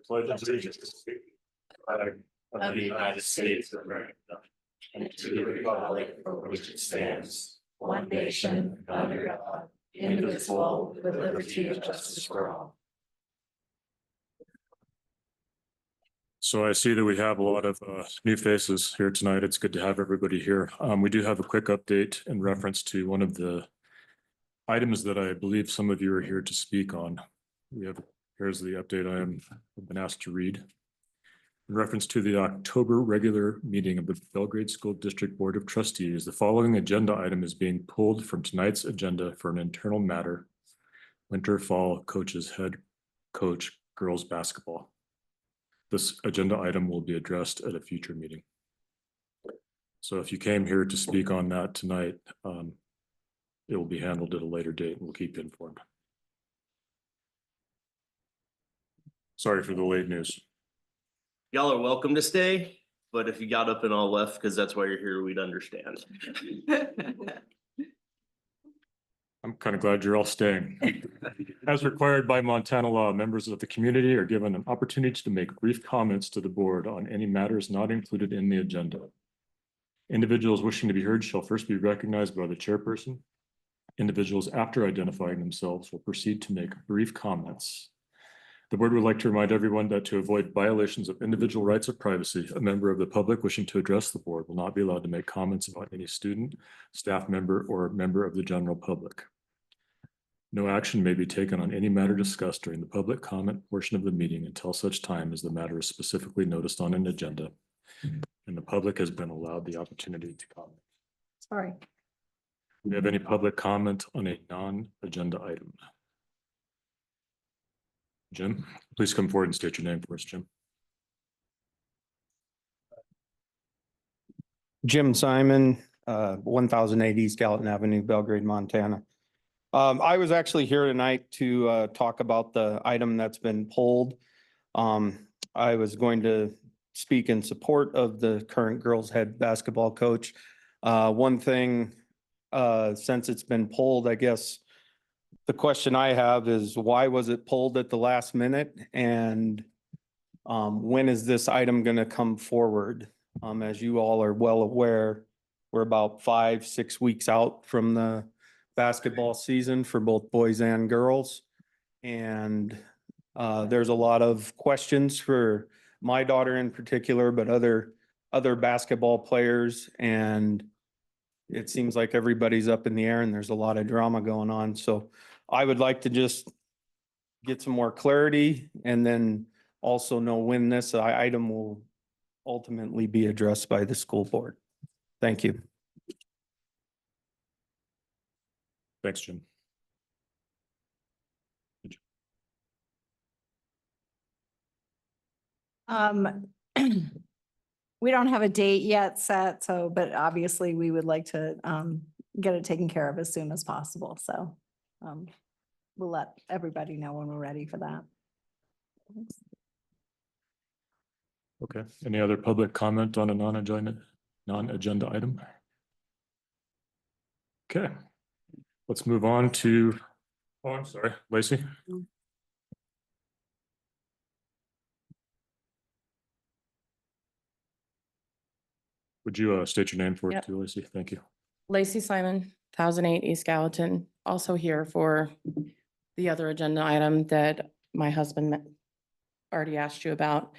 pledge allegiance to the flag of the United States of America and to the republic for which it stands, one nation, under God, indivisible, with liberty and justice for all. So I see that we have a lot of new faces here tonight. It's good to have everybody here. We do have a quick update in reference to one of the items that I believe some of you are here to speak on. Here's the update I've been asked to read. In reference to the October regular meeting of the Belgrade School District Board of Trustees, the following agenda item is being pulled from tonight's agenda for an internal matter: winter fall coaches head coach girls basketball. This agenda item will be addressed at a future meeting. So if you came here to speak on that tonight, it will be handled at a later date. We'll keep you informed. Sorry for the late news. Y'all are welcome to stay, but if you got up and all left because that's why you're here, we'd understand. I'm kind of glad you're all staying. As required by Montana law, members of the community are given an opportunity to make brief comments to the board on any matters not included in the agenda. Individuals wishing to be heard shall first be recognized by the chairperson. Individuals, after identifying themselves, will proceed to make brief comments. The board would like to remind everyone that to avoid violations of individual rights of privacy, a member of the public wishing to address the board will not be allowed to make comments about any student, staff member, or member of the general public. No action may be taken on any matter discussed during the public comment portion of the meeting until such time as the matter is specifically noticed on an agenda and the public has been allowed the opportunity to comment. Sorry. Do we have any public comment on a non-agenda item? Jim, please come forward and state your name for us, Jim. Jim Simon, 1008 East Gallatin Avenue, Belgrade, Montana. I was actually here tonight to talk about the item that's been pulled. I was going to speak in support of the current girls head basketball coach. One thing, since it's been pulled, I guess the question I have is why was it pulled at the last minute? And when is this item going to come forward? As you all are well aware, we're about 5-6 weeks out from the basketball season for both boys and girls. And there's a lot of questions for my daughter in particular, but other basketball players. And it seems like everybody's up in the air and there's a lot of drama going on. So I would like to just get some more clarity and then also know when this item will ultimately be addressed by the school board. Thank you. Thanks, Jim. We don't have a date yet set, so, but obviously we would like to get it taken care of as soon as possible. So we'll let everybody know when we're ready for that. Okay. Any other public comment on a non-agenda item? Okay. Let's move on to, oh, I'm sorry, Lacey. Would you state your name for it too, Lacey? Thank you. Lacey Simon, 1008 East Gallatin, also here for the other agenda item that my husband already asked you about.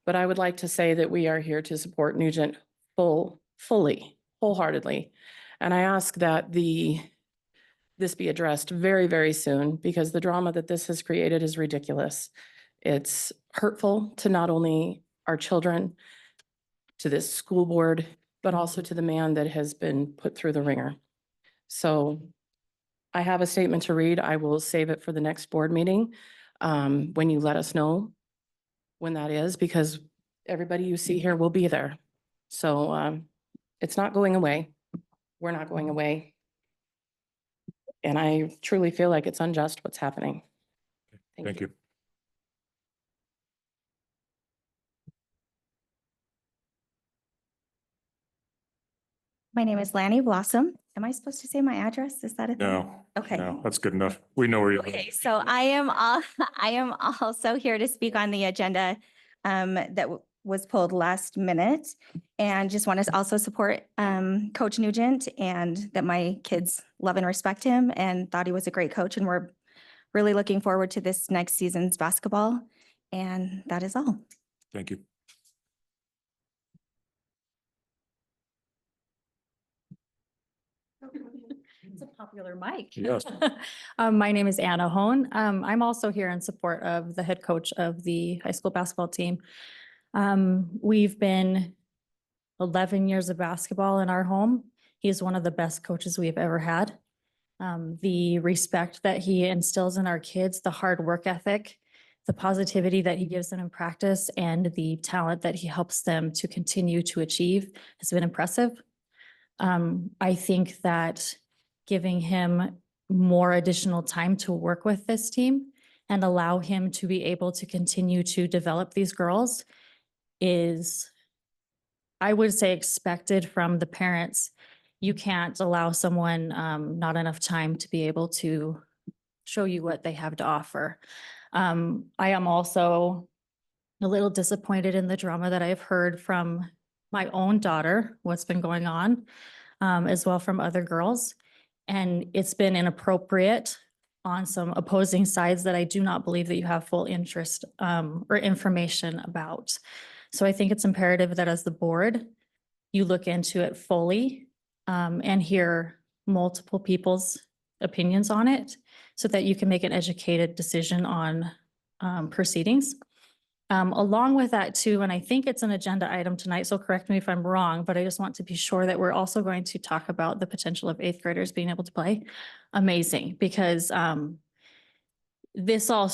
But I would like to say that we are here to support Nugent fully, wholeheartedly. And I ask that this be addressed very, very soon because the drama that this has created is ridiculous. It's hurtful to not only our children, to this school board, but also to the man that has been put through the ringer. So I have a statement to read. I will save it for the next board meeting when you let us know when that is, because everybody you see here will be there. So it's not going away. We're not going away. And I truly feel like it's unjust what's happening. Thank you. My name is Lanny Blossom, am I supposed to say my address? Is that a thing? No. Okay. No, that's good enough. We know where you live. Okay, so I am I am also here to speak on the agenda that was pulled last minute. And just want to also support Coach Nugent, and that my kids love and respect him and thought he was a great coach. And we're really looking forward to this next season's basketball. And that is all. Thank you. It's a popular mic. Yes. My name is Anna Hone. I'm also here in support of the head coach of the high school basketball team. We've been 11 years of basketball in our home. He's one of the best coaches we've ever had. The respect that he instills in our kids, the hard work ethic, the positivity that he gives them in practice, and the talent that he helps them to continue to achieve has been impressive. I think that giving him more additional time to work with this team and allow him to be able to continue to develop these girls is, I would say, expected from the parents. You can't allow someone not enough time to be able to show you what they have to offer. I am also a little disappointed in the drama that I've heard from my own daughter, what's been going on, as well from other girls. And it's been inappropriate on some opposing sides that I do not believe that you have full interest or information about. So I think it's imperative that as the board, you look into it fully and hear multiple people's opinions on it so that you can make an educated decision on proceedings. Along with that too, and I think it's an agenda item tonight, so correct me if I'm wrong, but I just want to be sure that we're also going to talk about the potential of eighth graders being able to play. Amazing, because this all,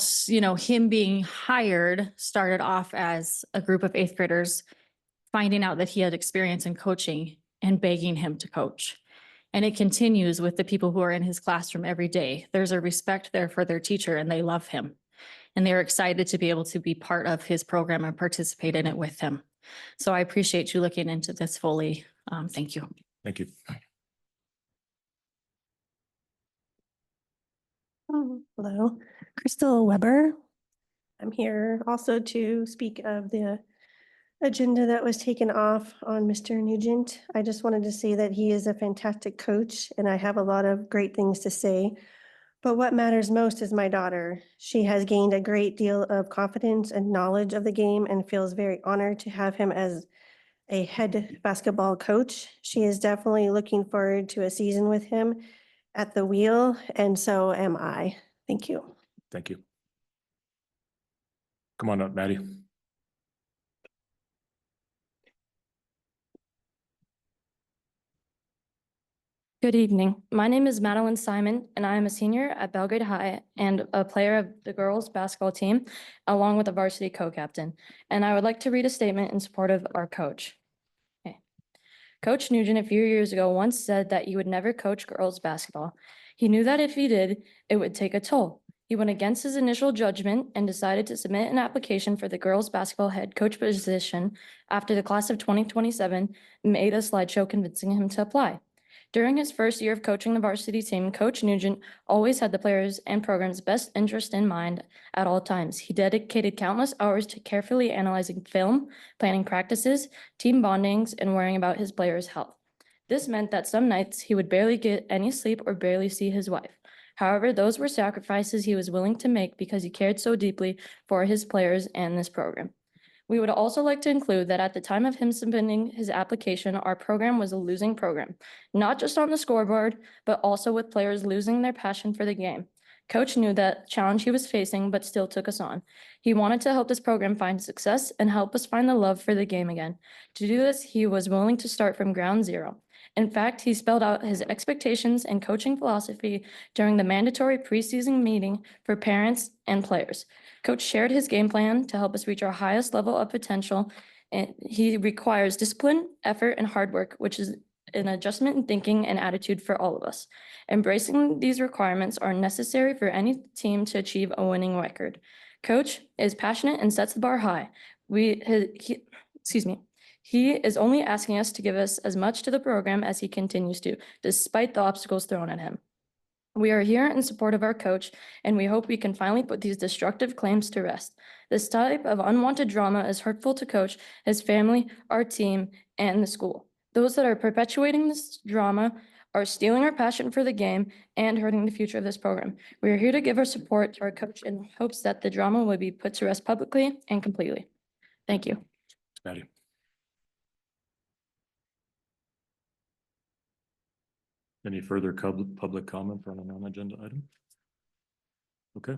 him being hired started off as a group of eighth graders finding out that he had experience in coaching and begging him to coach. And it continues with the people who are in his classroom every day. There's a respect there for their teacher and they love him. And they're excited to be able to be part of his program and participate in it with him. So I appreciate you looking into this fully. Thank you. Thank you. Hello, Crystal Weber. I'm here also to speak of the agenda that was taken off on Mr. Nugent. I just wanted to say that he is a fantastic coach and I have a lot of great things to say. But what matters most is my daughter. She has gained a great deal of confidence and knowledge of the game and feels very honored to have him as a head basketball coach. She is definitely looking forward to a season with him at the wheel, and so am I. Thank you. Thank you. Come on up, Maddie. Good evening. My name is Madeline Simon, and I am a senior at Belgrade High and a player of the girls' basketball team, along with a varsity co-captain. And I would like to read a statement in support of our coach. Okay. Coach Nugent, a few years ago, once said that he would never coach girls' basketball. He knew that if he did, it would take a toll. He went against his initial judgment and decided to submit an application for the girls' basketball head coach position after the class of 2027 made a slideshow convincing him to apply. During his first year of coaching the varsity team, Coach Nugent always had the players' and program's best interest in mind at all times. He dedicated countless hours to carefully analyzing film, planning practices, team bondings, and worrying about his players' health. This meant that some nights he would barely get any sleep or barely see his wife. However, those were sacrifices he was willing to make because he cared so deeply for his players and this program. We would also like to include that at the time of him submitting his application, our program was a losing program, not just on the scoreboard, but also with players losing their passion for the game. Coach knew that challenge he was facing, but still took us on. He wanted to help this program find success and help us find the love for the game again. To do this, he was willing to start from ground zero. In fact, he spelled out his expectations and coaching philosophy during the mandatory preseason meeting for parents and players. Coach shared his game plan to help us reach our highest level of potential, and he requires discipline, effort, and hard work, which is an adjustment in thinking and attitude for all of us. Embracing these requirements are necessary for any team to achieve a winning record. Coach is passionate and sets the bar high. He is only asking us to give us as much to the program as he continues to, despite the obstacles thrown at him. We are here in support of our coach, and we hope we can finally put these destructive claims to rest. This type of unwanted drama is hurtful to Coach, his family, our team, and the school. Those that are perpetuating this drama are stealing our passion for the game and hurting the future of this program. We are here to give our support to our coach in hopes that the drama will be put to rest publicly and completely. Thank you. Patty. Any further public comment on a non-agenda item? Okay.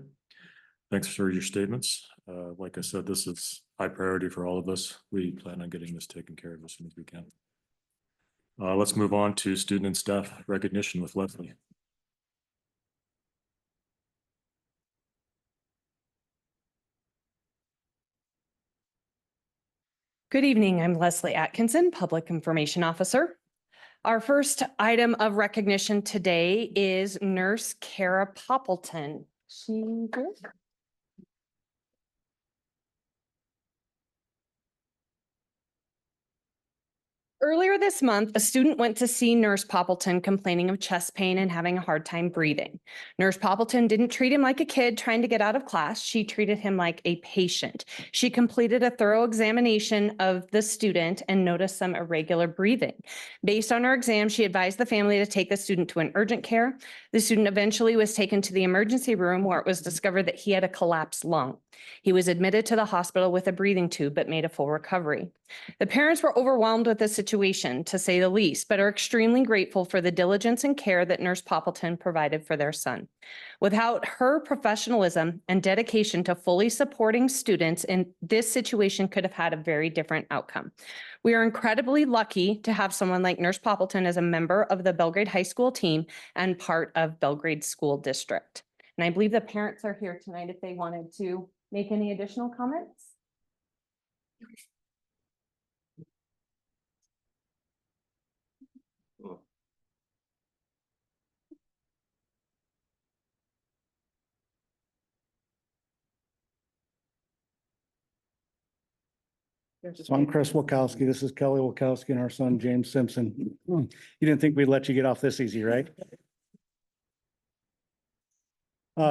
Thanks for your statements. Like I said, this is high priority for all of us. We plan on getting this taken care of as soon as we can. Let's move on to student and staff recognition with Leslie. Good evening. I'm Leslie Atkinson, Public Information Officer. Our first item of recognition today is Nurse Kara Poppleton. She here? Earlier this month, a student went to see Nurse Poppleton complaining of chest pain and having a hard time breathing. Nurse Poppleton didn't treat him like a kid trying to get out of class. She treated him like a patient. She completed a thorough examination of the student and noticed some irregular breathing. Based on her exam, she advised the family to take the student to an urgent care. The student eventually was taken to the emergency room where it was discovered that he had a collapsed lung. He was admitted to the hospital with a breathing tube but made a full recovery. The parents were overwhelmed with the situation, to say the least, but are extremely grateful for the diligence and care that Nurse Poppleton provided for their son. Without her professionalism and dedication to fully supporting students, in this situation could have had a very different outcome. We are incredibly lucky to have someone like Nurse Poppleton as a member of the Belgrade High School team and part of Belgrade School District. And I believe the parents are here tonight if they wanted to make any additional comments. So I'm Chris Wachowski. This is Kelly Wachowski and our son, James Simpson. You didn't think we'd let you get off this easy, right?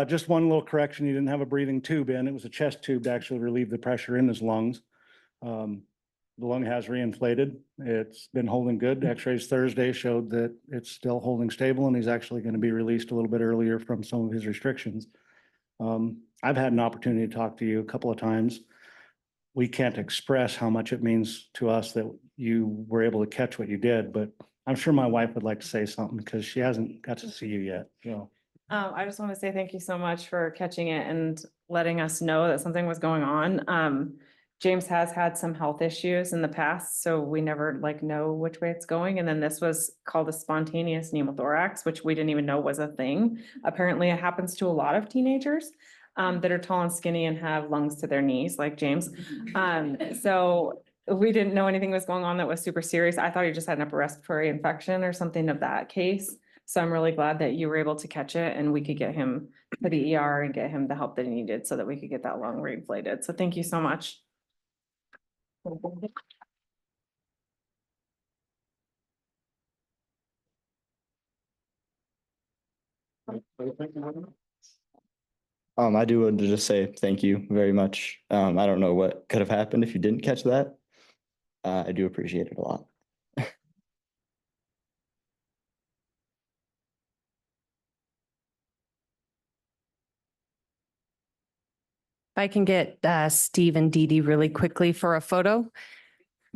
Just one little correction. He didn't have a breathing tube in. It was a chest tube to actually relieve the pressure in his lungs. The lung has reinflated. It's been holding good. X-rays Thursday showed that it's still holding stable and he's actually going to be released a little bit earlier from some of his restrictions. I've had an opportunity to talk to you a couple of times. We can't express how much it means to us that you were able to catch what you did, but I'm sure my wife would like to say something because she hasn't got to see you yet, so. I just want to say thank you so much for catching it and letting us know that something was going on. James has had some health issues in the past, so we never know which way it's going. And then this was called a spontaneous pneumothorax, which we didn't even know was a thing. Apparently it happens to a lot of teenagers that are tall and skinny and have lungs to their knees like James. So we didn't know anything was going on that was super serious. I thought he just had an upper respiratory infection or something of that case. So I'm really glad that you were able to catch it and we could get him to the ER and get him the help that he needed so that we could get that lung reinflated. So thank you so much. I do want to just say thank you very much. I don't know what could have happened if you didn't catch that. I do appreciate it a lot. If I can get Steve and Dee Dee really quickly for a photo.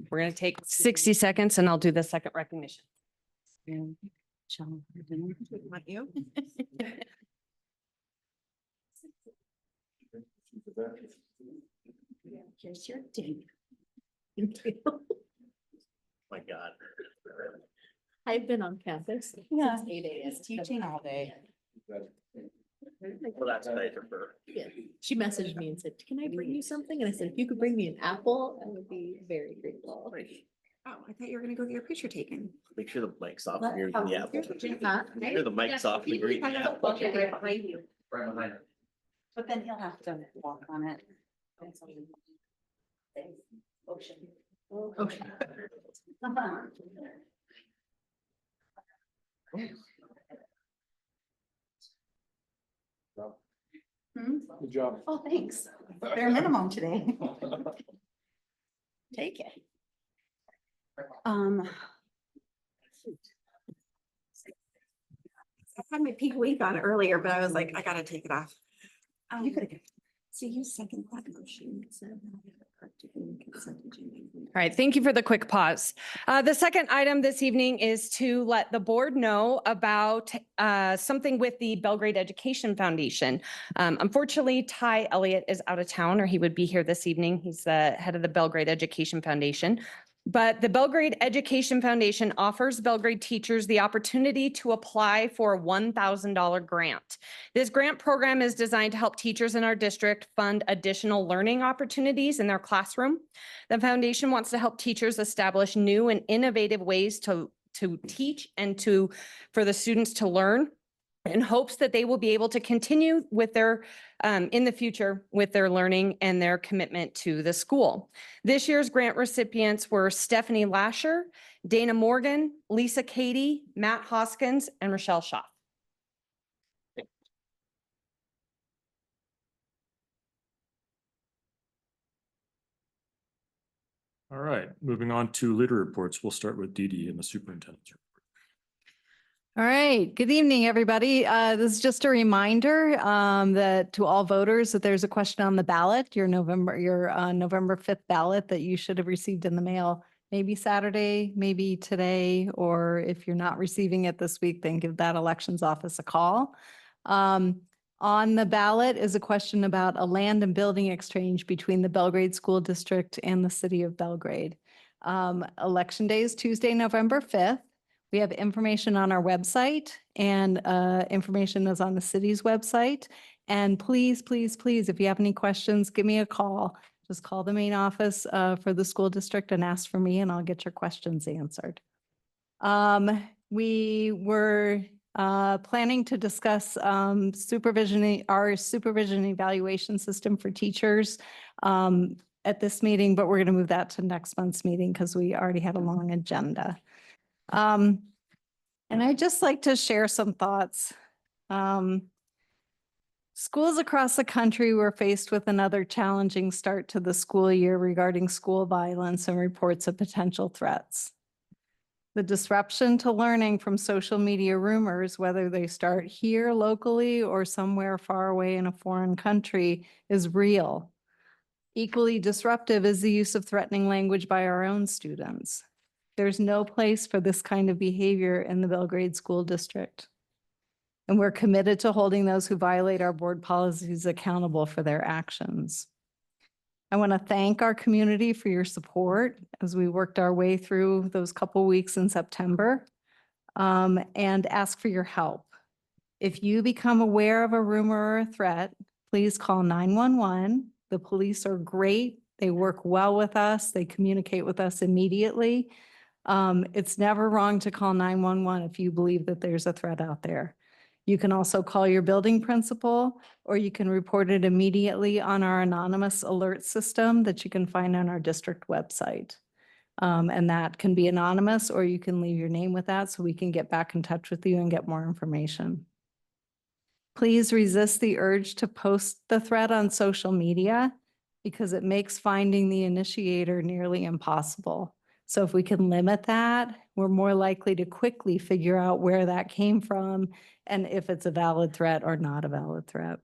We're going to take 60 seconds and I'll do the second recognition. Want you? Here's your ding. My God. I've been on campus. Yeah. Since 8 a.m. teaching all day. Well, that's nice of her. Yeah. She messaged me and said, "Can I bring you something?" And I said, "If you could bring me an apple, I would be very grateful." Oh, I thought you were gonna go get your picture taken. Make sure the mic's off when you're eating the apple. Huh? Make sure the mic's off when you're eating the apple. Right behind you. Right behind her. But then he'll have to walk on it. Ocean. Good job. Oh, thanks. Bare minimum today. Take it. I had my peak week on earlier, but I was like, I gotta take it off. So you second that motion. All right, thank you for the quick pause. The second item this evening is to let the board know about something with the Belgrade Education Foundation. Unfortunately, Ty Elliott is out of town, or he would be here this evening. He's the head of the Belgrade Education Foundation. But the Belgrade Education Foundation offers Belgrade teachers the opportunity to apply for a $1,000 grant. This grant program is designed to help teachers in our district fund additional learning opportunities in their classroom. The foundation wants to help teachers establish new and innovative ways to teach and for the students to learn, in hopes that they will be able to continue with their in the future with their learning and their commitment to the school. This year's grant recipients were Stephanie Lasher, Dana Morgan, Lisa Cady, Matt Hoskins, and Rochelle Shaw. All right, moving on to leader reports. We'll start with Dee Dee and the superintendent's report. All right, good evening, everybody. This is just a reminder that to all voters that there's a question on the ballot, your November 5th ballot that you should have received in the mail, maybe Saturday, maybe today, or if you're not receiving it this week, then give that elections office a call. On the ballot is a question about a land and building exchange between the Belgrade School District and the city of Belgrade. Election day is Tuesday, November 5th. We have information on our website, and information is on the city's website. And please, please, please, if you have any questions, give me a call. Just call the main office for the school district and ask for me, and I'll get your questions answered. We were planning to discuss our supervision evaluation system for teachers at this meeting, but we're going to move that to next month's meeting because we already had a long agenda. And I'd just like to share some thoughts. Schools across the country were faced with another challenging start to the school year regarding school violence and reports of potential threats. The disruption to learning from social media rumors, whether they start here locally or somewhere far away in a foreign country, is real. Equally disruptive is the use of threatening language by our own students. There's no place for this kind of behavior in the Belgrade School District. And we're committed to holding those who violate our board policies accountable for their actions. I want to thank our community for your support as we worked our way through those couple weeks in September, and ask for your help. If you become aware of a rumor or a threat, please call 911. The police are great. They work well with us. They communicate with us immediately. It's never wrong to call 911 if you believe that there's a threat out there. You can also call your building principal, or you can report it immediately on our anonymous alert system that you can find on our district website. And that can be anonymous, or you can leave your name with that so we can get back in touch with you and get more information. Please resist the urge to post the threat on social media because it makes finding the initiator nearly impossible. So if we can limit that, we're more likely to quickly figure out where that came from and if it's a valid threat or not a valid threat.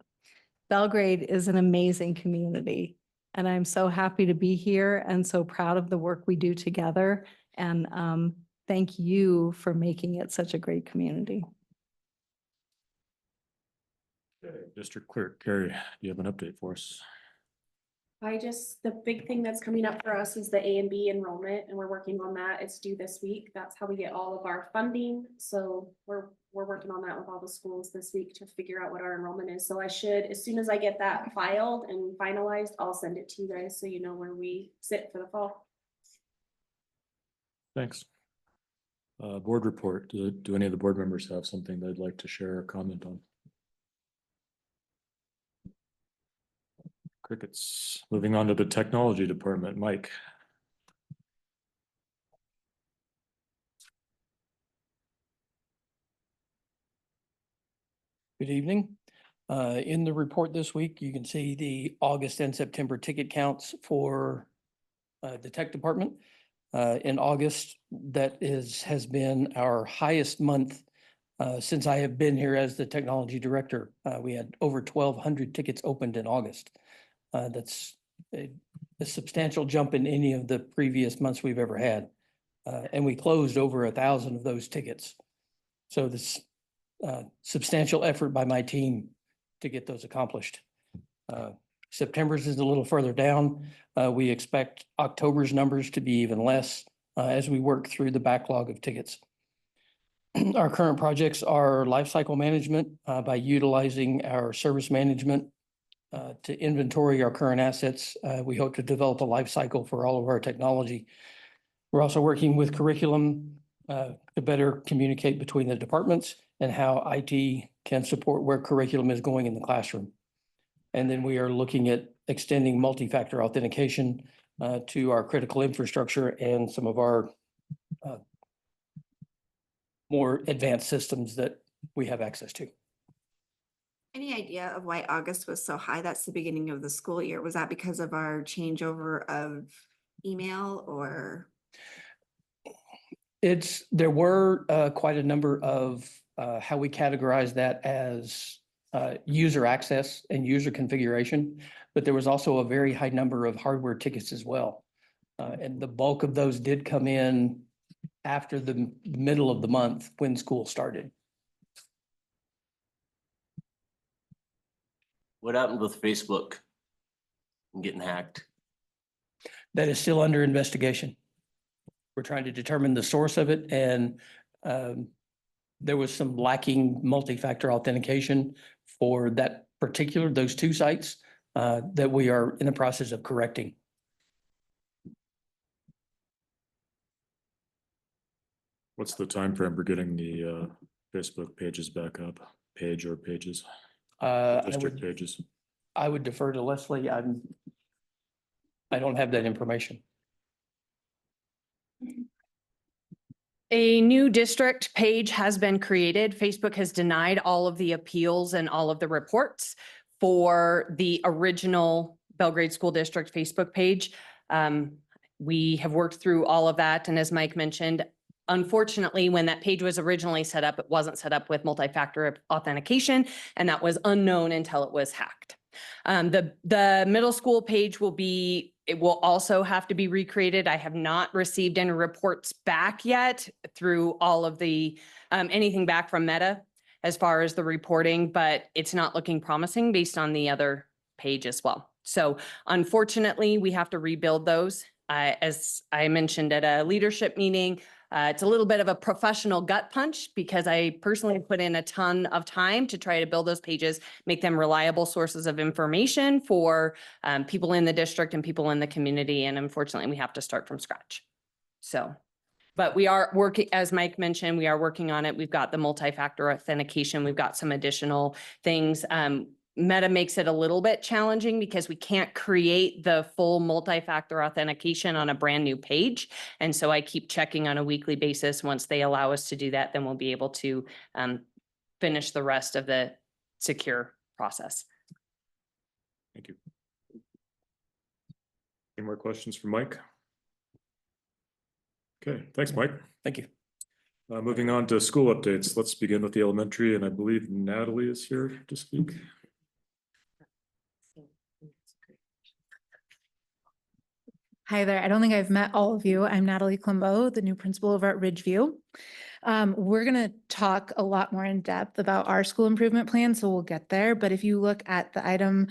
Belgrade is an amazing community, and I'm so happy to be here and so proud of the work we do together. And thank you for making it such a great community. Okay, District Clerk Carrie, do you have an update for us? The big thing that's coming up for us is the A and B enrollment, and we're working on that. It's due this week. That's how we get all of our funding. So we're working on that with all the schools this week to figure out what our enrollment is. So I should, as soon as I get that filed and finalized, I'll send it to you guys so you know where we sit for the fall. Thanks. Board report. Do any of the board members have something they'd like to share or comment on? Crickets. Moving on to the technology department, Mike. Good evening. In the report this week, you can see the August and September ticket counts for the tech department. In August, has been our highest month since I have been here as the technology director. We had over 1,200 tickets opened in August. That's a substantial jump in any of the previous months we've ever had. And we closed over 1,000 of those tickets. So this substantial effort by my team to get those accomplished. September's is a little further down. We expect October's numbers to be even less as we work through the backlog of tickets. Our current projects are lifecycle management by utilizing our service management to inventory our current assets. We hope to develop a life cycle for all of our technology. We're also working with curriculum to better communicate between the departments and how IT can support where curriculum is going in the classroom. And then we are looking at extending multi-factor authentication to our critical infrastructure and some of our more advanced systems that we have access to. Any idea of why August was so high? That's the beginning of the school year. Was that because of our changeover of email or? There were quite a number of how we categorize that as user access and user configuration, but there was also a very high number of hardware tickets as well. And the bulk of those did come in after the middle of the month when school started. What happened with Facebook and getting hacked? That is still under investigation. We're trying to determine the source of it, and there was some lacking multi-factor authentication for those two sites that we are in the process of correcting. What's the time frame for getting the Facebook pages back up? Page or pages? District pages. I would defer to Leslie. I don't have that information. A new district page has been created. Facebook has denied all of the appeals and all of the reports for the original Belgrade School District Facebook page. We have worked through all of that. And as Mike mentioned, unfortunately, when that page was originally set up, it wasn't set up with multi-factor authentication, and that was unknown until it was hacked. The middle school page it will also have to be recreated. I have not received any reports back yet through all of the, anything back from Meta as far as the reporting, but it's not looking promising based on the other page as well. So unfortunately, we have to rebuild those. As I mentioned at a leadership meeting, it's a little bit of a professional gut punch because I personally put in a ton of time to try to build those pages, make them reliable sources of information for people in the district and people in the community. And unfortunately, we have to start from scratch. So, but we are working, as Mike mentioned, we are working on it. We've got the multi-factor authentication. We've got some additional things. Meta makes it a little bit challenging because we can't create the full multi-factor authentication on a brand new page. And so I keep checking on a weekly basis. Once they allow us to do that, then we'll be able to finish the rest of the secure process. Thank you. Any more questions for Mike? Okay, thanks, Mike. Thank you. Moving on to school updates. Let's begin with the elementary, and I believe Natalie is here to speak. Hi there. I don't think I've met all of you. I'm Natalie Klimbo, the new principal over at Ridgeview. We're going to talk a lot more in depth about our school improvement plan, so we'll get there. But if you look at the item,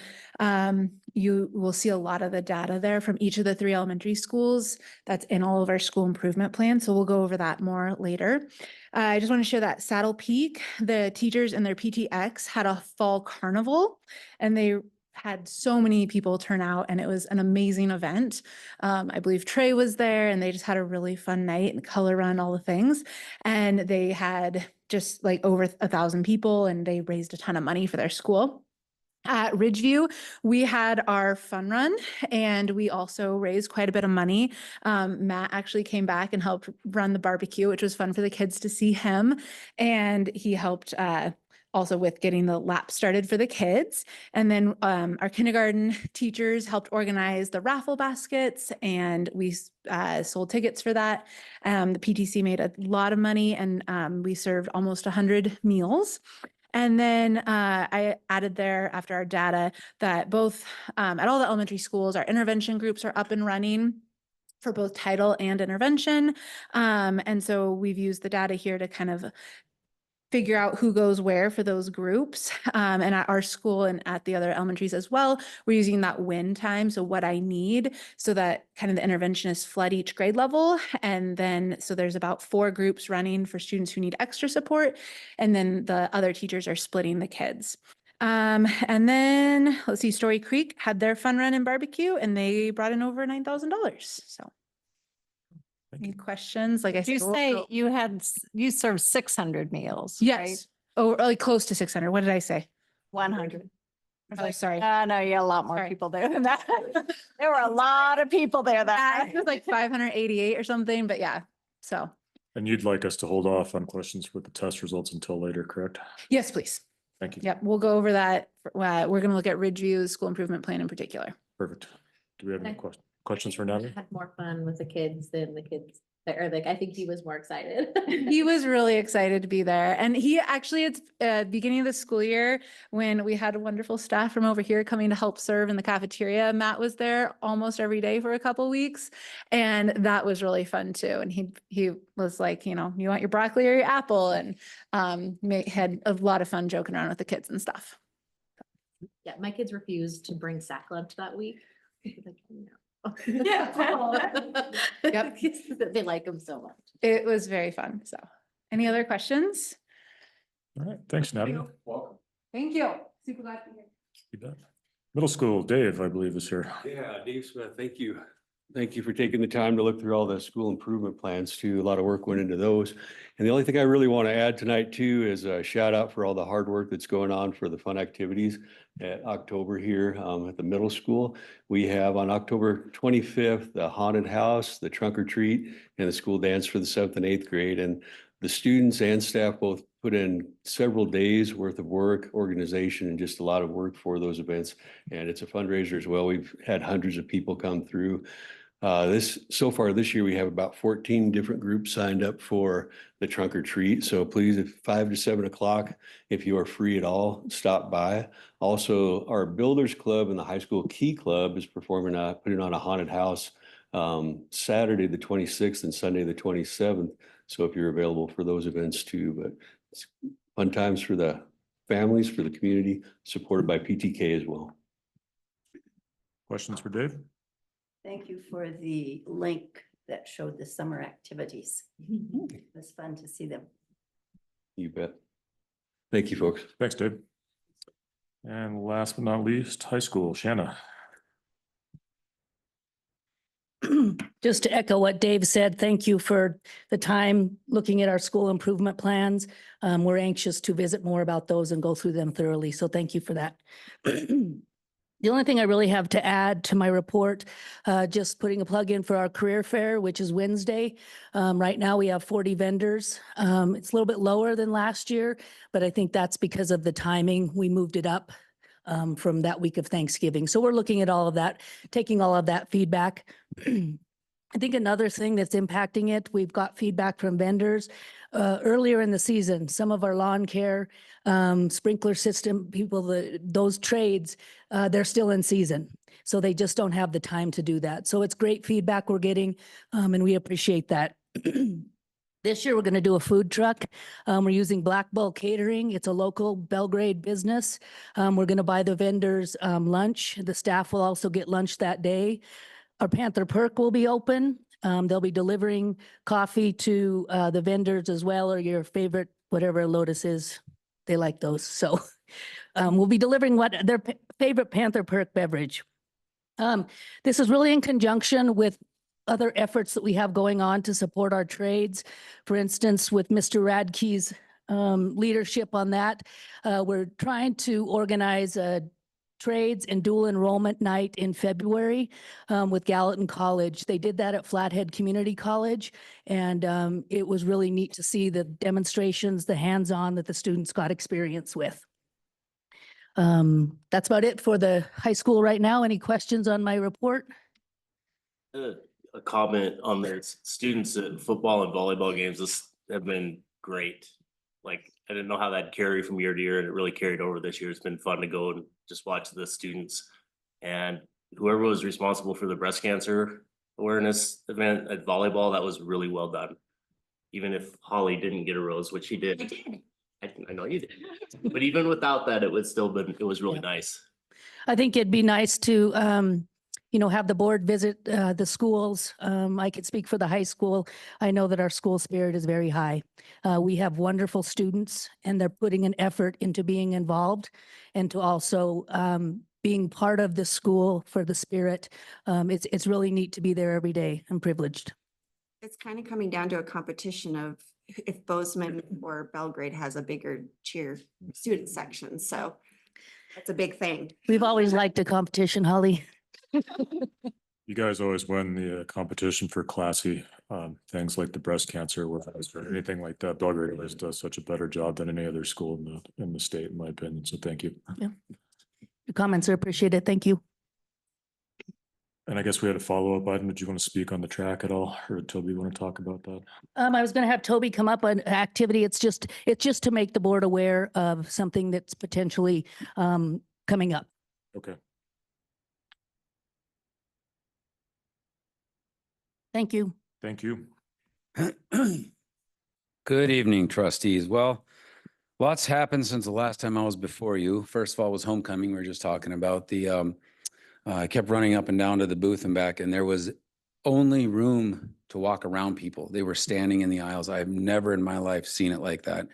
you will see a lot of the data there from each of the 3 elementary schools that's in all of our school improvement plan. So we'll go over that more later. I just want to share that Saddle Peak, the teachers and their PTX had a fall carnival, and they had so many people turn out, and it was an amazing event. I believe Trey was there, and they just had a really fun night and color run, all the things. And they had just like over 1,000 people, and they raised a ton of money for their school. At Ridgeview, we had our fun run, and we also raised quite a bit of money. Matt actually came back and helped run the barbecue, which was fun for the kids to see him. And he helped also with getting the lap started for the kids. And then our kindergarten teachers helped organize the raffle baskets, and we sold tickets for that. The PTC made a lot of money, and we served almost 100 meals. And then I added there after our data that both at all the elementary schools, our intervention groups are up and running for both title and intervention. And so we've used the data here to kind of figure out who goes where for those groups. And at our school and at the other elementaries as well, we're using that win time. So what I need, so that kind of the interventionists flood each grade level. And then, so there's about 4 groups running for students who need extra support. And then the other teachers are splitting the kids. And then let's see, Story Creek had their fun run and barbecue, and they brought in over $9,000. So any questions? Like I said, You say you served 600 meals, right? yes. Oh, like close to 600. What did I say? 100. Oh, sorry. No, you had a lot more Sorry. people there than that. There were a lot of people there that It was like 588 or something, but yeah. So And you'd like us to hold off on questions with the test results until later, correct? yes, please. Thank you. Yep, we'll go over that. We're going to look at Ridgeview's school improvement plan in particular. Perfect. Do we have any questions for Natalie? Had more fun with the kids than the kids, or like, I think he was more excited. He was really excited to be there. And he actually, it's beginning of the school year when we had wonderful staff from over here coming to help serve in the cafeteria. Matt was there almost every day for a couple weeks. And that was really fun too. And he was like, you know, you want your broccoli or your apple? And had a lot of fun joking around with the kids and stuff. Yeah, my kids refused to bring sack lunch that week. Like, no. Yep. They like them so much. It was very fun. So any other questions? All right, thanks, Natalie. Welcome. Thank you. Super glad to be here. You bet. Middle school, Dave, I believe, is here. Yeah, Dave Smith, thank you. Thank you for taking the time to look through all the school improvement plans too. A lot of work went into those. And the only thing I really want to add tonight too is a shout out for all the hard work that's going on for the fun activities at October here at the middle school. We have on October 25th, the haunted house, the trunk or treat, and the school dance for the 7th and 8th grade. And the students and staff both put in several days worth of work, organization, and just a lot of work for those events. And it's a fundraiser as well. We've had hundreds of people come through. So far this year, we have about 14 different groups signed up for the trunk or treat. So please, at 5 to 7 o'clock, if you are free at all, stop by. Also, our Builders Club and the High School Key Club is putting on a haunted house Saturday, the 26th and Sunday, the 27th. So if you're available for those events too, but it's fun times for the families, for the community, supported by PTK as well. Questions for Dave? Thank you for the link that showed the summer activities. It was fun to see them. You bet. Thank you, folks. Thanks, Dave. And last but not least, high school, Shanna. Just to echo what Dave said, thank you for the time looking at our school improvement plans. We're anxious to visit more about those and go through them thoroughly. So thank you for that. The only thing I really have to add to my report, just putting a plug in for our career fair, which is Wednesday. Right now we have 40 vendors. It's a little bit lower than last year, but I think that's because of the timing. We moved it up from that week of Thanksgiving. So we're looking at all of that, taking all of that feedback. I think another thing that's impacting it, we've got feedback from vendors earlier in the season. Some of our lawn care, sprinkler system people, those trades, they're still in season. So they just don't have the time to do that. So it's great feedback we're getting, and we appreciate that. This year, we're going to do a food truck. We're using Black Bull Catering. It's a local Belgrade business. We're going to buy the vendors lunch. The staff will also get lunch that day. Our Panther Perk will be open. They'll be delivering coffee to the vendors as well, or your favorite, whatever Lotus is. They like those. So we'll be delivering what their favorite Panther Perk beverage. This is really in conjunction with other efforts that we have going on to support our trades. For instance, with Mr. Radke's leadership on that, we're trying to organize a trades and dual enrollment night in February with Gallatin College. They did that at Flathead Community College. And it was really neat to see the demonstrations, the hands-on that the students got experience with. That's about it for the high school right now. Any questions on my report? A comment on their students at football and volleyball games. This have been great. Like, I didn't know how that'd carry from year to year, and it really carried over this year. It's been fun to go and just watch the students, and whoever was responsible for the breast cancer awareness event at volleyball, that was really well done. Even if Holly didn't get a rose, which she did. I know you did. But even without that, it was really nice. I think it'd be nice to, have the board visit the schools. I could speak for the high school. I know that our school spirit is very high. We have wonderful students, and they're putting an effort into being involved and to also being part of the school for the spirit. It's really neat to be there every day. I'm privileged. It's kind of coming down to a competition of if Bozeman or Belgrade has a bigger cheer student section. So that's a big thing. We've always liked a competition, Holly. You guys always win the competition for classy things like the breast cancer awareness or anything like that. Belgrade always does such a better job than any other school in the state, in my opinion. So thank you. Yeah. Your comments are appreciated. Thank you. And I guess we had a follow-up item. Did you want to speak on the track at all? Or Toby, you want to talk about that? I was going to have Toby come up on activity. It's just to make the board aware of something that's potentially coming up. Okay. Thank you. Thank you. Good evening, trustees. Well, lots happened since the last time I was before you. First of all was homecoming. We were just talking about the, I kept running up and down to the booth and back, and there was only room to walk around people. They were standing in the aisles. I've never in my life seen it like that.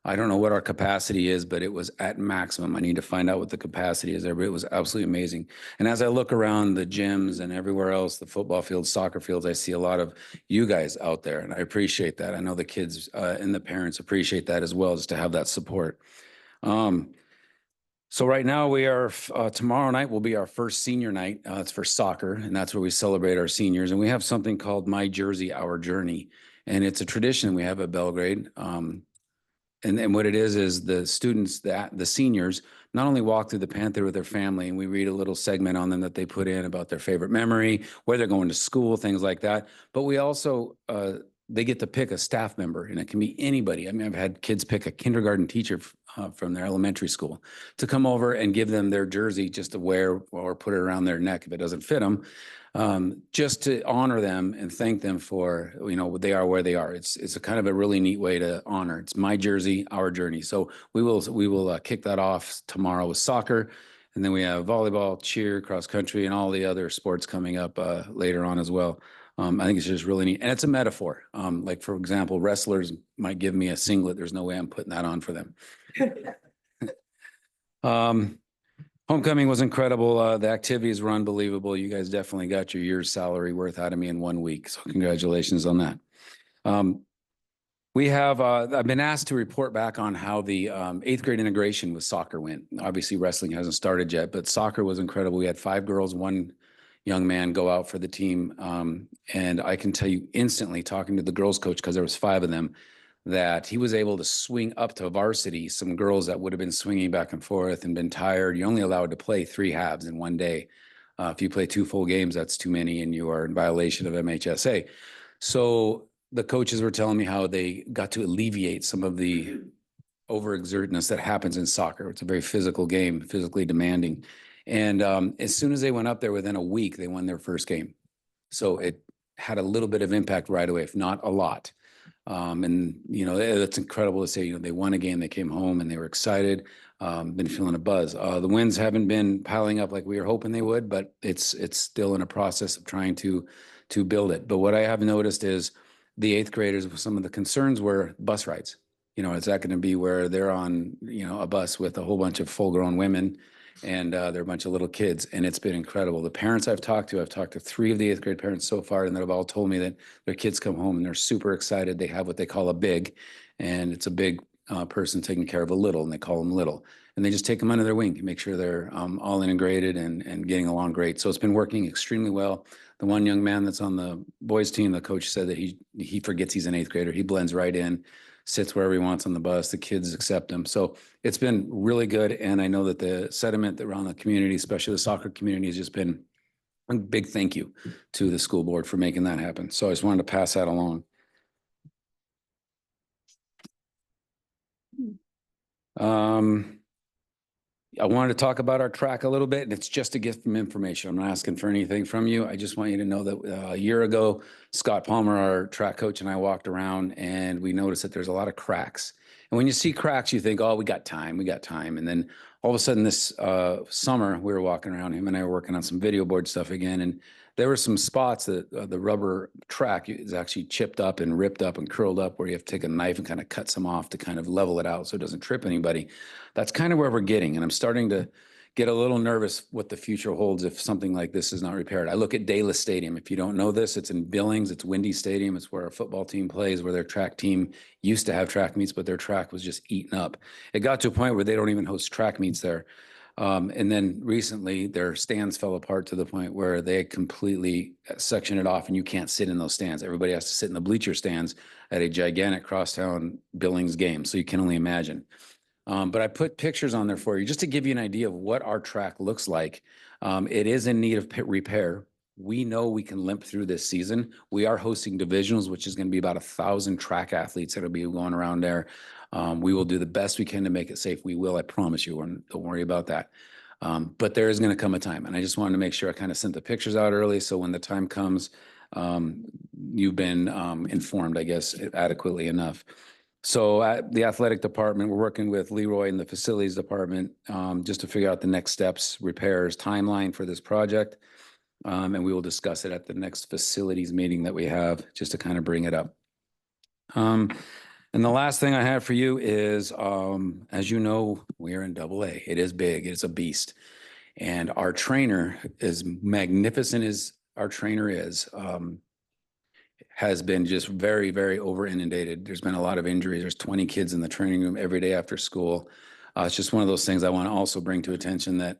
I don't know what our capacity is, but it was at maximum. I need to find out what the capacity is there, but it was absolutely amazing. And as I look around the gyms and everywhere else, the football fields, soccer fields, I see a lot of you guys out there, and I appreciate that. I know the kids and the parents appreciate that as well, just to have that support. So right now we are, tomorrow night will be our first senior night. It's for soccer, and that's where we celebrate our seniors. And we have something called My Jersey, Our Journey. And it's a tradition we have at Belgrade. And what it is the students, the seniors, not only walk through the Panther with their family, and we read a little segment on them that they put in about their favorite memory, where they're going to school, things like that. But we also, they get to pick a staff member, and it can be anybody. I mean, I've had kids pick a kindergarten teacher from their elementary school to come over and give them their jersey just to wear or put it around their neck if it doesn't fit them, just to honor them and thank them for, they are where they are. It's a kind of a really neat way to honor. It's My Jersey, Our Journey. So we will kick that off tomorrow with soccer. And then we have volleyball, cheer, cross country, and all the other sports coming up later on as well. I think it's just really neat. And it's a metaphor. Like, for example, wrestlers might give me a singlet. There's no way I'm putting that on for them. Homecoming was incredible. The activities were unbelievable. You guys definitely got your year's salary worth out of me in 1 week. So congratulations on that. We have, I've been asked to report back on how the 8th grade integration with soccer went. Obviously, wrestling hasn't started yet, but soccer was incredible. We had 5 girls, 1 young man go out for the team. And I can tell you instantly, talking to the girls coach, because there was 5 of them, that he was able to swing up to varsity some girls that would have been swinging back and forth and been tired. You're only allowed to play 3 halves in one day. If you play 2 full games, that's too many, and you are in violation of MHSA. So the coaches were telling me how they got to alleviate some of the overexertness that happens in soccer. It's a very physical game, physically demanding. And as soon as they went up there, within a week, they won their first game. So it had a little bit of impact right away, if not a lot. And, it's incredible to say, they won a game, they came home and they were excited, been feeling a buzz. The wins haven't been piling up like we were hoping they would, but it's still in a process of trying to build it. But what I have noticed is the 8th graders, some of the concerns were bus rides. Is that going to be where they're on, a bus with a whole bunch of full-grown women and they're a bunch of little kids, and it's been incredible. The parents I've talked to 3 of the 8th grade parents so far, and they've all told me that their kids come home and they're super excited. They have what they call a big, and it's a big person taking care of a little, and they call them little. And and they just take them under their wing and make sure they're all integrated and getting along great. So it's been working extremely well. The one young man that's on the boys team, the coach said that he forgets he's an 8th grader. He blends right in, sits wherever he wants on the bus. The kids accept him. So it's been really good. And I know that the sentiment around the community, especially the soccer community, has just been a big thank you to the school board for making that happen. So I just wanted to pass that along. I wanted to talk about our track a little bit, and it's just to get some information. I'm not asking for anything from you. I just want you to know that a year ago, Scott Palmer, our track coach, and I walked around and we noticed that there's a lot of cracks. And when you see cracks, you think, oh, we got time. And then all of a sudden this summer, we were walking around, him and I were working on some video board stuff again. And there were some spots that the rubber track is actually chipped up and ripped up and curled up where you have to take a knife and kind of cut some off to kind of level it out so it doesn't trip anybody. That's kind of where we're getting. And I'm starting to get a little nervous what the future holds if something like this is not repaired. I look at Dallas Stadium. If you don't know this, it's in Billings. It's Windy Stadium. It's where our football team plays, where their track team used to have track meets, but their track was just eaten up. It got to a point where they don't even host track meets there. And then recently their stands fell apart to the point where they completely sectioned it off and you can't sit in those stands. Everybody has to sit in the bleacher stands at a gigantic crosstown Billings game. So you can only imagine. But I put pictures on there for you just to give you an idea of what our track looks like. It is in need of repair. We know we can limp through this season. We are hosting divisionals, which is going to be about 1,000 track athletes that'll be going around there. We will do the best we can to make it safe. We will, I promise you, and don't worry about that. But there is going to come a time, and I just wanted to make sure I kind of sent the pictures out early, so when the time comes, you've been informed, I guess, adequately enough. So at the athletic department, we're working with Leroy in the facilities department just to figure out the next steps, repairs, timeline for this project. And we will discuss it at the next facilities meeting that we have, just to kind of bring it up. And the last thing I have for you is, as you know, we are in AA. It is big. It's a beast. And our trainer, as magnificent as our trainer is, has been just very, very over inundated. There's been a lot of injuries. There's 20 kids in the training room every day after school. It's just one of those things I want to also bring to attention that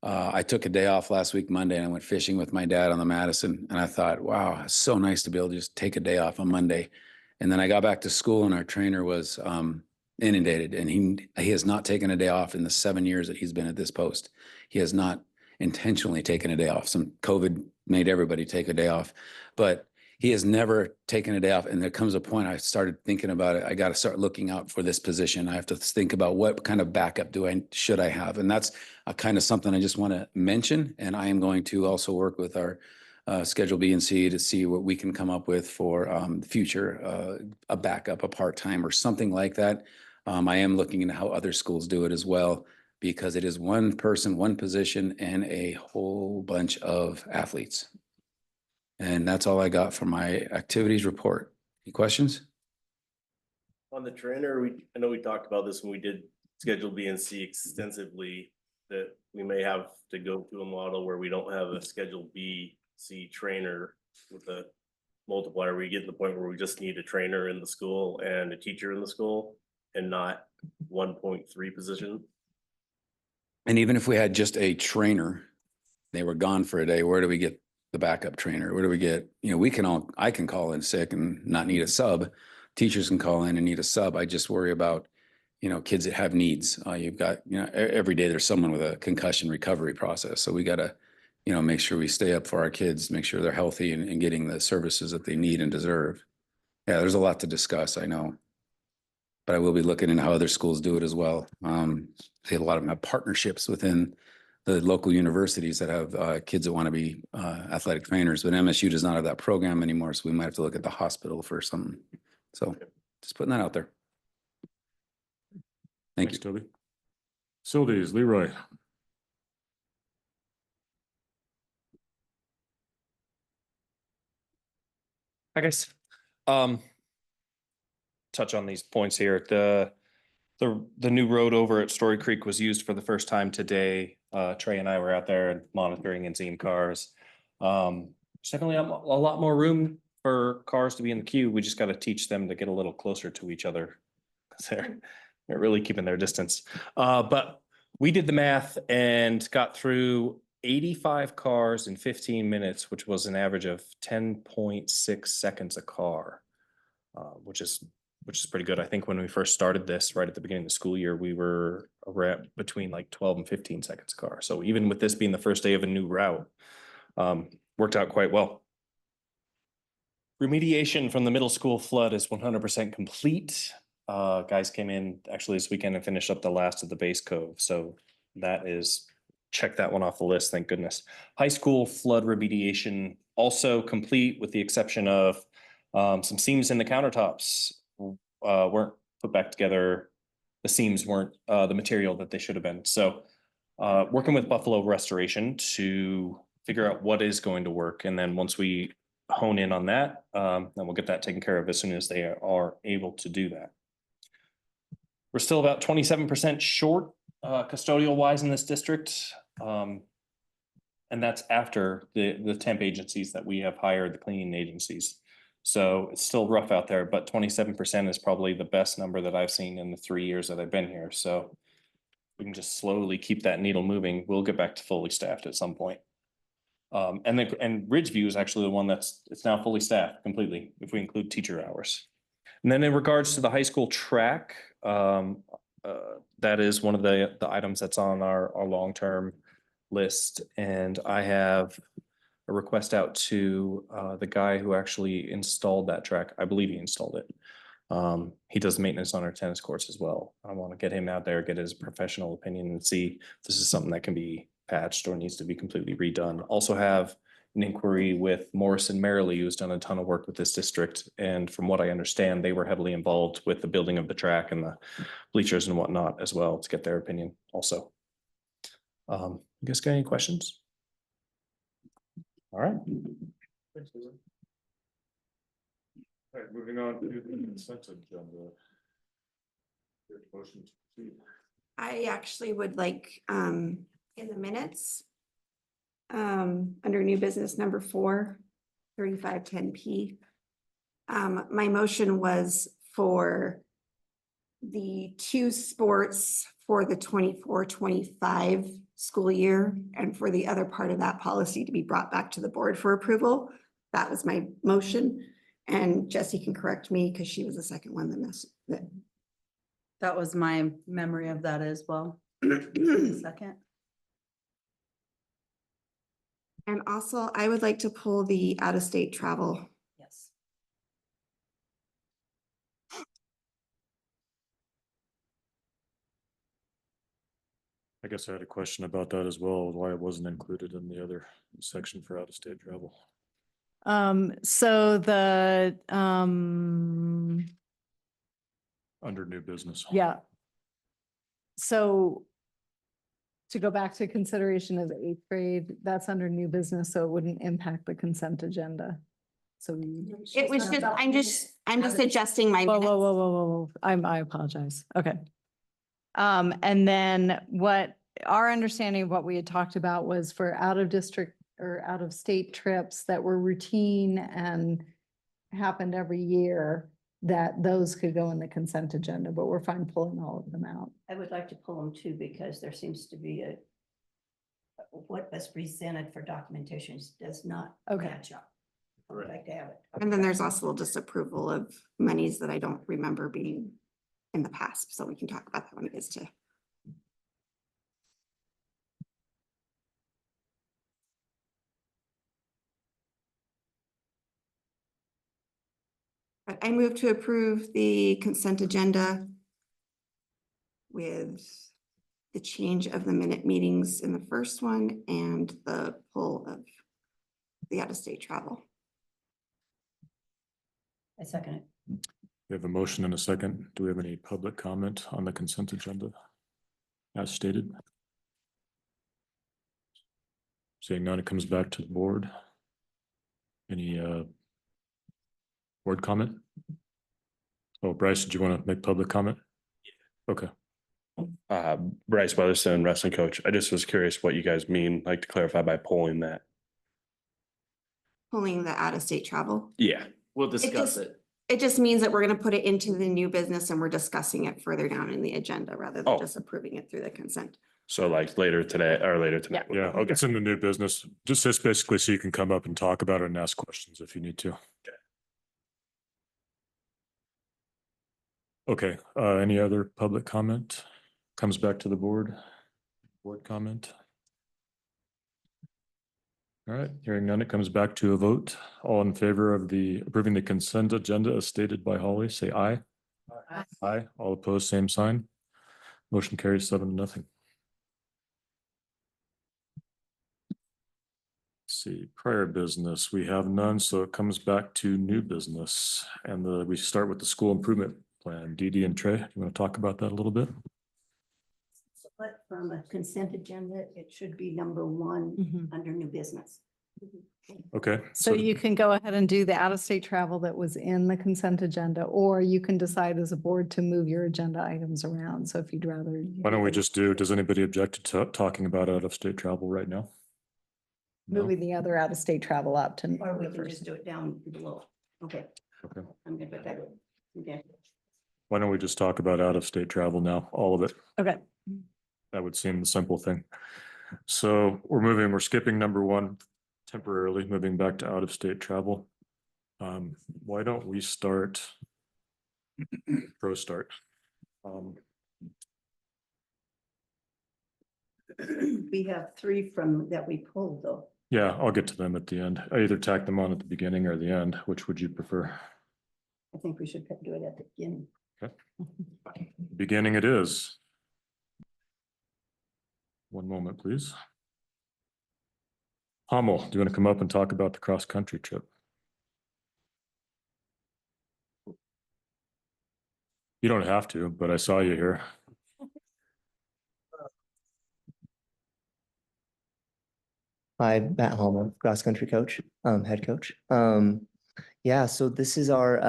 I took a day off last week, Monday, and I went fishing with my dad on the Madison. And I thought, wow, it's so nice to be able to just take a day off on Monday. And then I got back to school and our trainer was inundated, and he has not taken a day off in the 7 years that he's been at this post. He has not intentionally taken a day off. Some COVID made everybody take a day off, but he has never taken a day off. And there comes a point I started thinking about it. I got to start looking out for this position. I have to think about what kind of backup should I have? And that's a kind of something I just want to mention. And I am going to also work with our Schedule B and C to see what we can come up with for the future, a backup, a part-time or something like that. I am looking into how other schools do it as well, because it is one person, one position, and a whole bunch of athletes. And that's all I got for my activities report. Any questions? On the trainer, I know we talked about this when we did Schedule B and C extensively, that we may have to go to a model where we don't have a Schedule B, C trainer with a multiplier. We get to the point where we just need a trainer in the school and a teacher in the school and not 1.3 position. And even if we had just a trainer, they were gone for a day, where do we get the backup trainer? Where do we get, I can call in sick and not need a sub. Teachers can call in and need a sub. I just worry about, kids that have needs. You've got, every day there's someone with a concussion recovery process. So we got to, make sure we stay up for our kids, make sure they're healthy and getting the services that they need and deserve. Yeah, there's a lot to discuss, I know. But I will be looking into how other schools do it as well. A lot of them have partnerships within the local universities that have kids that want to be athletic trainers, but MSU does not have that program anymore. So we might have to look at the hospital for something. So just putting that out there. Thank you, Toby. Facilities, Leroy. I guess touch on these points here. The new road over at Story Creek was used for the first time today. Trey and I were out there monitoring and seeing cars. There's definitely a lot more room for cars to be in the queue. We just got to teach them to get a little closer to each other. They're really keeping their distance. But We did the math and got through 85 cars in 15 minutes, which was an average of 10.6 seconds a car, which is pretty good. I think when we first started this, right at the beginning of the school year, we were around between like 12 and 15 seconds a car. So even with this being the first day of a new route, worked out quite well. Remediation from the middle school flood is 100% complete. Guys came in actually this weekend and finished up the last of the base cove. So that is, check that one off the list, thank goodness. High school flood remediation also complete with the exception of some seams in the countertops weren't put back together. The seams weren't the material that they should have been. So working with Buffalo Restoration to figure out what is going to work. And then once we hone in on that, then we'll get that taken care of as soon as they are able to do that. We're still about 27% short custodial wise in this district. And that's after the temp agencies that we have hired, the cleaning agencies. So it's still rough out there, but 27% is probably the best number that I've seen in the 3 years that I've been here. So we can just slowly keep that needle moving. We'll get back to fully staffed at some point. And Ridgeview is actually the one it's now fully staffed completely, if we include teacher hours. And then in regards to the high school track, that is one of the items that's on our long-term list. And I have a request out to the guy who actually installed that track. I believe he installed it. He does maintenance on our tennis courts as well. I want to get him out there, get his professional opinion and see if this is something that can be patched or needs to be completely redone. Also have an inquiry with Morrison Merrily, who's done a ton of work with this district. And from what I understand, they were heavily involved with the building of the track and the bleachers and whatnot as well, to get their opinion also. You guys got any questions? All right. Thanks, Susan. All right, moving on to the consent agenda. Motion to proceed. I actually would like, in the minutes, under new business number 4, 3510P. My motion was for the 2 sports for the 24-25 school year and for the other part of that policy to be brought back to the board for approval. That was my motion. And Jessie can correct me because she was the second one that messed that. That was my memory of that as well. Second. And also, I would like to pull the out-of-state travel. Yes. I guess I had a question about that as well, why it wasn't included in the other section for out-of-state travel. So the, Under new business. yeah. So to go back to consideration of the 8th grade, that's under new business, so it wouldn't impact the consent agenda. So It was just, I'm just adjusting my. whoa. I apologize. Okay. And then what our understanding of what we had talked about was for out of district or out of state trips that were routine and happened every year, that those could go in the consent agenda, but we're fine pulling all of them out. I would like to pull them too, because there seems to be what was presented for documentation does not match up. I would like to have it. And then there's also disapproval of monies that I don't remember being in the past, so we can talk about that when it gets to. But I move to approve the consent agenda with the change of the minute meetings in the first one and the pull of the out-of-state travel. I second it. We have a motion and a second. Do we have any public comment on the consent agenda as stated? Seeing none, it comes back to the board. Any board comment? Oh, Bryce, did you want to make public comment? Okay. Bryce Weatherstone, wrestling coach. I just was curious what you guys mean, like to clarify by pulling that. Pulling the out-of-state travel. Yeah. We'll discuss it. It just means that we're going to put it into the new business and we're discussing it further down in the agenda rather than just approving it through the consent. So like later today or later tonight. Yeah, it's in the new business. Just basically so you can come up and talk about it and ask questions if you need to. Okay, any other public comment? Comes back to the board. Board comment. All right, hearing none, it comes back to a vote. All in favor of approving the consent agenda as stated by Holly, say aye. Aye. Aye. All opposed, same sign. Motion carries 7-0. Let's see, prior business, we have none, so it comes back to new business. And we start with the school improvement plan. Dee Dee and Trey, you want to talk about that a little bit? But from a consent agenda, it should be number one under new business. Okay. So you can go ahead and do the out-of-state travel that was in the consent agenda, or you can decide as a board to move your agenda items around. So if you'd rather. Why don't we just does anybody object to talking about out-of-state travel right now? No? Moving the other out-of-state travel up to. Or we can just do it down below. Okay. Okay. I'm good with that. Okay. Why don't we just talk about out-of-state travel now, all of it? Okay. That would seem the simple thing. So we're skipping number one temporarily, moving back to out-of-state travel. Why don't we start ProStart? We have three from that we pulled though. Yeah, I'll get to them at the end. I either tack them on at the beginning or the end. Which would you prefer? I think we should do it at the beginning. Okay. Beginning it is. One moment, please. Hummel, do you want to come up and talk about the cross-country trip? You don't have to, but I saw you here. Hi, Matt Hallman, cross country coach, head coach. Yeah, so this is our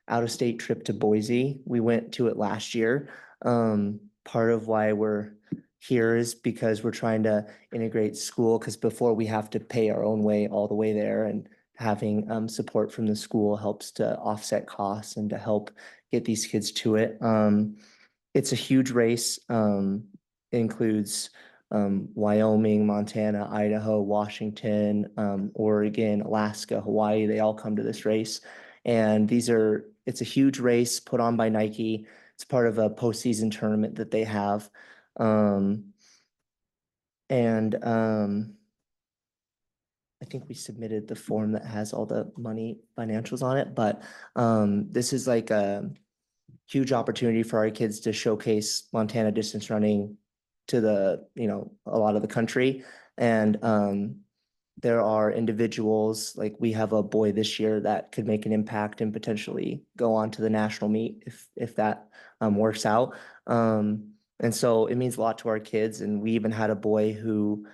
out of state trip to Boise. We went to it last year. Part of why we're here is because we're trying to integrate school, because before we have to pay our own way all the way there, and having support from the school helps to offset costs and to help get these kids to it. It's a huge race. It includes Wyoming, Montana, Idaho, Washington, Oregon, Alaska, Hawaii. They all come to this race. And it's a huge race put on by Nike. It's part of a postseason tournament that they have. I think we submitted the form that has all the money financials on it, but this is like a huge opportunity for our kids to showcase Montana distance running to a lot of the country. And there are individuals, like we have a boy this year that could make an impact and potentially go on to the national meet if that works out. And so it means a lot to our kids. And we even had a boy who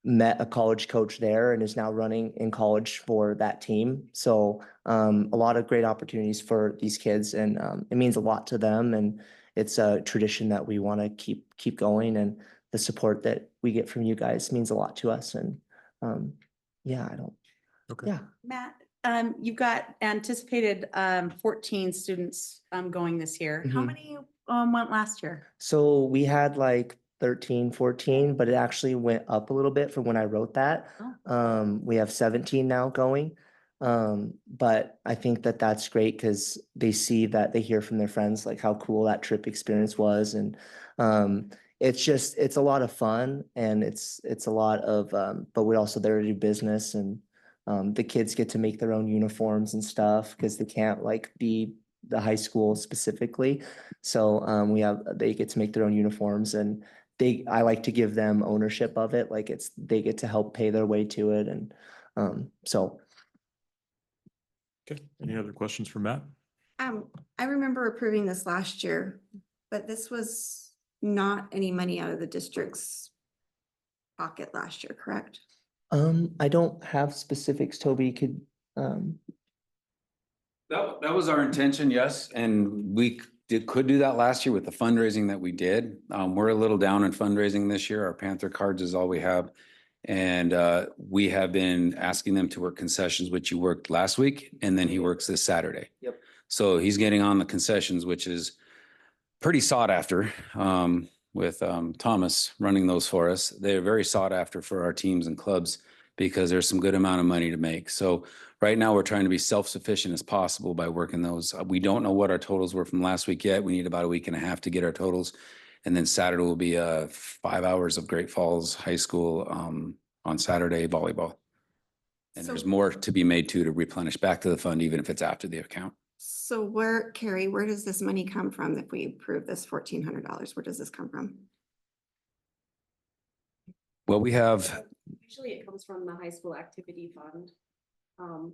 met a college coach there and is now running in college for that team. So a lot of great opportunities for these kids, and it means a lot to them. And it's a tradition that we want to keep going, and the support that we get from you guys means a lot to us. And Okay. Matt, you've got anticipated 14 students going this year. How Mhm. many went last year? So we had like 13, 14, but it actually went up a little bit from when I wrote that. We have 17 now going. But I think that that's great because they hear from their friends like how cool that trip experience was. And it's a lot of fun, and it's a lot of, but we're also there to do business, and the kids get to make their own uniforms and stuff because they can't like be the high school specifically. So they get to make their own uniforms, and I like to give them ownership of it. Like they get to help pay their way to it. And so. Okay, any other questions for Matt? I remember approving this last year, but this was not any money out of the district's pocket last year, correct? I don't have specifics. Toby could, That was our intention, yes, and we could do that last year with the fundraising that we did. We're a little down in fundraising this year. Our Panther cards is all we have. And we have been asking them to work concessions, which he worked last week, and then he works this Saturday. Yep. So he's getting on the concessions, which is pretty sought after. with Thomas running those for us. They're very sought after for our teams and clubs because there's some good amount of money to make. So right now, we're trying to be self-sufficient as possible by working those. We don't know what our totals were from last week yet. We need about a week and a half to get our totals. And then Saturday will be 5 hours of Great Falls High School on Saturday volleyball. And there's more to be made too to replenish back to the fund, even if it's after the account. So Carrie, where does this money come from if we approve this $1,400? Where does this come from? Well, we have, Usually it comes from the high school activity fund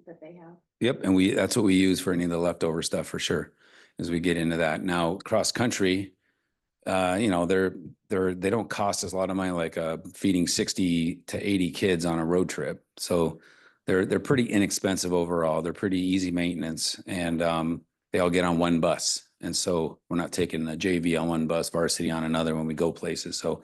that they have. yep, and that's what we use for any of the leftover stuff for sure, as we get into that. Now, cross country, you know, they don't cost us a lot of money, like feeding 60 to 80 kids on a road trip. So they're pretty inexpensive overall. They're pretty easy maintenance, and they all get on one bus. And so we're not taking the JV on one bus, varsity on another when we go places. So,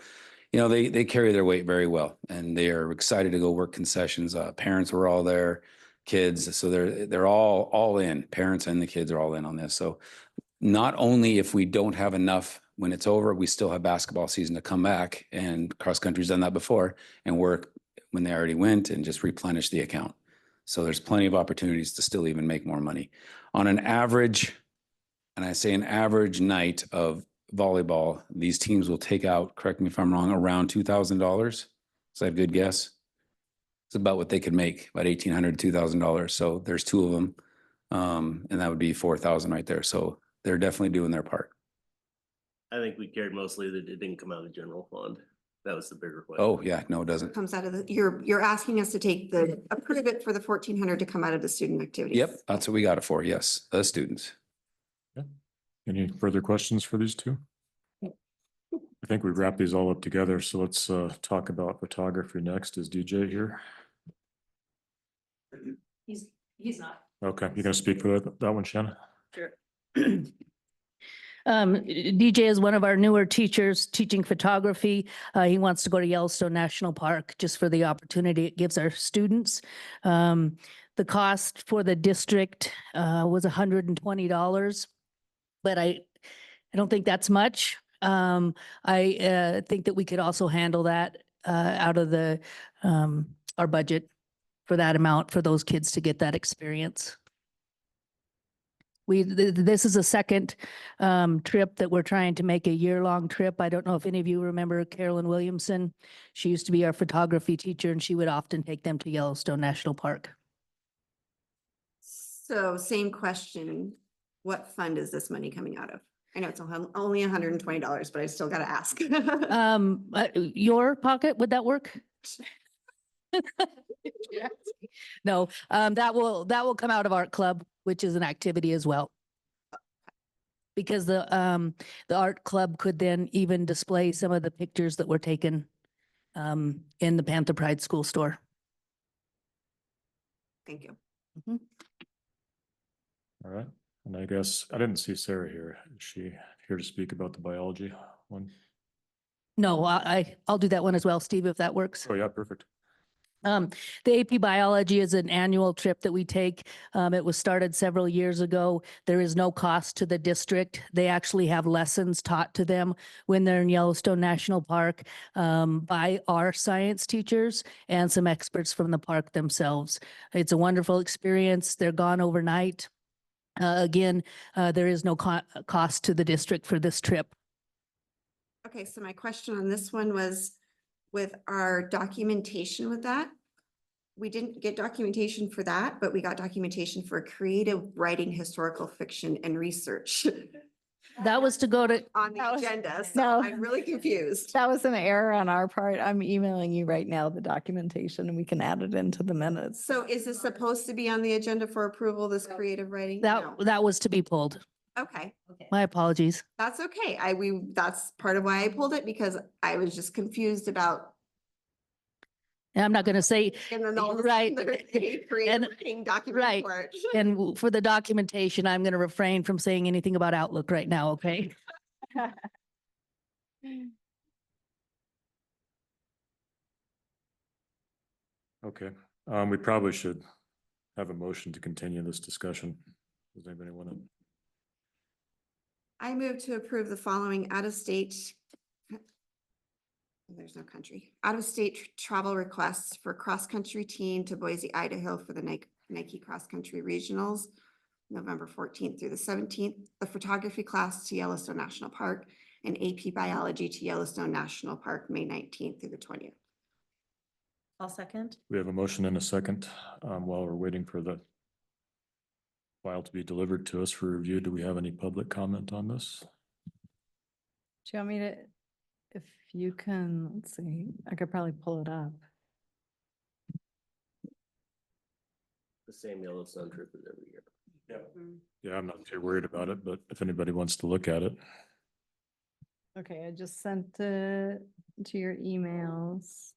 you know, they carry their weight very well, and they are excited to go work concessions. Parents were all there, kids. So they're all in. Parents and the kids are all in on this. So not only if we don't have enough when it's over, we still have basketball season to come back, and cross country's done that before, and work when they already went and just replenish the account. So there's plenty of opportunities to still even make more money. On an average, and I say an average night of volleyball, these teams will take out, correct me if I'm wrong, around $2,000. Is that a good guess? It's about what they could make, about $1,800, $2,000. So there's two of them. And that would be 4,000 right there. So they're definitely doing their part. I think we cared mostly that it didn't come out of the general fund. That was the bigger question. Oh, yeah, no, it doesn't. Comes out of you're asking us to approve it for the 1,400 to come out of the student activities. Yep, that's what we got it for. Yes, the students. Any further questions for these two? I think we wrap these all up together. So let's talk about photography next. Is DJ here? He's not. Okay, you gonna speak for that one, Shannon? Sure. DJ is one of our newer teachers teaching photography. He wants to go to Yellowstone National Park just for the opportunity it gives our students. The cost for the district was $120, but I don't think that's much. I think that we could also handle that out of our budget for that amount for those kids to get that experience. This is a second trip that we're trying to make a year-long trip. I don't know if any of you remember Carolyn Williamson. She used to be our photography teacher, and she would often take them to Yellowstone National Park. So same question. What fund is this money coming out of? I know it's only $120, but I still got to ask. Your pocket, would that work? No, that will come out of Art Club, which is an activity as well. Because the Art Club could then even display some of the pictures that were taken in the Panther Pride School store. Thank you. Mm-hmm. All right. And I guess I didn't see Sarah here. Is she here to speak about the biology one? No, I'll do that one as well, Steve, if that works. Oh, yeah, perfect. The AP Biology is an annual trip that we take. It was started several years ago. There is no cost to the district. They actually have lessons taught to them when they're in Yellowstone National Park by our science teachers and some experts from the park themselves. It's a wonderful experience. They're gone overnight. Again, there is no cost to the district for this trip. Okay, so my question on this one was with our documentation with that. We didn't get documentation for that, but we got documentation for creative writing, historical fiction and research. That was to go to on the agenda, so No. I'm really confused. That was an error on our part. I'm emailing you right now the documentation and we can add it into the minutes. So is this supposed to be on the agenda for approval, this creative writing? No. that was to be pulled. Okay, My apologies. that's okay. That's part of why I pulled it, because I was just confused about. And I'm not going to say, And then all of a right. sudden there's a creative writing document right. for it. And for the documentation, I'm going to refrain from saying anything about Outlook right now, okay? Okay, we probably should have a motion to continue this discussion. Does anybody want to? I move to approve the following out-of-state There's no country. Out-of-state travel requests for cross-country team to Boise, Idaho for the Nike cross-country regionals, November 14th through the 17th. The photography class to Yellowstone National Park and AP biology to Yellowstone National Park, May 19th through the 20th. I'll second. We have a motion and a second. While we're waiting for the file to be delivered to us for review, do we have any public comment on this? Do you want me to, if you can, let's see, I could probably pull it up. The same Yellowstone trip as every year. Yeah, I'm not too worried about it, but if anybody wants to look at it. Okay, I just sent it to your emails.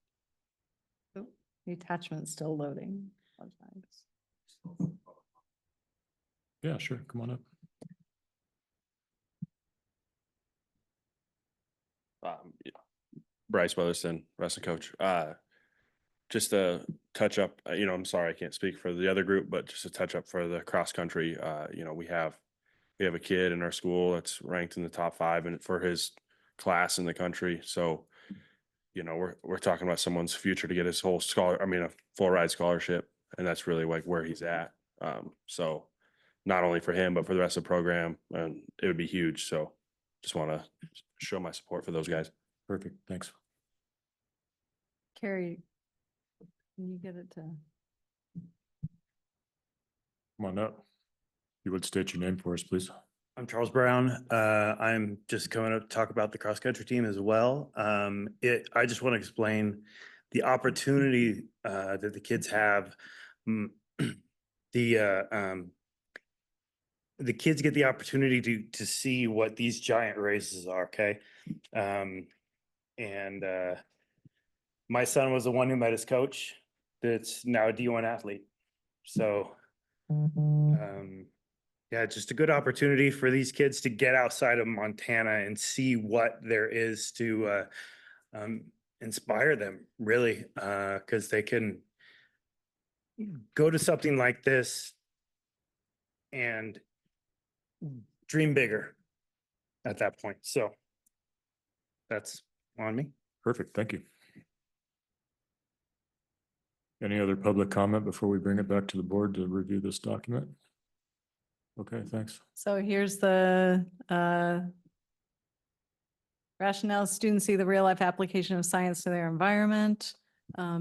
Oh, the attachment's still loading. Yeah, sure. Come on up. Bryce Weatherston, wrestling coach. Just a touch up, I'm sorry, I can't speak for the other group, but just a touch up for the cross country. We have a kid in our school that's ranked in the top 5 and for his class in the country. So, we're talking about someone's future to get his whole a full ride scholarship. And that's really like where he's at. So not only for him, but for the rest of the program, and it would be huge. So just want to show my support for those guys. Perfect. Thanks. Carrie, can you get it to? Come on up. You would state your name for us, please. I'm Charles Brown. I'm just coming up to talk about the cross-country team as well. I just want to explain the opportunity that the kids have. The kids get the opportunity to see what these giant races are, okay? My son was the one who met his coach that's now a D1 athlete. So yeah, just a good opportunity for these kids to get outside of Montana and see what there is to inspire them, really, because they can go to something like this and dream bigger at that point. So that's on me. Perfect. Thank you. Any other public comment before we bring it back to the board to review this document? Okay, thanks. So here's the rationale. Students see the real life application of science to their environment.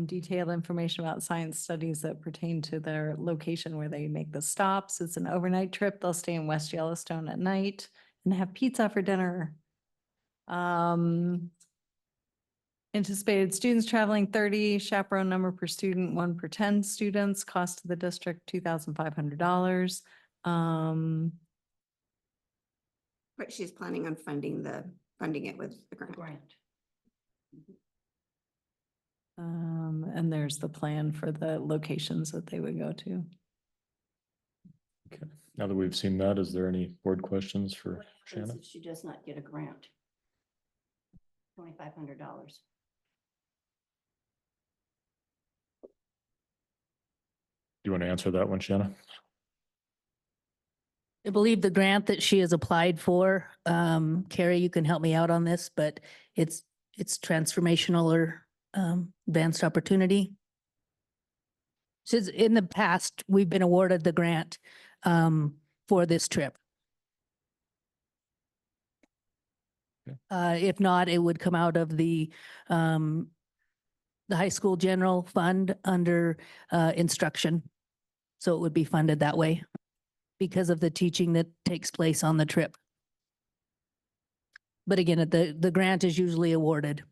Detailed information about science studies that pertain to their location where they make the stops. It's an overnight trip. They'll stay in West Yellowstone at night and have pizza for dinner. Anticipated students traveling 30, chaperone number per student, 1 per 10 students, cost to the district $2,500. But she's planning on funding it with the grant. And there's the plan for the locations that they would go to. Okay. Now that we've seen that, is there any board questions for Shannon? If she does not get a grant. $2,500. Do you want to answer that one, Shannon? I believe the grant that she has applied for, Carrie, you can help me out on this, but it's transformational or advanced opportunity. Since in the past, we've been awarded the grant for this trip. If not, it would come out of the high school general fund under instruction. So it would be funded that way because of the teaching that takes place on the trip. But again, the grant is usually awarded.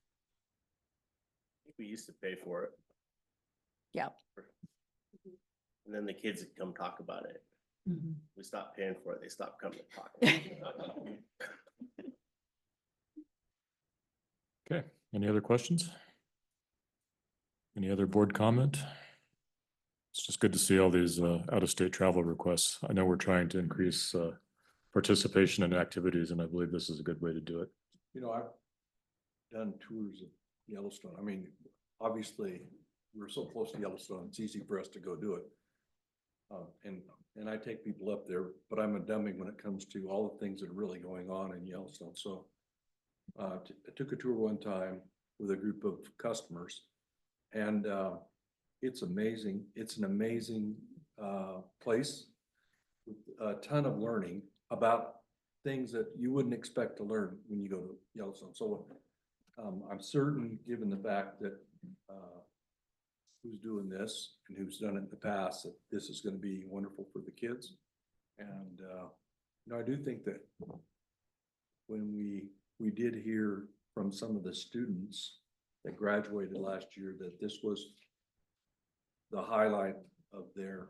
We used to pay for it. Yeah. And then the kids would come talk about it. Mhm. We stopped paying for it. They stopped coming to talk about it. Okay, any other questions? Any other board comment? It's just good to see all these out-of-state travel requests. I know we're trying to increase participation in activities, and I believe this is a good way to do it. I've done tours of Yellowstone. I mean, obviously, we're so close to Yellowstone, it's easy for us to go do it. And I take people up there, but I'm a dummy when it comes to all the things that are really going on in Yellowstone. So I took a tour one time with a group of customers. And it's amazing. It's an amazing place with a ton of learning about things that you wouldn't expect to learn when you go to Yellowstone. So I'm certain, given the fact that who's doing this and who's done it in the past, that this is going to be wonderful for the kids. And I do think that when we did hear from some of the students that graduated last year, that this was the highlight of their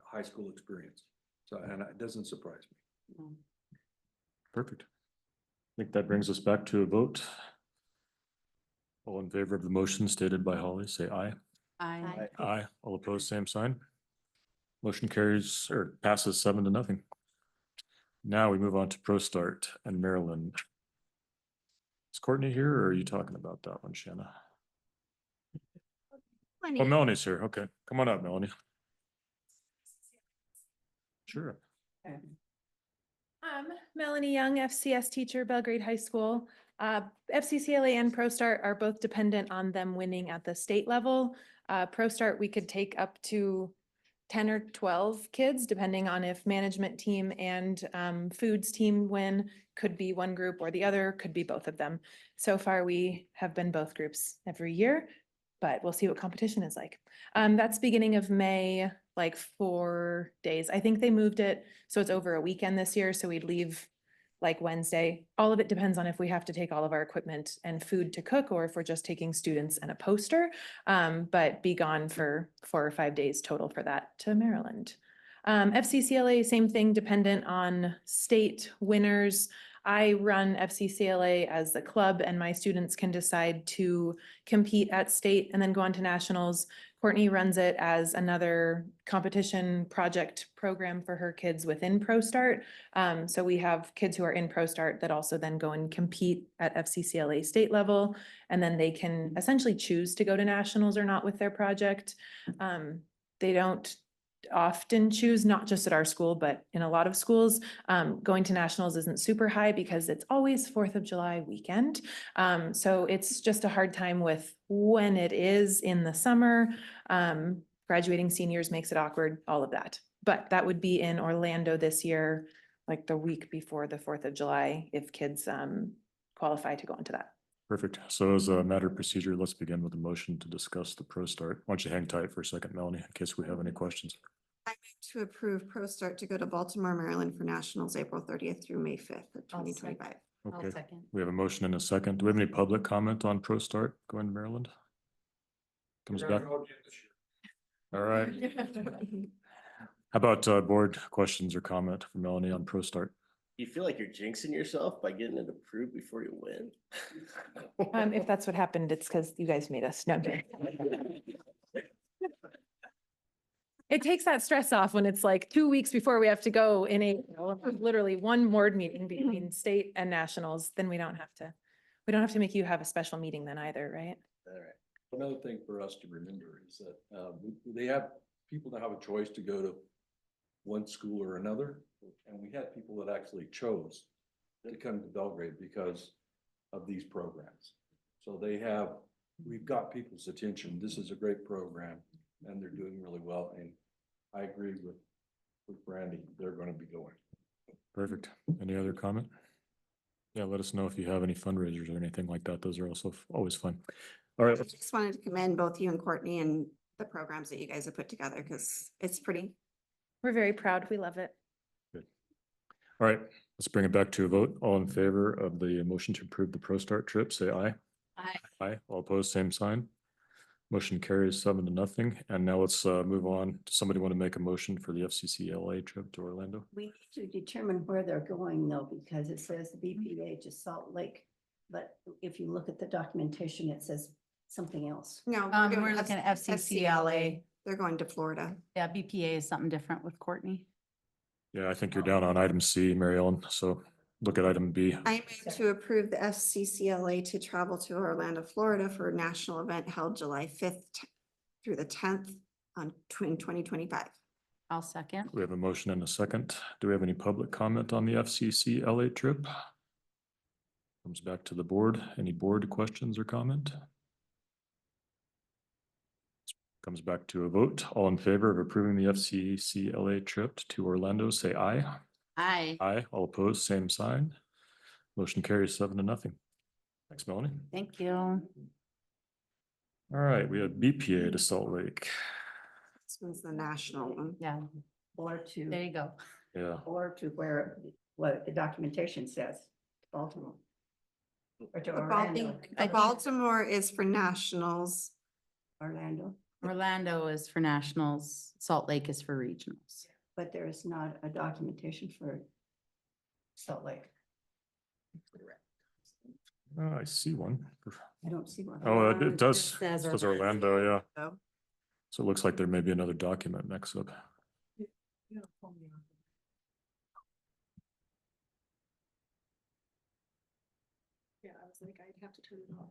high school experience. So, and it doesn't surprise me. Perfect. I think that brings us back to a vote. All in favor of the motion stated by Holly, say aye. Aye. Aye. All opposed, same sign. Motion carries or passes 7-0. Now we move on to ProStart and Maryland. Is Courtney here or are you talking about that one, Shanna? Oh, Melanie's here. Okay, come on up, Melanie. Sure. Melanie Young, FCS teacher, Belgrade High School. FCCLA and ProStart are both dependent on them winning at the state level. ProStart, we could take up to 10 or 12 kids, depending on if management team and foods team win. Could be one group or the other, could be both of them. So far, we have been both groups every year, but we'll see what competition is like. That's beginning of May, like 4 days. I think they moved it, so it's over a weekend this year, so we'd leave like Wednesday. All of it depends on if we have to take all of our equipment and food to cook, or if we're just taking students and a poster, but be gone for 4 or 5 days total for that to Maryland. FCCLA, same thing, dependent on state winners. I run FCCLA as the club, and my students can decide to compete at state and then go on to nationals. Courtney runs it as another competition project program for her kids within ProStart. So we have kids who are in ProStart that also then go and compete at FCCLA state level, and then they can essentially choose to go to nationals or not with their project. They don't often choose, not just at our school, but in a lot of schools. Going to nationals isn't super high because it's always 4th of July weekend. So it's just a hard time with when it is in the summer. Graduating seniors makes it awkward, all of that. But that would be in Orlando this year, like the week before the 4th of July, if kids qualify to go into that. Perfect. So as a matter of procedure, let's begin with a motion to discuss the ProStart. Why don't you hang tight for a second, Melanie, in case we have any questions. I move to approve ProStart to go to Baltimore, Maryland for nationals, April 30th through May 5th of 2025. Okay, we have a motion and a second. Do we have any public comment on ProStart going to Maryland? Comes back. All right. How about board questions or comment from Melanie on ProStart? You feel like you're jinxing yourself by getting it approved before you win? If that's what happened, it's because you guys made us. No, I'm kidding. It takes that stress off when it's like 2 weeks before we have to go in literally one board meeting between state and nationals. Then we don't have to make you have a special meeting then either, right? All right. Another thing for us to remember is that they have people that have a choice to go to one school or another. And we had people that actually chose to come to Belgrade because of these programs. So we've got people's attention. This is a great program and they're doing really well. And I agree with Brandy, they're going to be going. Perfect. Any other comment? Yeah, let us know if you have any fundraisers or anything like that. Those are also always fun. All right. I just wanted to commend both you and Courtney and the programs that you guys have put together, because it's pretty. We're very proud. We love it. Good. All right, let's bring it back to a vote. All in favor of the motion to approve the ProStart trip, say aye. Aye. Aye. All opposed, same sign. Motion carries 7-0. And now let's move on. Does somebody want to make a motion for the FCCLA trip to Orlando? We need to determine where they're going though, because it says BPA to Salt Lake. But if you look at the documentation, it says something else. No, We're looking at FCCLA. They're going to Florida. Yeah, BPA is something different with Courtney. Yeah, I think you're down on item C, Mary Ellen. So look at item B. I move to approve the FCCLA to travel to Orlando, Florida for a national event held July 5th through the 10th in 2025. I'll second. We have a motion and a second. Do we have any public comment on the FCCLA trip? Comes back to the board. Any board questions or comment? Comes back to a vote. All in favor of approving the FCCLA trip to Orlando, say aye. Aye. Aye. All opposed, same sign. Motion carries 7-0. Thanks, Melanie. Thank you. All right, we have BPA to Salt Lake. This one's the national one. Yeah, or to. There you go. Yeah. Or to where, what the documentation says, Baltimore. Or to The Orlando. Baltimore is for nationals. Orlando, Orlando is for nationals, Salt Lake is for regionals. but there is not a documentation for Salt Lake. Oh, I see one. I don't see one. Oh, it does. says It says Orlando, yeah. Oh. So it looks like there may be another document mix up. Yeah, I was like, I'd have to turn it off.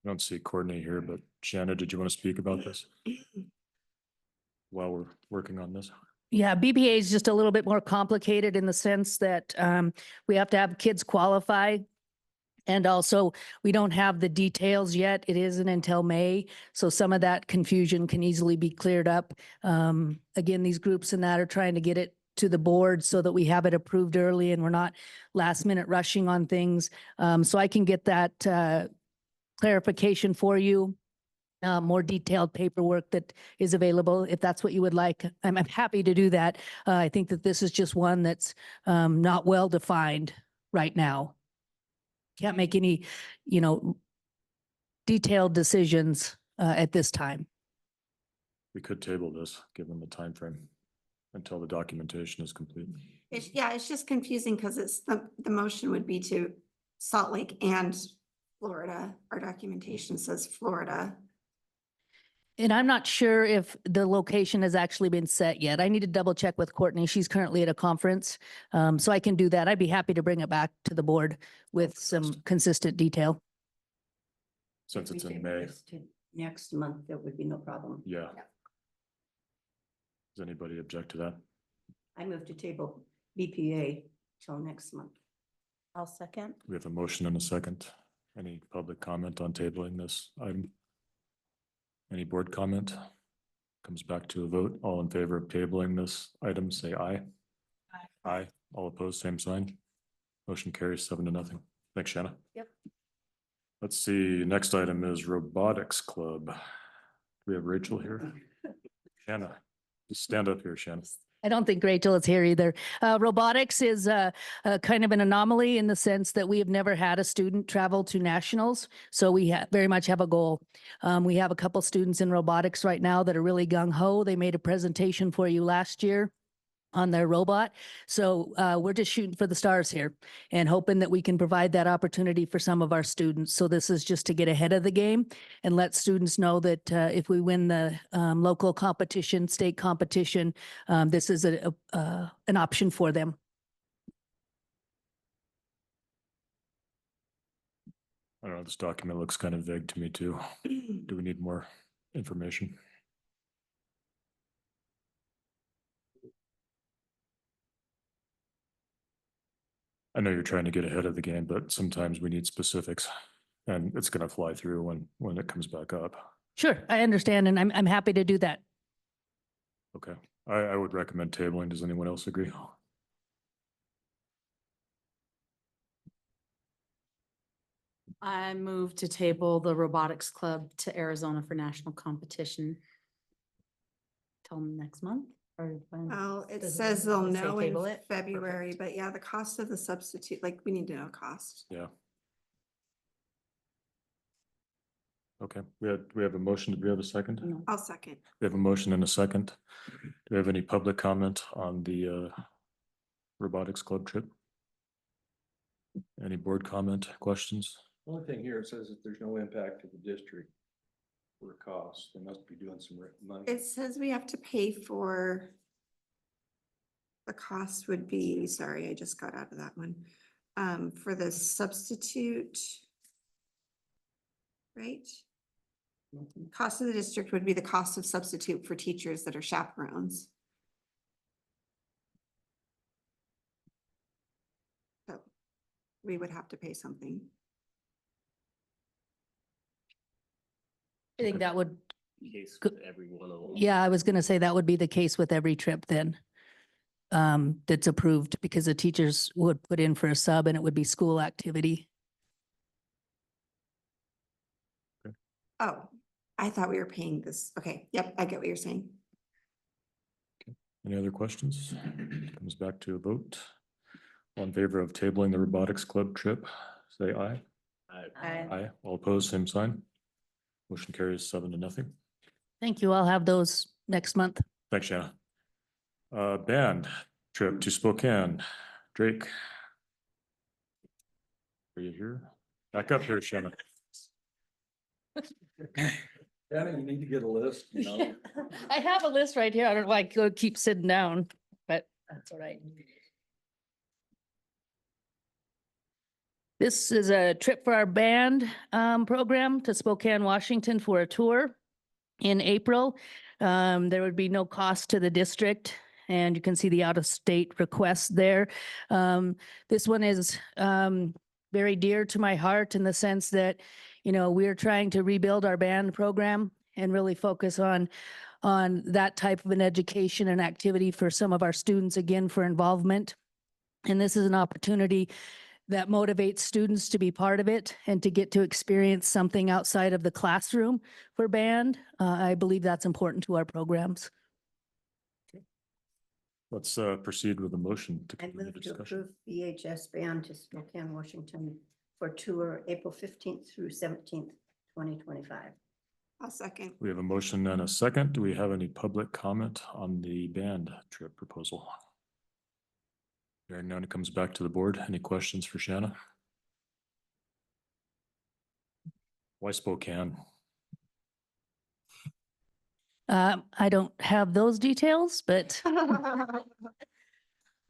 I don't see Courtney here, but Shanna, did you want to speak about this? While we're working on this? Yeah, BPA is just a little bit more complicated in the sense that we have to have kids qualify. And also, we don't have the details yet. It isn't until May. So some of that confusion can easily be cleared up. Again, these groups and that are trying to get it to the board so that we have it approved early and we're not last minute rushing on things. So I can get that clarification for you. More detailed paperwork that is available, if that's what you would like. I'm happy to do that. I think that this is just one that's not well defined right now. Can't make any, detailed decisions at this time. We could table this, given the time frame, until the documentation is complete. It's just confusing because it's the motion would be to Salt Lake and Florida. Our documentation says Florida. And I'm not sure if the location has actually been set yet. I need to double check with Courtney. She's currently at a conference. So I can do that. I'd be happy to bring it back to the board with some consistent detail. Since it's We in take May. this to next month, there would be no problem. Yeah. Does anybody object to that? I move to table BPA till next month. I'll second. We have a motion and a second. Any public comment on tabling this item? Any board comment? Comes back to a vote. All in favor of tabling this item, say aye. Aye. Aye. All opposed, same sign. Motion carries 7-0. Thanks, Shanna. Yep. Let's see, next item is Robotics Club. We have Rachel here. Shanna, just stand up here, Shanna. I don't think Rachel is here either. Robotics is kind of an anomaly in the sense that we have never had a student travel to nationals. So we very much have a goal. We have a couple students in robotics right now that are really gung ho. They made a presentation for you last year on their robot. So we're just shooting for the stars here and hoping that we can provide that opportunity for some of our students. So this is just to get ahead of the game and let students know that if we win the local competition, state competition, this is an option for them. I don't know, this document looks kind of vague to me too. Do we need more information? I know you're trying to get ahead of the game, but sometimes we need specifics and it's going to fly through when it comes back up. Sure, I understand, and I'm happy to do that. Okay, I would recommend tabling. Does anyone else agree? I move to table the robotics club to Arizona for national competition. Till next month or when? Well, it Does says they'll say know table in it? February, but yeah, the cost of the substitute, like, we need to know cost. Yeah. Okay, we have a motion. Do we have a second? No. I'll second. We have a motion and a second. Do we have any public comment on the robotics club trip? Any board comment, questions? Only thing here, it says that there's no impact to the district for cost. They must be doing some money. It says we have to pay for. The cost would be, sorry, I just got out of that one. For the substitute. Right? Cost of the district would be the cost of substitute for teachers that are chaperones. we would have to pay something. I think that would, Case Go- with every one of them. yeah, I was gonna say that would be the case with every trip then. That's approved because the teachers would put in for a sub and it would be school activity. Oh, I thought we were paying this. Okay, yep, I get what you're saying. Any other questions? Comes back to a vote. All in favor of tabling the robotics club trip, say aye. Aye. All opposed, same sign. Motion carries 7-0. Thank you. I'll have those next month. Thanks, Shanna. Band trip to Spokane. Drake. Are you here? Back up here, Shanna. Shanna, you need to get a list, you know? I have a list right here. I don't know why I could keep sitting down, but that's all right. This is a trip for our band program to Spokane, Washington for a tour in April. There would be no cost to the district, and you can see the out-of-state request there. This one is very dear to my heart in the sense that, you know, we're trying to rebuild our band program and really focus on that type of an education and activity for some of our students, again, for involvement. And this is an opportunity that motivates students to be part of it and to get to experience something outside of the classroom for band. I believe that's important to our programs. Let's proceed with a motion to I continue move the to discussion. approve BHS band to Spokane, Washington for tour April 15th through 17th, 2025. I'll second. We have a motion and a second. Do we have any public comment on the band trip proposal? Hearing none, it comes back to the board. Any questions for Shanna? Why Spokane? I don't have those details, but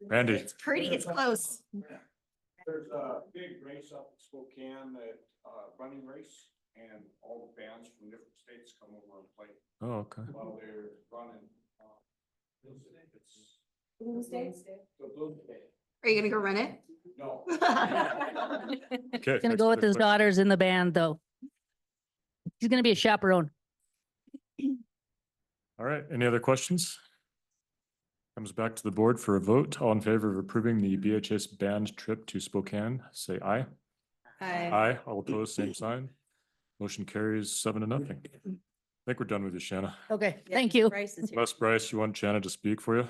Randy? It's pretty, it's close. There's a big race up in Spokane, running race, and all the bands from different states come over and play Oh, okay. while they're running. Are you gonna go run it? No. Okay. he's gonna thanks go for with the his question. daughters in the band, though. He's gonna be a chaperone. All right, any other questions? Comes back to the board for a vote. All in favor of approving the BHS band trip to Spokane, say aye. Aye. All opposed, same sign. Motion carries 7-0. I think we're done with you, Shanna. Okay, thank you. Unless Bryce, you want Shanna to speak for you?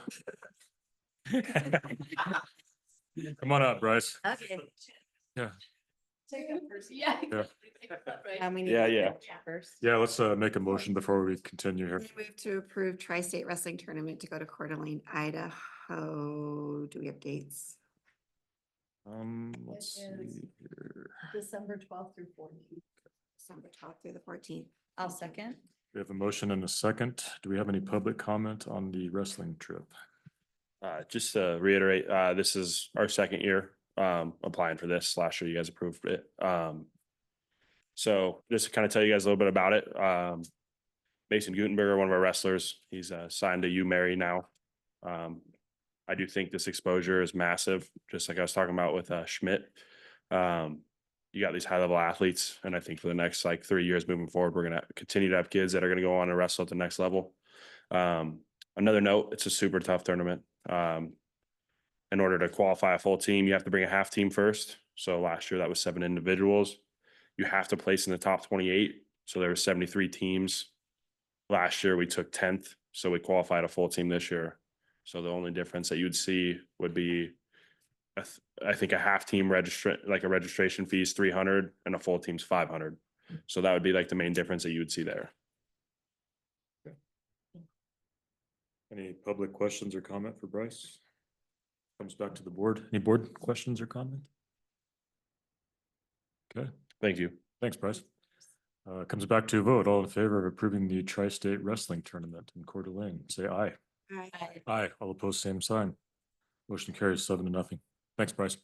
Come on up, Bryce. Okay. Yeah. Yeah. Yeah. Yeah. Yeah, let's make a motion before we continue here. I move to approve Tri-State Wrestling Tournament to go to Coeur d'Alene, Idaho. Do we have dates? Let's see here. December 12th through 14th. December 12th through the 14th. I'll second. We have a motion and a second. Do we have any public comment on the wrestling trip? Just to reiterate, this is our second year applying for this. Last year you guys approved it. So just to kind of tell you guys a little bit about it. Mason Gutenberger, one of our wrestlers, he's signed to UMary now. I do think this exposure is massive, just like I was talking about with Schmidt. You got these high level athletes, and I think for the next like 3 years moving forward, we're gonna continue to have kids that are gonna go on and wrestle at the next level. Another note, it's a super tough tournament. In order to qualify a full team, you have to bring a half team first. So last year that was 7 individuals. You have to place in the top 28. So there were 73 teams. Last year we took 10th, so we qualified a full team this year. So the only difference that you'd see would be, I think a half team registration fee is 300 and a full team's 500. So that would be like the main difference that you would see there. Any public questions or comment for Bryce? Comes back to the board. Any board questions or comment? Okay. Thank you. Thanks, Bryce. Comes back to a vote. All in favor of approving the Tri-State Wrestling Tournament in Coeur d'Alene, say aye. Aye. Aye. All opposed, same sign. Motion carries 7-0. Thanks, Bryce.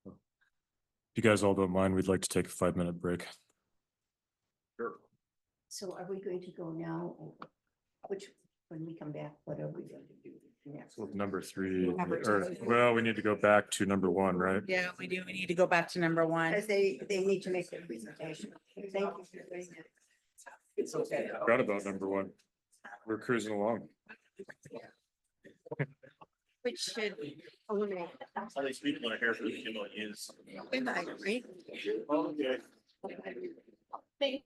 If you guys all don't mind, we'd like to take a 5-minute break. Sure. So are we going to go now? Or when we come back, what are we going to do? So number three, Number or, two. well, we need to go back to number one, right? Yeah, we do. We need to go back to number one. Because they need to make their presentation. Thank you for doing that. It's okay. Forgot about number one. We're cruising along. Which should eliminate. All these people are here for the MOUs. Good night, right? Okay. Thank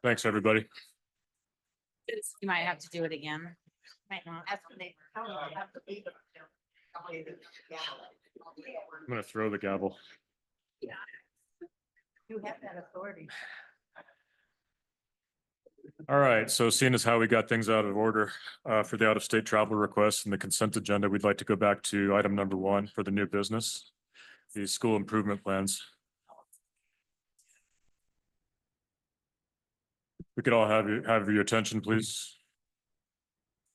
Thanks, everybody. You might have to do it again. Might not. I'm gonna throw the gavel. You have that authority. All right, so seeing as how we got things out of order for the out-of-state travel requests and the consent agenda, we'd like to go back to item number 1 for the new business, the school improvement plans. We could all have your attention, please.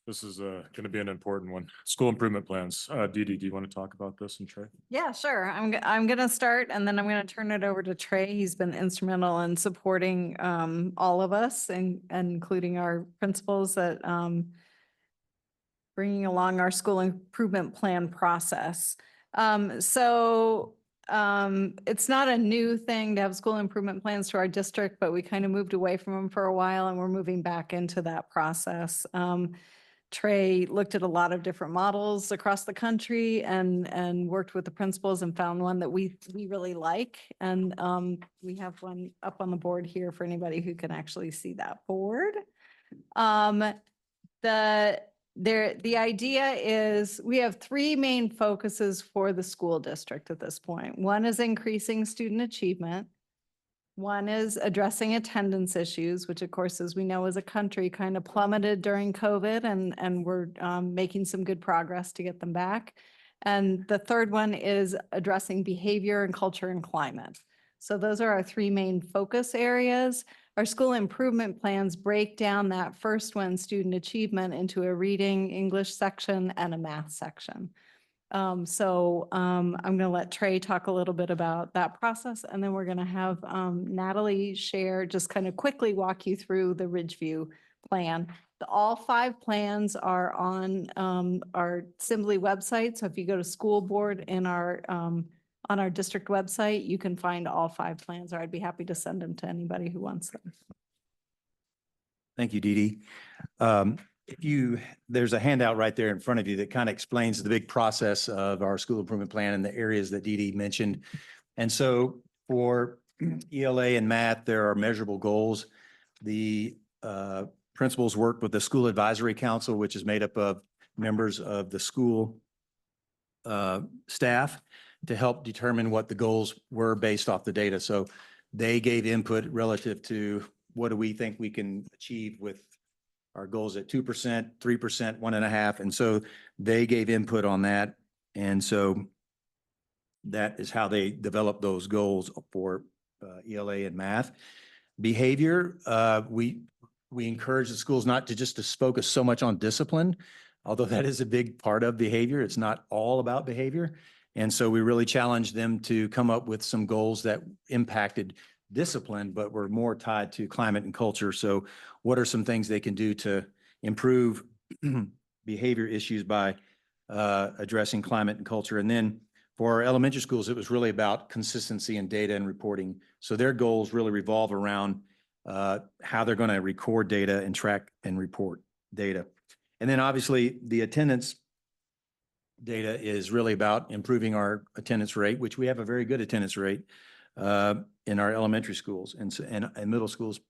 This is going to be an important one. School improvement plans. Dee Dee, do you want to talk about this and Trey? Yeah, sure. I'm gonna start and then I'm gonna turn it over to Trey. He's been instrumental in supporting all of us and including our principals that bringing along our school improvement plan process. It's not a new thing to have school improvement plans to our district, but we kind of moved away from them for a while and we're moving back into that process. Trey looked at a lot of different models across the country and worked with the principals and found one that we really like. And we have one up on the board here for anybody who can actually see that board. The idea is we have 3 main focuses for the school district at this point. One is increasing student achievement. One is addressing attendance issues, which of course, as we know, as a country kind of plummeted during COVID and we're making some good progress to get them back. And the third one is addressing behavior and culture and climate. So those are our 3 main focus areas. Our school improvement plans break down that first one, student achievement, into a reading, English section and a math section. I'm going to let Trey talk a little bit about that process, and then we're going to have Natalie share, just kind of quickly walk you through the Ridgeview plan. All 5 plans are on our Assembly website. So if you go to school board in on our district website, you can find all 5 plans, or I'd be happy to send them to anybody who wants them. Thank you, Dee Dee. There's a handout right there in front of you that kind of explains the big process of our school improvement plan and the areas that Dee Dee mentioned. And so for ELA and math, there are measurable goals. The principals worked with the school advisory council, which is made up of members of the school staff to help determine what the goals were based off the data. So they gave input relative to what do we think we can achieve with our goals at 2%, 3%, 1.5%. And so they gave input on that. And so that is how they developed those goals for ELA and math. Behavior, we encourage the schools not to just to focus so much on discipline, although that is a big part of behavior. It's not all about behavior. And so we really challenged them to come up with some goals that impacted discipline, but were more tied to climate and culture. So what are some things they can do to improve behavior issues by addressing climate and culture? And then for our elementary schools, it was really about consistency in data and reporting. So their goals really revolve around how they're going to record data and track and report data. And then obviously the attendance data is really about improving our attendance rate, which we have a very good attendance rate in our elementary schools, and middle schools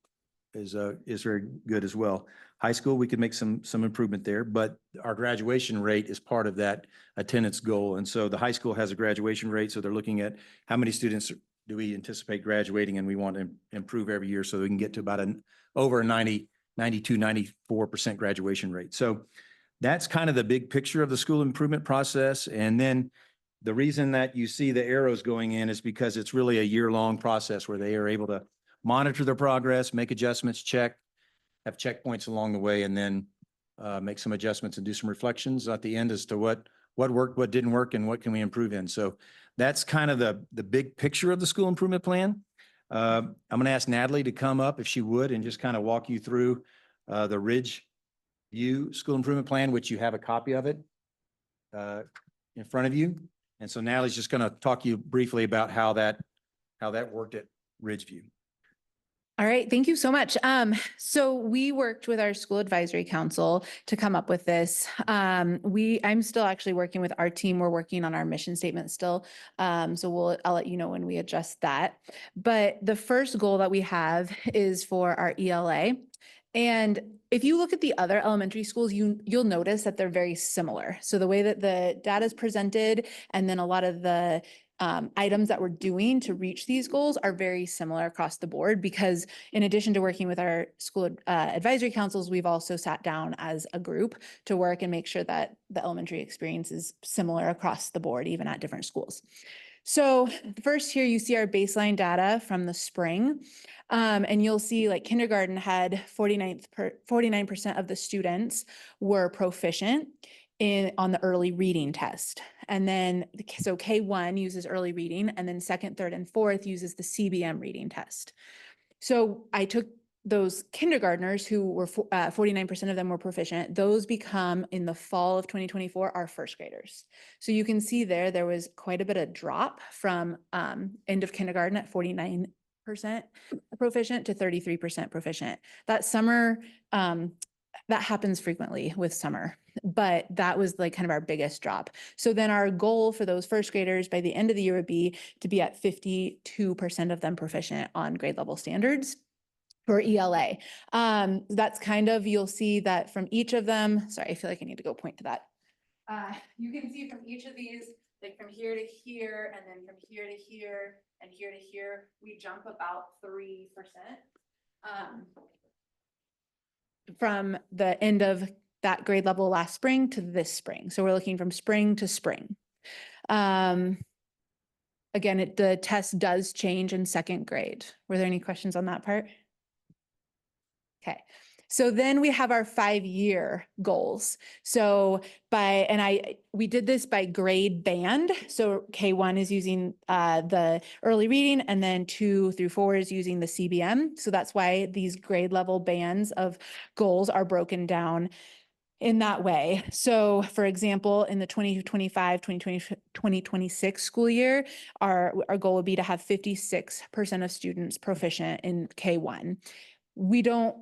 is very good as well. High school, we could make some improvement there, but our graduation rate is part of that attendance goal. And so the high school has a graduation rate, so they're looking at how many students do we anticipate graduating, and we want to improve every year so we can get to about over a 92, 94% graduation rate. So that's kind of the big picture of the school improvement process. And then the reason that you see the arrows going in is because it's really a year-long process where they are able to monitor their progress, make adjustments, have checkpoints along the way, and then make some adjustments and do some reflections at the end as to what worked, what didn't work, and what can we improve in. So that's kind of the big picture of the school improvement plan. I'm going to ask Natalie to come up if she would and just kind of walk you through the Ridgeview School Improvement Plan, which you have a copy of it in front of you. And so Natalie's just going to talk to you briefly about how that worked at Ridgeview. All right, thank you so much. So we worked with our school advisory council to come up with this. I'm still actually working with our team. We're working on our mission statement still. So I'll let you know when we adjust that. But the first goal that we have is for our ELA. And if you look at the other elementary schools, you'll notice that they're very similar. So the way that the data is presented and then a lot of the items that we're doing to reach these goals are very similar across the board, because in addition to working with our school advisory councils, we've also sat down as a group to work and make sure that the elementary experience is similar across the board, even at different schools. So first here you see our baseline data from the spring. And you'll see like kindergarten had 49% of the students were proficient on the early reading test. And then, so K1 uses early reading, and then second, third, and fourth uses the CBM reading test. So I took those kindergartners who were 49% of them were proficient. Those become in the fall of 2024 our first graders. So you can see there was quite a bit of drop from end of kindergarten at 49% proficient to 33% proficient. That summer, that happens frequently with summer, but that was like kind of our biggest drop. So then our goal for those first graders by the end of the year would be to be at 52% of them proficient on grade level standards for ELA. That's kind of, you'll see that from each of them, sorry, I feel like I need to go point to that. You can see from each of these, like from here to here, and then from here to here, and here to here, we jump about 3%. From the end of that grade level last spring to this spring. So we're looking from spring to spring. Again, the test does change in second grade. Were there any questions on that part? Okay. So then we have our 5-year goals. So we did this by grade band. So K1 is using the early reading, and then 2 through 4 is using the CBM. So that's why these grade level bands of goals are broken down in that way. So for example, in the 2025, 2026 school year, our goal would be to have 56% of students proficient in K1. We don't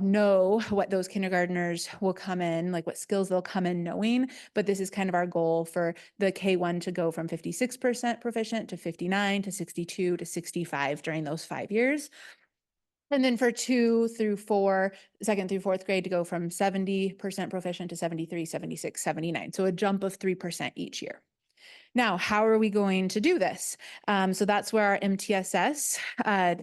know what those kindergartners will come in, like what skills they'll come in knowing, but this is kind of our goal for the K1 to go from 56% proficient to 59 to 62 to 65 during those 5 years. And then for 2 through 4, second through fourth grade, to go from 70% proficient to 73, 76, 79. So a jump of 3% each year. Now, how are we going to do this? So that's where our MTSS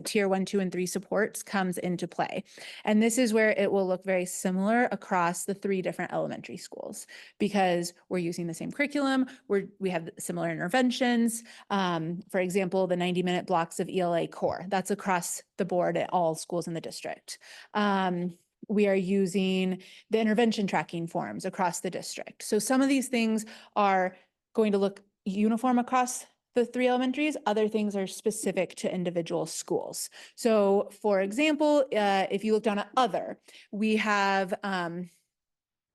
tier 1, 2, and 3 supports comes into play. And this is where it will look very similar across the 3 different elementary schools, because we're using the same curriculum. We have similar interventions. For example, the 90-minute blocks of ELA core, that's across the board at all schools in the district. We are using the intervention tracking forms across the district. So some of these things are going to look uniform across the 3 elementaries. Other things are specific to individual schools. So for example, if you look down at other, we have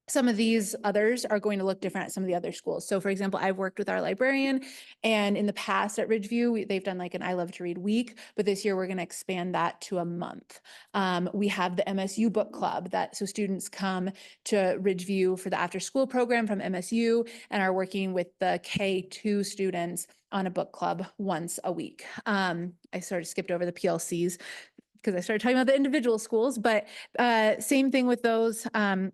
some of these others are going to look different at some of the other schools. So for example, I've worked with our librarian, and in the past at Ridgeview, they've done like an I Love to Read week, but this year we're going to expand that to a month. We have the MSU book club so students come to Ridgeview for the after school program from MSU and are working with the K2 students on a book club once a week. I sort of skipped over the PLCs because I started talking about the individual schools, but same thing with those,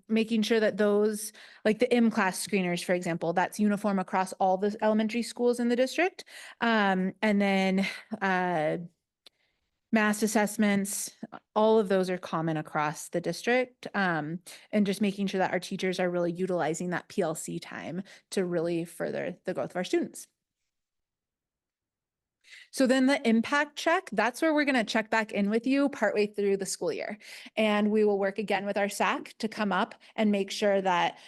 making sure that those, like the M-class screeners, for example, that's uniform across all the elementary schools in the district. And then mass assessments, all of those are common across the district. And just making sure that our teachers are really utilizing that PLC time to really further the growth of our students. So then the impact check, that's where we're going to check back in with you partway through the school year. And we will work again with our SAC to come up and make sure that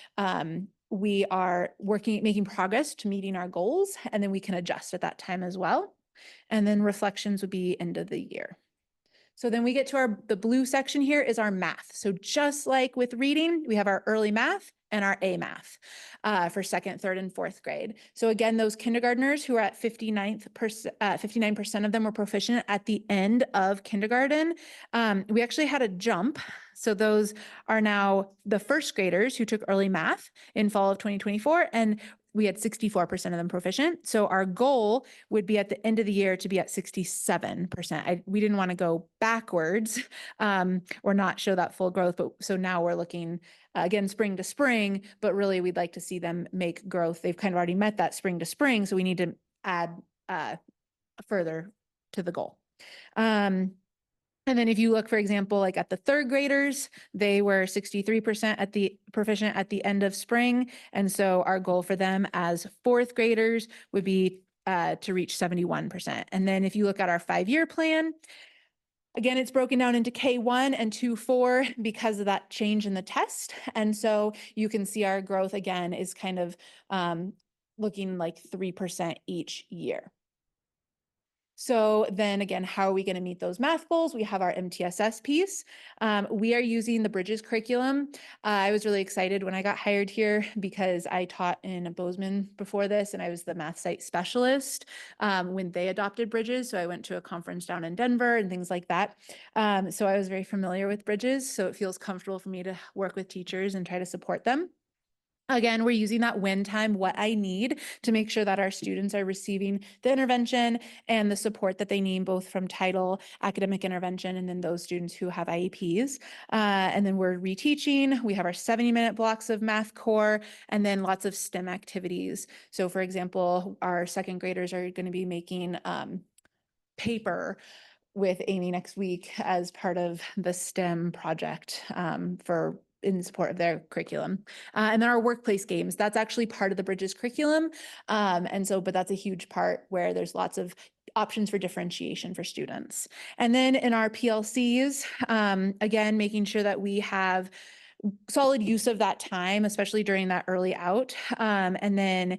we are making progress to meeting our goals, and then we can adjust at that time as well. And then reflections would be end of the year. So then we get to the blue section here is our math. So just like with reading, we have our early math and our A math for second, third, and fourth grade. So again, those kindergartners who are at 59% of them were proficient at the end of kindergarten. We actually had a jump. So those are now the first graders who took early math in fall of 2024, and we had 64% of them proficient. So our goal would be at the end of the year to be at 67%. We didn't want to go backwards or not show that full growth. But so now we're looking again, spring to spring, but really we'd like to see them make growth. They've kind of already met that spring to spring. So we need to add further to the goal. And then if you look, for example, like at the third graders, they were 63% at the proficient at the end of spring. And so our goal for them as fourth graders would be to reach 71%. And then if you look at our 5-year plan, again, it's broken down into K1 and 2-4 because of that change in the test. And so you can see our growth again is kind of looking like 3% each year. So then again, how are we going to meet those math goals? We have our MTSS piece. We are using the Bridges curriculum. I was really excited when I got hired here because I taught in Bozeman before this, and I was the math site specialist when they adopted Bridges. So I went to a conference down in Denver and things like that. So I was very familiar with Bridges. So it feels comfortable for me to work with teachers and try to support them. Again, we're using that win time, what I need, to make sure that our students are receiving the intervention and the support that they need, both from title, academic intervention, and then those students who have IEPs. And then we're reteaching. We have our 70-minute blocks of math core, and then lots of STEM activities. So for example, our second graders are going to be making paper with Amy next week as part of the STEM project in support of their curriculum. And then our workplace games, that's actually part of the Bridges curriculum. But that's a huge part where there's lots of options for differentiation for students. And then in our PLCs, again, making sure that we have solid use of that time, especially during that early out. And then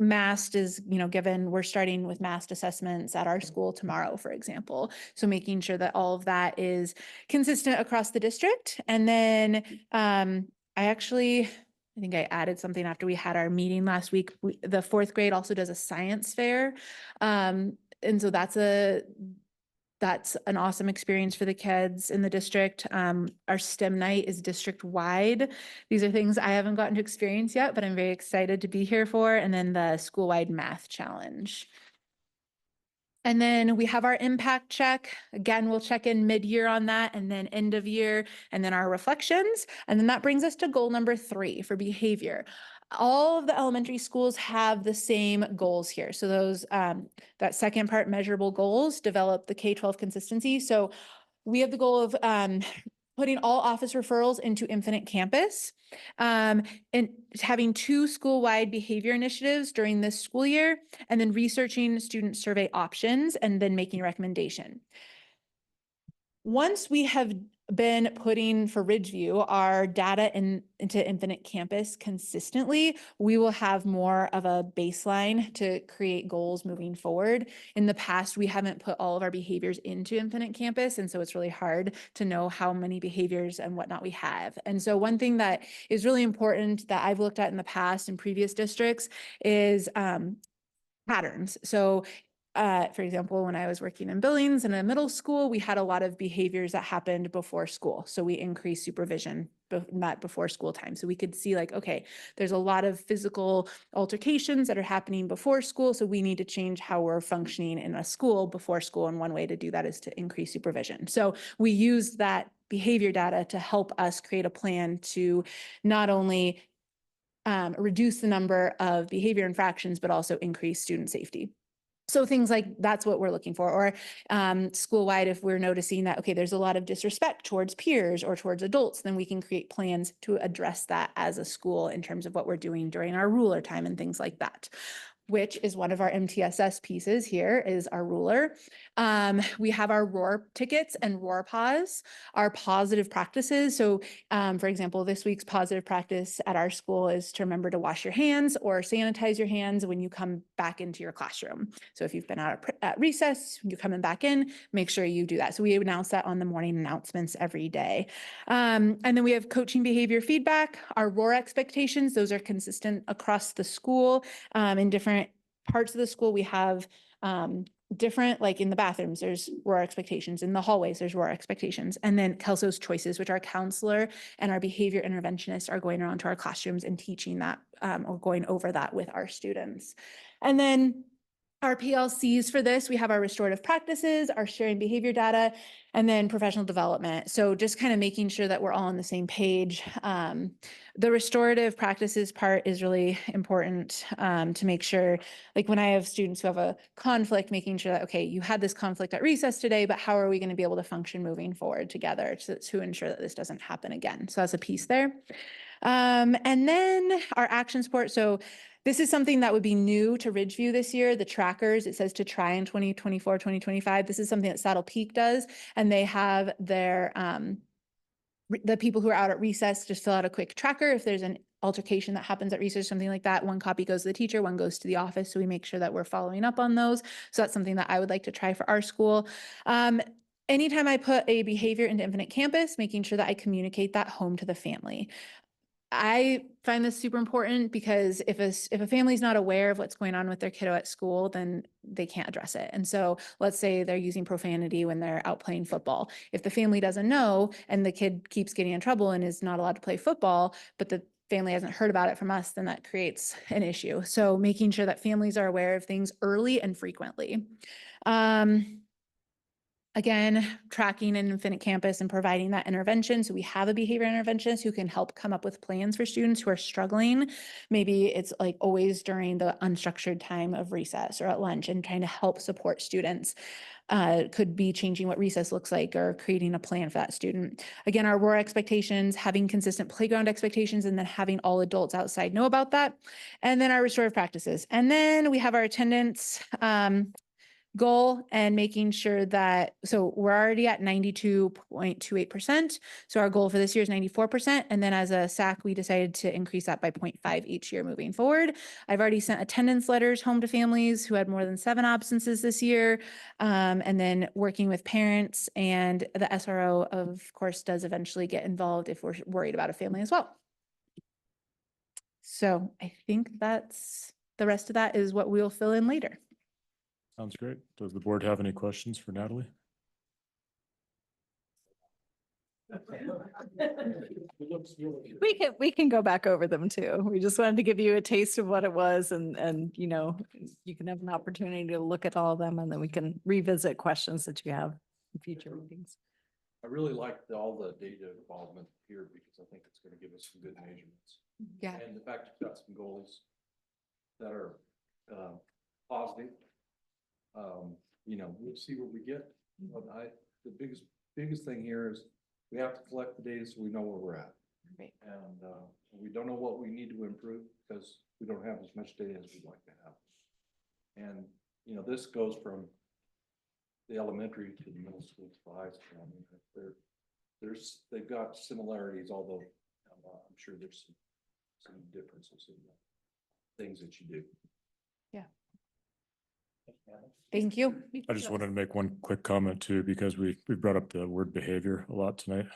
MAST is, given we're starting with MAST assessments at our school tomorrow, for example. So making sure that all of that is consistent across the district. And then I think I added something after we had our meeting last week. The fourth grade also does a science fair. And so that's an awesome experience for the kids in the district. Our STEM night is district wide. These are things I haven't gotten to experience yet, but I'm very excited to be here for. And then the school-wide math challenge. And then we have our impact check. Again, we'll check in mid-year on that, and then end of year, and then our reflections. And then that brings us to goal number 3 for behavior. All of the elementary schools have the same goals here. So those, that second part, measurable goals, develop the K-12 consistency. So we have the goal of putting all office referrals into Infinite Campus, and having 2 school-wide behavior initiatives during this school year, and then researching student survey options, and then making a recommendation. Once we have been putting for Ridgeview our data into Infinite Campus consistently, we will have more of a baseline to create goals moving forward. In the past, we haven't put all of our behaviors into Infinite Campus, and so it's really hard to know how many behaviors and whatnot we have. And so one thing that is really important that I've looked at in the past in previous districts is patterns. So for example, when I was working in Billings in a middle school, we had a lot of behaviors that happened before school. So we increased supervision, not before school time. So we could see like, okay, there's a lot of physical altercations that are happening before school. So we need to change how we're functioning in a school before school. And one way to do that is to increase supervision. So we used that behavior data to help us create a plan to not only reduce the number of behavior infractions, but also increase student safety. So things like that's what we're looking for. Or school-wide, if we're noticing that, okay, there's a lot of disrespect towards peers or towards adults, then we can create plans to address that as a school in terms of what we're doing during our ruler time and things like that, which is one of our MTSS pieces here is our ruler. We have our ROAR tickets and ROAR pause, our positive practices. So for example, this week's positive practice at our school is to remember to wash your hands or sanitize your hands when you come back into your classroom. So if you've been out at recess, you're coming back in, make sure you do that. So we announce that on the morning announcements every day. And then we have coaching behavior feedback, our ROAR expectations. Those are consistent across the school. In different parts of the school, we have different, like in the bathrooms, there's ROAR expectations. In the hallways, there's ROAR expectations. And then Kelso's choices, which our counselor and our behavior interventionist are going around to our classrooms and teaching that or going over that with our students. And then our PLCs for this, we have our restorative practices, our sharing behavior data, and then professional development. So just kind of making sure that we're all on the same page. The restorative practices part is really important to make sure, like when I have students who have a conflict, making sure that, okay, you had this conflict at recess today, but how are we going to be able to function moving forward together to ensure that this doesn't happen again? So that's a piece there. And then our action support. So this is something that would be new to Ridgeview this year, the trackers. It says to try in 2024, 2025. This is something that Saddle Peak does, and they have their, the people who are out at recess just fill out a quick tracker. If there's an altercation that happens at recess, something like that, one copy goes to the teacher, one goes to the office. So we make sure that we're following up on those. So that's something that I would like to try for our school. Anytime I put a behavior into Infinite Campus, making sure that I communicate that home to the family. I find this super important because if a family's not aware of what's going on with their kiddo at school, then they can't address it. And so let's say they're using profanity when they're out playing football. If the family doesn't know and the kid keeps getting in trouble and is not allowed to play football, but the family hasn't heard about it from us, then that creates an issue. So making sure that families are aware of things early and frequently. Again, tracking an Infinite Campus and providing that intervention. So we have a behavior interventionist who can help come up with plans for students who are struggling. Maybe it's like always during the unstructured time of recess or at lunch and trying to help support students. Could be changing what recess looks like or creating a plan for that student. Again, our ROAR expectations, having consistent playground expectations, and then having all adults outside know about that. And then our restorative practices. And then we have our attendance goal and making sure that, so we're already at 92.28%. So our goal for this year is 94%. And then as a SAC, we decided to increase that by 0.5 each year moving forward. I've already sent attendance letters home to families who had more than 7 absences this year. And then working with parents, and the SRO, of course, does eventually get involved if we're worried about a family as well. So I think that's, the rest of that is what we'll fill in later. Sounds great. Does the board have any questions for Natalie? We can go back over them too. We just wanted to give you a taste of what it was, and you know, you can have an opportunity to look at all of them, and then we can revisit questions that you have in future meetings. I really like all the data involvement here because I think it's going to give us some good measurements. Yeah. And the fact you've got some goals that are positive. You know, we'll see what we get. But the biggest thing here is we have to collect the data so we know where we're at. Right. And we don't know what we need to improve because we don't have as much data as we'd like to have. And, you know, this goes from the elementary to the middle school to the high school. I mean, they've got similarities, although I'm sure there's some differences in the things that you do. Yeah. Thank you. I just wanted to make one quick comment too, because we brought up the word behavior a lot tonight.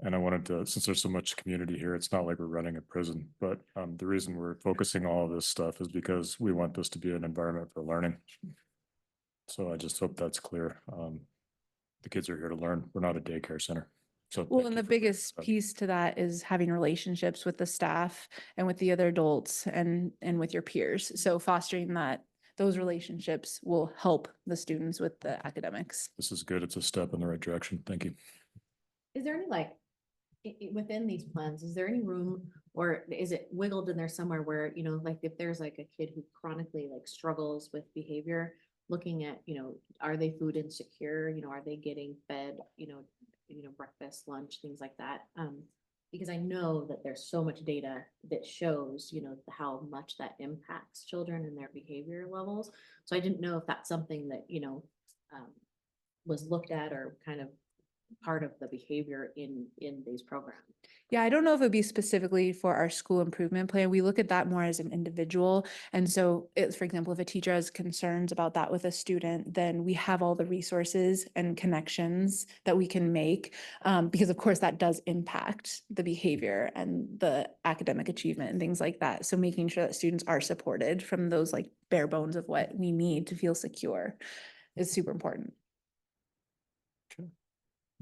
And I wanted to, since there's so much community here, it's not like we're running a prison, but the reason we're focusing all of this stuff is because we want this to be an environment for learning. So I just hope that's clear. The kids are here to learn. We're not a daycare center. So Well, and the biggest piece to that is having relationships with the staff and with the other adults and with your peers. So fostering those relationships will help the students with the academics. This is good. It's a step in the right direction. Thank you. Is there any within these plans, is there any room, or is it wiggled in there somewhere where, you know, like if there's like a kid who chronically like struggles with behavior, looking at, you know, are they food insecure? You know, are they getting fed, you know, breakfast, lunch, things like that? Because I know that there's so much data that shows, you know, how much that impacts children and their behavior levels. So I didn't know if that's something that, you know, was looked at or kind of part of the behavior in these programs. Yeah, I don't know if it would be specifically for our school improvement plan. We look at that more as an individual. And so it's, for example, if a teacher has concerns about that with a student, then we have all the resources and connections that we can make. Because of course that does impact the behavior and the academic achievement and things like that. So making sure that students are supported from those like bare bones of what we need to feel secure is super important. Okay.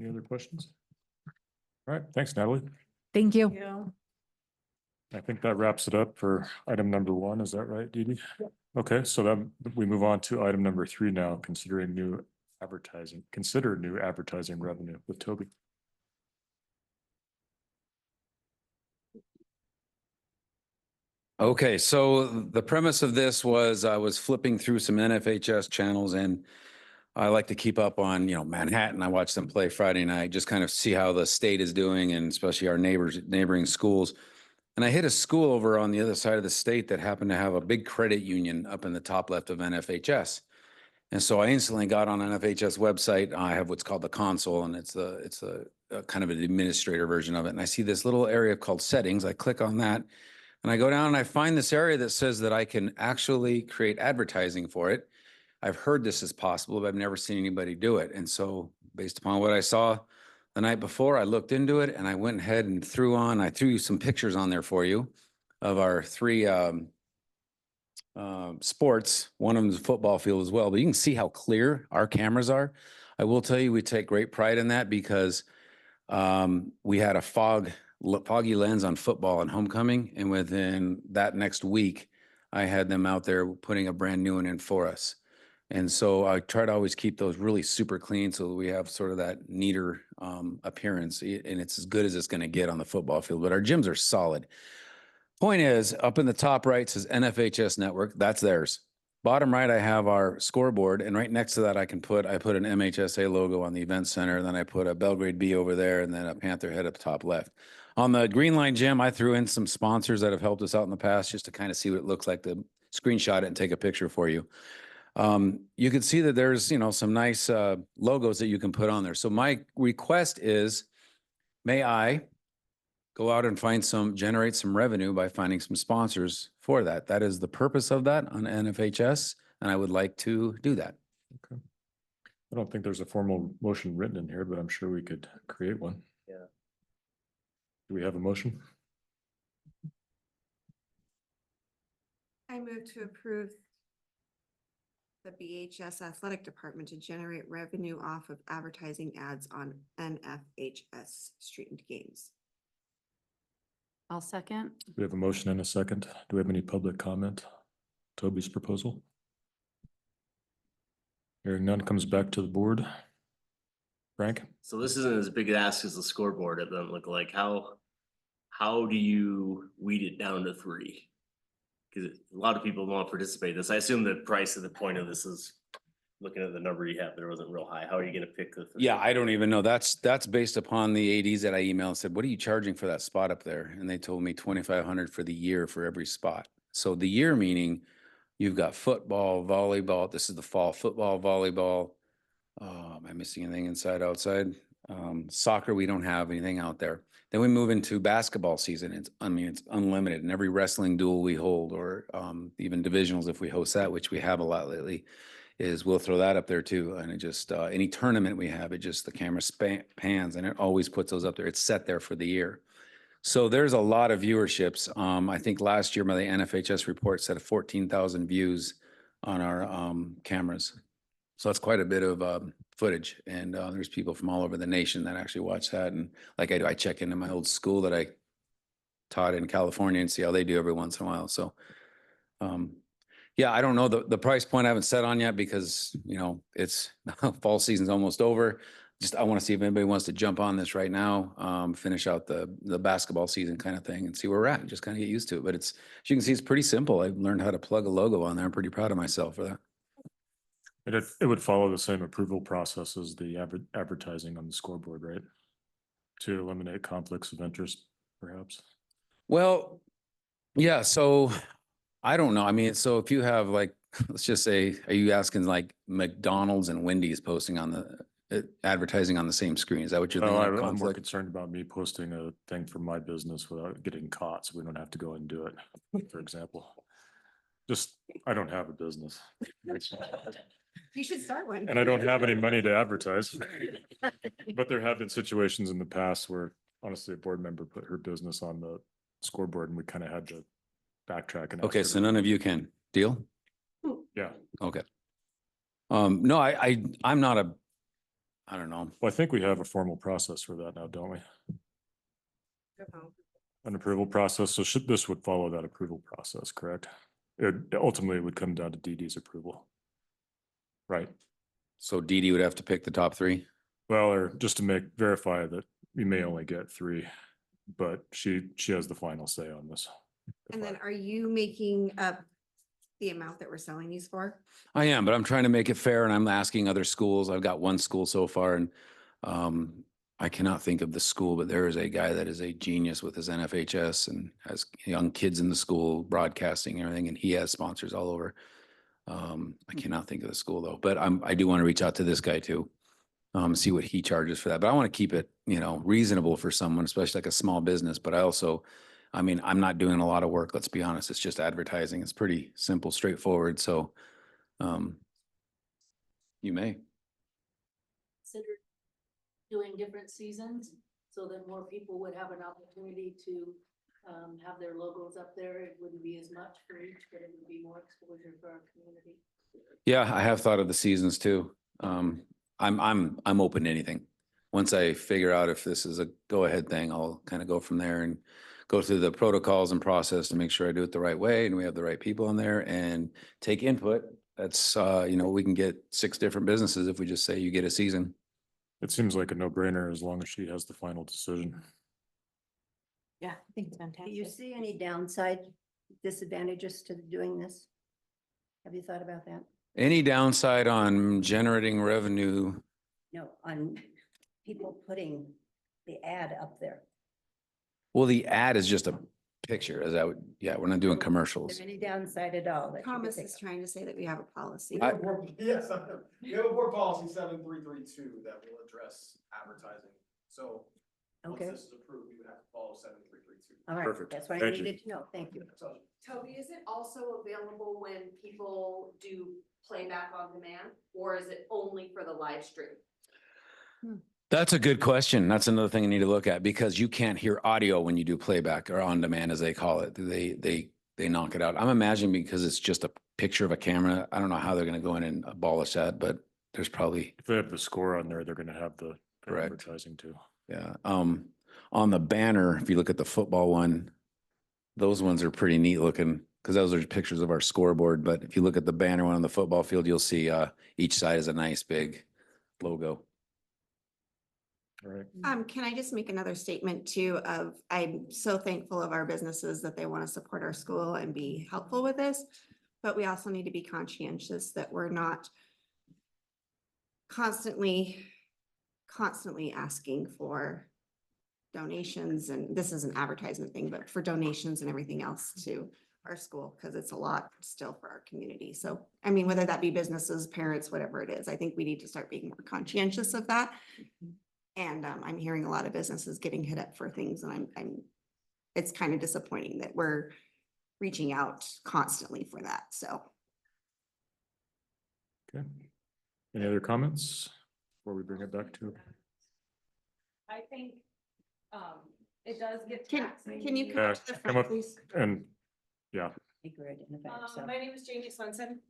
Any other questions? All right, thanks, Natalie. Thank you. I think that wraps it up for item number 1. Is that right, Dee Dee? Okay, so then we move on to item number 3 now, consider new advertising revenue with Toby. Okay, so the premise of this was I was flipping through some NFHS channels, and I like to keep up on, Manhattan. I watch them play Friday night, just kind of see how the state is doing, and especially our neighboring schools. And I hit a school over on the other side of the state that happened to have a big credit union up in the top left of NFHS. And so I instantly got on NFHS website. I have what's called the console, and it's a kind of an administrator version of it. And I see this little area called settings. I click on that, and I go down and I find this area that says that I can actually create advertising for it. I've heard this is possible, but I've never seen anybody do it. And so based upon what I saw the night before, I looked into it, and I went ahead and I threw some pictures on there for you of our 3 sports. One of them is a football field as well, but you can see how clear our cameras are. I will tell you, we take great pride in that because we had a foggy lens on football and homecoming. And within that next week, I had them out there putting a brand new one in for us. And so I try to always keep those really super clean so that we have sort of that neater appearance. And it's as good as it's going to get on the football field, but our gyms are solid. Point is, up in the top right says NFHS Network. That's theirs. Bottom right, I have our scoreboard, and right next to that, I put an MHSA logo on the event center. Then I put a Belgrade B over there, and then a Panther head up top left. On the Green Line Gym, I threw in some sponsors that have helped us out in the past, just to kind of see what it looks like, to screenshot it and take a picture for you. You can see that there's, some nice logos that you can put on there. So my request is, may I go out and generate some revenue by finding some sponsors for that. That is the purpose of that on NFHS, and I would like to do that. Okay. I don't think there's a formal motion written in here, but I'm sure we could create one. Yeah. Do we have a motion? I move to approve the BHS Athletic Department to generate revenue off of advertising ads on NFHS streamed games. I'll second. We have a motion and a second. Do we have any public comment? Toby's proposal? Hearing none, comes back to the board. Frank? So this isn't as big an ask as the scoreboard, it doesn't look like. How do you weed it down to 3? Because a lot of people want to participate in this. I assume the price of the point of this is, looking at the number you have, there wasn't real high. How are you going to pick the 3? Yeah, I don't even know. That's based upon the ADs that I emailed and said, what are you charging for that spot up there? And they told me $2,500 for the year for every spot. So the year meaning you've got football, volleyball. This is the fall, football, volleyball. Am I missing anything inside, outside? Soccer, we don't have anything out there. Then we move into basketball season. It's unlimited. And every wrestling duel we hold, or even divisionals if we host that, which we have a lot lately, we'll throw that up there too. And it just, any tournament we have, the camera pans and it always puts those up there. It's set there for the year. So there's a lot of viewerships. I think last year, the NFHS report said 14,000 views on our cameras. So that's quite a bit of footage. And there's people from all over the nation that actually watch that. And like I do, I check into my old school that I taught in California and see how they do every once in a while. So yeah, I don't know the price point I haven't set on yet because, it's fall season's almost over. I want to see if anybody wants to jump on this right now, finish out the basketball season kind of thing and see where we're at and just kind of get used to it. But as you can see, it's pretty simple. I've learned how to plug a logo on there. I'm pretty proud of myself for that. It would follow the same approval process as the advertising on the scoreboard, right? To eliminate conflicts of interest, perhaps. Well, yeah. So I don't know. So if you have let's just say, are you asking like McDonald's and Wendy's posting on advertising on the same screen. Is that what you're thinking? Well, of I'm more conflict? concerned about me posting a thing for my business without getting caught, so we don't have to go and do it, for example. Just, I don't have a business. You should start one. And I don't have any money to advertise. But there have been situations in the past where honestly, a board member put her business on the scoreboard and we kind of had to backtrack and. ask Okay, her so to- none of you can. Deal? Yeah, Okay. No, I'm not a, I don't know. well, I think we have a formal process for that now, don't we? An approval process, so this would follow that approval process, correct? It ultimately would come down to Dee Dee's approval. Right, So Dee Dee would have to pick the top three? well, or just to verify that we may only get three, but she has the final say on this. And then are you making up the amount that we're selling these for? I am, but I'm trying to make it fair and I'm asking other schools. I've got one school so far and I cannot think of the school, but there is a guy that is a genius with his NFHS and has young kids in the school broadcasting and everything, and he has sponsors all over. I cannot think of the school though, but I do want to reach out to this guy too. See what he charges for that, but I want to keep it, reasonable for someone, especially like a small business, but I'm not doing a lot of work, let's be honest. It's just advertising. It's pretty simple, straightforward. So, you may. Consider doing different seasons, so that more people would have an opportunity to have their logos up there. It wouldn't be as much for each, but it would be more exposure for our community. Yeah, I have thought of the seasons too. I'm open to anything. Once I figure out if this is a go-ahead thing, I'll kind of go from there and go through the protocols and process to make sure I do it the right way and we have the right people in there and take input. That's, we can get 6 different businesses if we just say you get a season. It seems like a no-brainer as long as she has the final decision. Yeah, I think it's Do fantastic. you see any downside disadvantages to doing this? Have you thought about that? Any downside on generating revenue? No, on people putting the ad up there. Well, the ad is just a picture. Is that, we're not doing Is commercials. there any downside at all? that you could Thomas think is of? trying to say that we have a policy. Yes, we have a board policy 7332 that will address advertising. So once Okay. this is approved, you would have to follow 7332. All right, Perfect. that's what I Thank you. needed to know. Thank you. Toby, is it also available when people do playback on demand, or is it only for the live stream? That's a good question. That's another thing I need to look at because you can't hear audio when you do playback or on demand, as they call it. They knock it out. I'm imagining because it's just a picture of a camera. I don't know how they're going to go in and abolish that, but there's probably. If they have the score on there, they're gonna have the Correct. advertising too. Yeah. On the banner, if you look at the football one, those ones are pretty neat looking because those are pictures of our scoreboard. But if you look at the banner one on the football field, you'll see each side is a nice big logo. All right. Can I just make another statement too of, I'm so thankful of our businesses that they want to support our school and be helpful with this. But we also need to be conscientious that we're not constantly asking for donations, and this is an advertisement thing, but for donations and everything else to our school, because it's a lot still for our community. So, I mean, whether that be businesses, parents, whatever it is, I think we need to start being more conscientious of that. And I'm hearing a lot of businesses getting hit up for things, and it's kind of disappointing that we're reaching out constantly for that, so. Okay. Any other comments before we bring it back to? I think, it does get Can taxing. you come up to the come front, up please? and, yeah, Good in the back, so. My name is Jamie Swenson.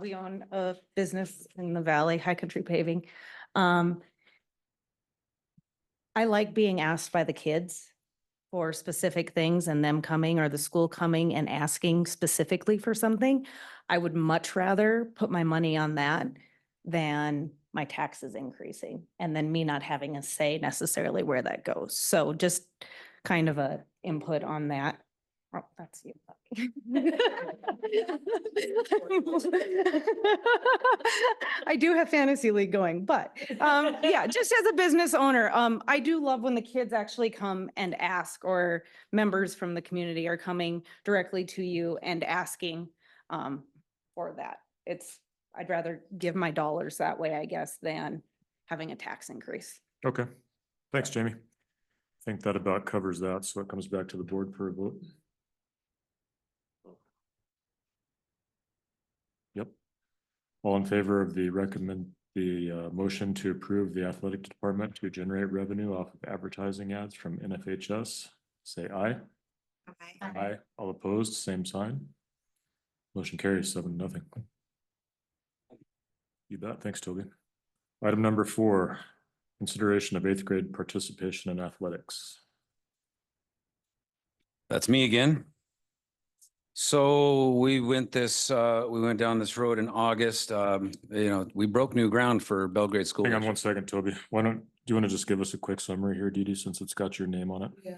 We own a business in the valley, High Country Paving. I like being asked by the kids for specific things and them coming or the school coming and asking specifically for something. I would much rather put my money on that than my taxes increasing and then me not having a say necessarily where that goes. So just kind of a input on that. Oh, that's you. I do have fantasy league going, but yeah, just as a business owner, I do love when the kids actually come and ask, or members from the community are coming directly to you and asking for that. I'd rather give my dollars that way, I guess, than having a tax increase. Okay, thanks, Jamie. I think that about covers that, so it comes back to the board for a vote. Yep. All in favor of the motion to approve the athletic department to generate revenue off of advertising ads from NFHS, say aye. Okay. Aye. All opposed, same sign. Motion carries 7-0. You bet. Thanks, Toby. Item number 4, consideration of 8th grade participation in athletics. That's me again. So we went down this road in August. We broke new ground for Belgrade School. Hang on one second, Toby. Do you want to just give us a quick summary here, Dee Dee, since it's got your name on it? Yeah.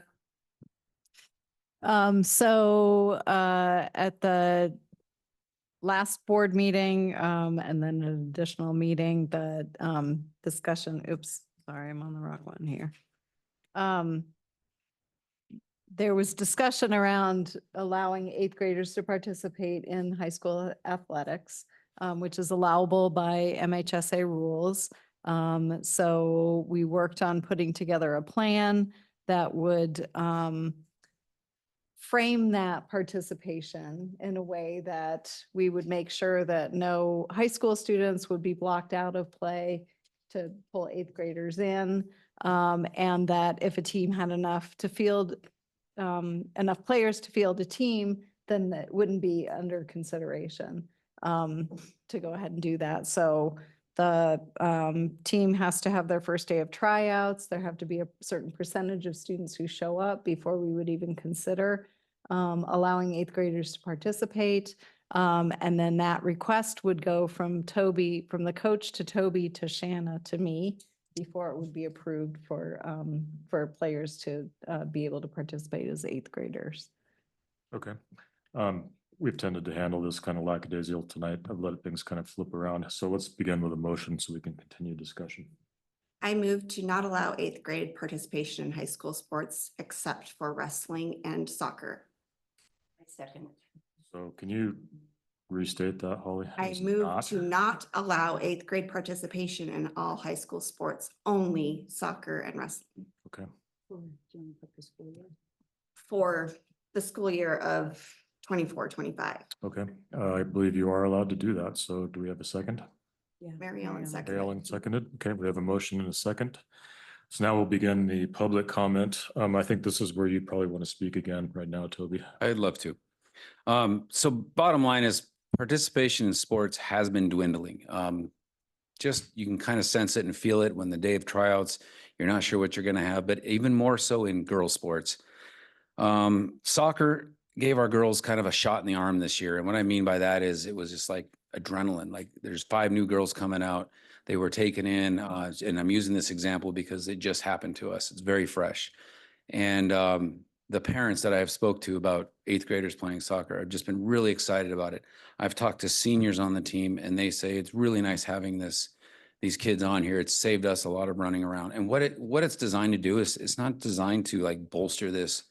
At the last board meeting, and then an additional meeting, the discussion, oops, sorry, I'm on the wrong one here. There was discussion around allowing 8th graders to participate in high school athletics, which is allowable by MHSA rules. So we worked on putting together a plan that would frame that participation in a way that we would make sure that no high school students would be blocked out of play to pull 8th graders in. And that if a team had enough players to field a team, then that wouldn't be under consideration to go ahead and do that. So the team has to have their first day of tryouts. There have to be a certain percentage of students who show up before we would even consider allowing 8th graders to participate. And then that request would go from the coach to Toby to Shanna to me before it would be approved for players to be able to participate as 8th graders. Okay. We've tended to handle this kind of lackadaisical tonight. I've let things kind of flip around. So let's begin with a motion so we can continue discussion. I move to not allow 8th grade participation in high school sports except for wrestling and soccer. I second. So can you restate that, Holly? I move to not allow 8th grade participation in all high school sports, only soccer and wrestling. Okay. For the school year of 24-25. Okay. I believe you are allowed to do that. So do we have a second? Yeah. Mary Ellen seconded. Mary Ellen seconded. Okay, we have a motion and a second. So now we'll begin the public comment. I think this is where you probably want to speak again right now, Toby. I'd love to. So bottom line is participation in sports has been dwindling. You can kind of sense it and feel it when the day of tryouts, you're not sure what you're going to have, but even more so in girls sports. Soccer gave our girls kind of a shot in the arm this year. And what I mean by that is it was just like adrenaline. Like there's 5 new girls coming out. They were taken in, and I'm using this example because it just happened to us. It's very fresh. And the parents that I have spoke to about 8th graders playing soccer have just been really excited about it. I've talked to seniors on the team and they say it's really nice having these kids on here. It's saved us a lot of running around. And what it's designed to do is it's not designed to like bolster this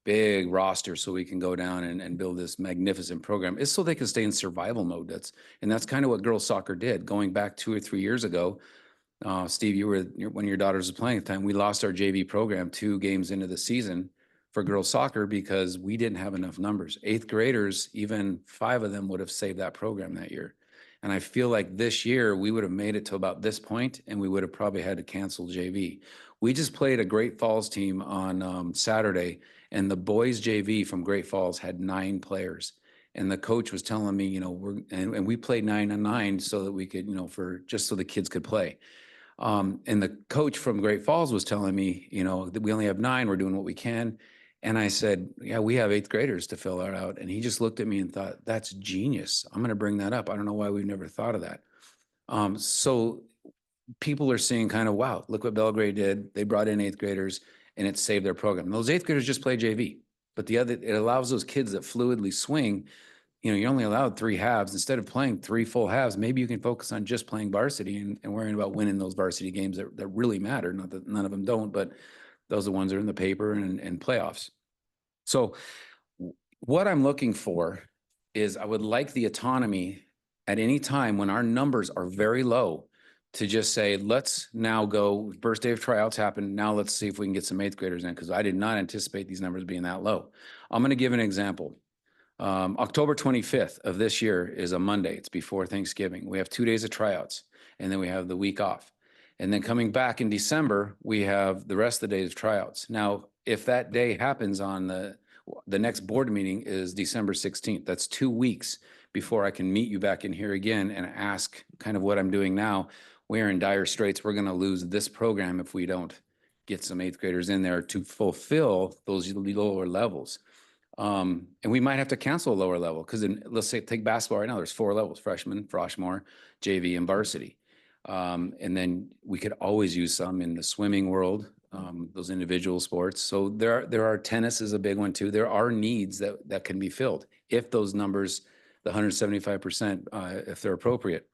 big roster so we can go down and build this magnificent program. It's so they can stay in survival mode. That's kind of what girls soccer did. Going back 2 or 3 years ago, Steve, when your daughters were playing at the time, we lost our JV program 2 games into the season for girls soccer because we didn't have enough numbers. 8th graders, even 5 of them would have saved that program that year. And I feel like this year we would have made it to about this point and we would have probably had to cancel JV. We just played a Great Falls team on Saturday, and the boys JV from Great Falls had 9 players. And the coach was telling me, and we played 9-on-9 so that we could, just so the kids could play. And the coach from Great Falls was telling me, that we only have 9, we're doing what we can. And I said, yeah, we have 8th graders to fill that out. And he just looked at me and thought, that's genius. I'm going to bring that up. I don't know why we've never thought of that. So people are seeing kind of, wow, look what Belgrade did. They brought in 8th graders and it saved their program. And those 8th graders just play JV, but it allows those kids that fluidly swing. You're only allowed 3 halves. Instead of playing 3 full halves, maybe you can focus on just playing varsity and worrying about winning those varsity games that really matter. Not that none of them don't, but those are the ones that are in the paper and playoffs. So what I'm looking for is I would like the autonomy at any time when our numbers are very low to just say, let's now go, first day of tryouts happened. Now let's see if we can get some eighth graders in, because I did not anticipate these numbers being that low. I'm going to give an example. October 25th of this year is a Monday. It's before Thanksgiving. We have 2 days of tryouts, and then we have the week off. And then coming back in December, we have the rest of the days of tryouts. Now, if that day happens on the next board meeting is December 16th, that's 2 weeks before I can meet you back in here again and ask kind of what I'm doing now. We're in dire straits. We're going to lose this program if we don't get some eighth graders in there to fulfill those lower levels. And we might have to cancel a lower level because let's say take basketball right now, there's 4 levels: freshman, freshman, JV, and varsity. And then we could always use some in the swimming world, those individual sports. So there are tennis is a big one too. There are needs that can be filled if those numbers, the 175%, if they're appropriate.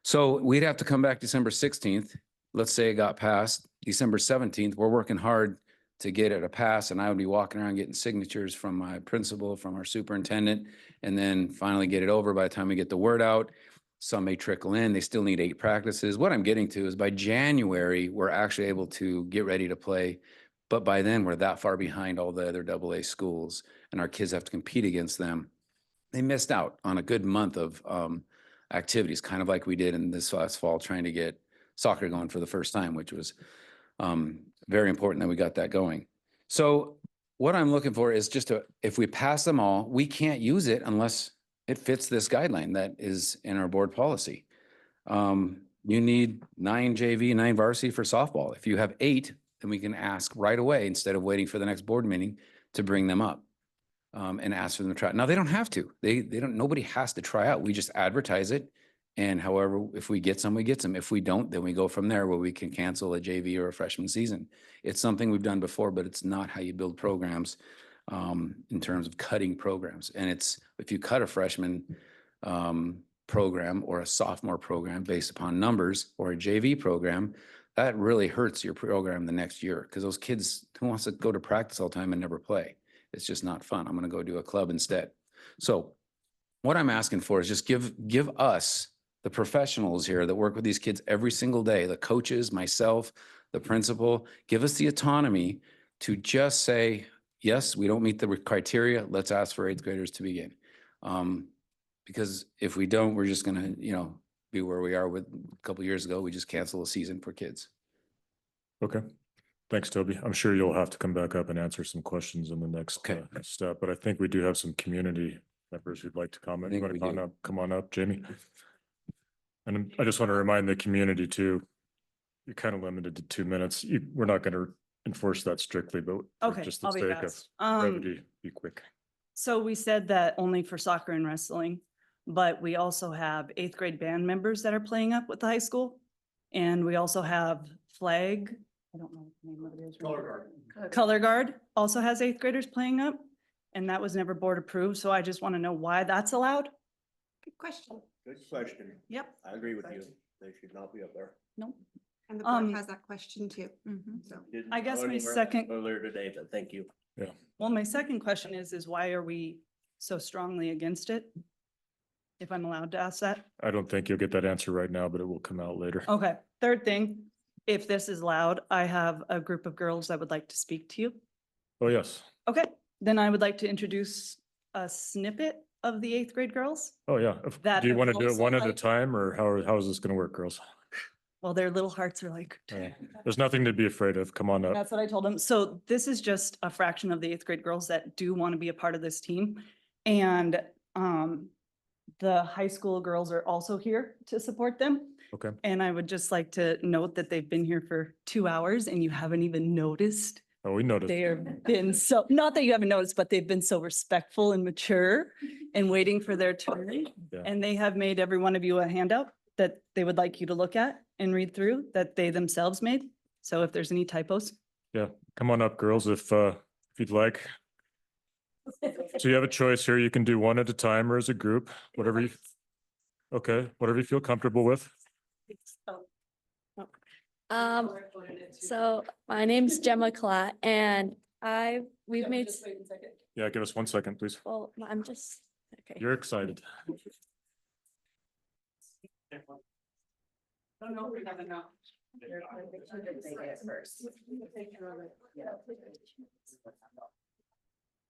So we'd have to come back December 16th. Let's say it got passed. December 17th, we're working hard to get it a pass, and I would be walking around getting signatures from my principal, from our superintendent, and then finally get it over. By the time we get the word out, some may trickle in. They still need 8 practices. What I'm getting to is by January, we're actually able to get ready to play. But by then, we're that far behind all the other AA schools, and our kids have to compete against them. They missed out on a good month of activities, kind of like we did in this last fall, trying to get soccer going for the first time, which was very important that we got that going. So what I'm looking for is just if we pass them all, we can't use it unless it fits this guideline that is in our board policy. You need 9 JV, 9 varsity for softball. If you have 8, then we can ask right away instead of waiting for the next board meeting to bring them up and ask for them to try. Now they don't have to. They don't. Nobody has to try out. We just advertise it, and however, if we get some, we get some. If we don't, then we go from there where we can cancel a JV or a freshman season. It's something we've done before, but it's not how you build programs in terms of cutting programs. And it's if you cut a freshman program or a sophomore program based upon numbers, or a JV program, that really hurts your program the next year, because those kids, who wants to go to practice all the time and never play? It's just not fun. I'm going to go do a club instead. So what I'm asking for is just give us, the professionals here that work with these kids every single day, the coaches, myself, the principal, give us the autonomy to just say, yes, we don't meet the criteria. Let's ask for 8th graders to begin. Because if we don't, we're just going to, be where we are with a couple of years ago. We just cancel a season for kids. Okay. Thanks, Toby. I'm sure you'll have to come back up and answer some questions in the next step, but I think we do have some community members who'd like to comment. You want to come on up, Jamie? And I just want to remind the community too, you're kind of limited to 2 minutes. We're not going to enforce that strictly, but for just the I'll be sake of fast. brevity, be quick. So we said that only for soccer and wrestling, but we also have 8th grade band members that are playing up with the high school. And we also have flag, I don't know what the name of it is. Color Guard also has 8th graders playing up, and that was never board approved. So I just want to know why that's allowed. Good question. Good question. Yep. I agree with you. They should not be up there. Nope. And the board has that question too. So I guess Go my anywhere second, Earlier today, but thank you. Yeah. well, my second question is why are we so strongly against it? If I'm allowed to ask that. I don't think you'll get that answer right now, but it will come out later. Okay. Third thing, if this is loud, I have a group of girls that would like to speak to you. Oh, yes. Okay, then I would like to introduce a snippet of the 8th grade girls. Oh, yeah. That Do you want to do it also one at a like- time, or how is this going to work, girls? Well, their little hearts are like, There's nothing to be afraid of. Come on up. that's what I told them. So this is just a fraction of the 8th grade girls that do want to be a part of this team. And the high school girls are also here to support them. Okay. And I would just like to note that they've been here for 2 hours and you haven't even noticed. Oh, we noticed. They have been so, not that you haven't noticed, but they've been so respectful and mature and waiting for their turn. Yeah. And they have made every one of you a handout that they would like you to look at and read through that they themselves made. So if there's any typos. Yeah. Come on up, girls, if you'd like. So you have a choice here. You can do one at a time or as a group, whatever you feel comfortable with. So my name's Gemma Klatt and we've made. Yeah, give us 1 second, please. Well, I'm just, okay. You're excited. No, we never know.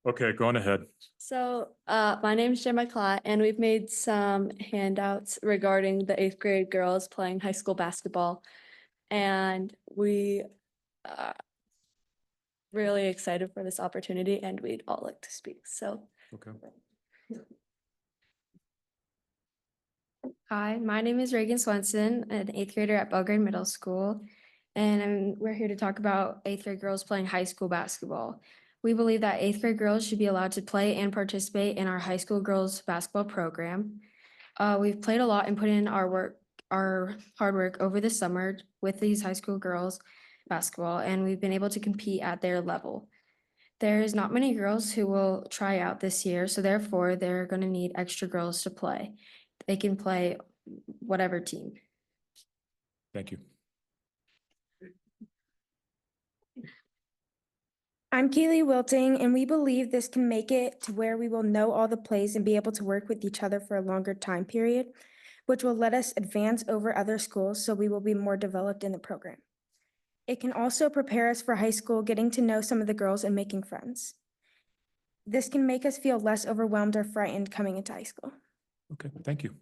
Okay, go on ahead. So, my name is Gemma Clott, and we've made some handouts regarding the 8th grade girls playing high school basketball. And we really excited for this opportunity, and we'd all like to speak, so. Okay. Hi, my name is Reagan Swenson, an 8th grader at Belgrade Middle School. And we're here to talk about 8th grade girls playing high school basketball. We believe that 8th grade girls should be allowed to play and participate in our high school girls basketball program. We've played a lot and put in our hard work over the summer with these high school girls basketball, and we've been able to compete at their level. There's not many girls who will try out this year, so therefore they're going to need extra girls to play. They can play whatever team. Thank you. I'm Kaylee Wilting, and we believe this can make it to where we will know all the plays and be able to work with each other for a longer time period, which will let us advance over other schools so we will be more developed in the program. It can also prepare us for high school, getting to know some of the girls and making friends. This can make us feel less overwhelmed or frightened coming into high school. Okay, thank you.